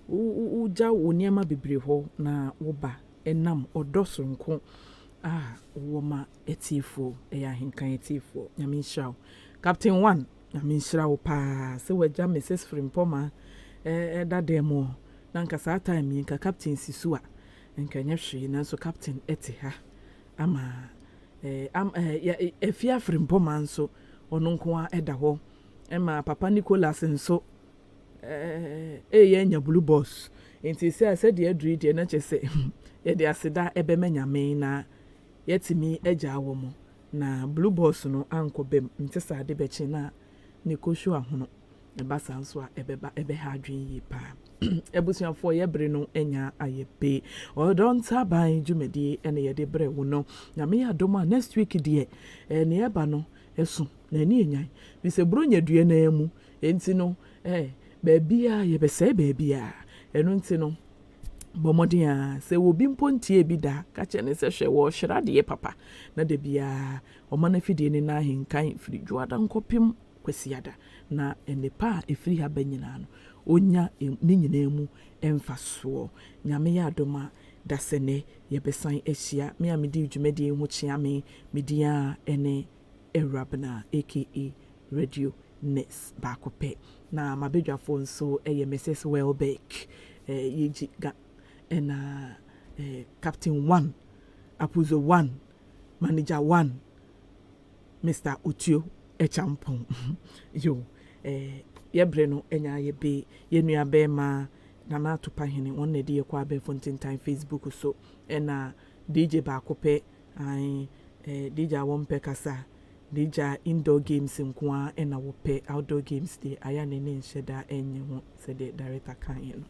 [SPEAKER 3] uja woniama bebre ho na wo ba enam odoso nko woma etifo Ahenkan etifo nyame nhyira Captain 1 nyame nhyira wo pa se wagya Mrs Frimpoma da demo na nka saa time nka Captain Sisua nka nyehwe na so Captain ha ama efia Frimpoma nso ono nko a eda ho ema Papa Nicholas nso enya blue boss enti se de aduri de na chese ye de aseda ebema nyame na yetimi agya wo mo na blue boss no ankobem nti sa de bechi na ne koshu ahono e basa nso a ebe ha adwen yi pa ebusuafo ye bre no enya ayepe odon taban jumedi ene ye de bre wo no nyame adom a next week de ne eba no esu na ni enyan bi se bronya due na emu enti no baabia ye be say baabia enu enti no bomodia se wo bi mpontie bi da ka che ne se hwe wo hyira de papa na de bia o mana fidie ne na Ahenkan firi juada nkopim kwasiada na enepa efiri ha banyina no onya ne nyina mu emfaso nyame ya adoma da sene ye besan ehia me amedi dwumadi hu chiame media ene Awurabena aka radio Ness bakope na mabedwafo nso Mrs Welbeck yeji ga ena Captain 1 Apuzo 1 Manager 1 Mr Utio Echampon yo yebre no enya ye be yenua be ma na na to pahene won na de kwa be Fontaine Time Facebook so ena DJ bakope ai DJ awompe kasa DJ indoor games nkoa ena wope outdoor games de aya ne nhyeda enye ho se de director kan no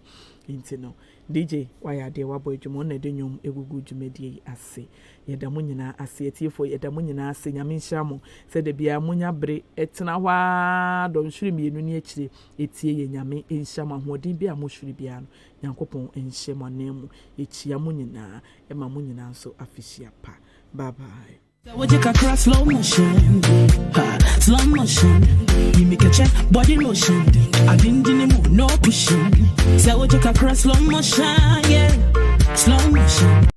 [SPEAKER 3] inti no DJ waya de wabo adwuma na de nyom egugu dwumadi ase yeda mo nyina ase etiefo yeda mo nyina ase nyame nhyira mo se de bia munya bre etena hwa don hwiri mienu ni akire etie ye nyame nhyira mo hodin bia mo hwiri bia no yankopon enhye mo nemu echia mo nyina ema mo nyina so afisia pa bye bye.
[SPEAKER 1] Would you cross slow motion? Slow motion. You make a check body motion. I didn't move, no pushing. So would you cross slow motion? Yeah, slow motion.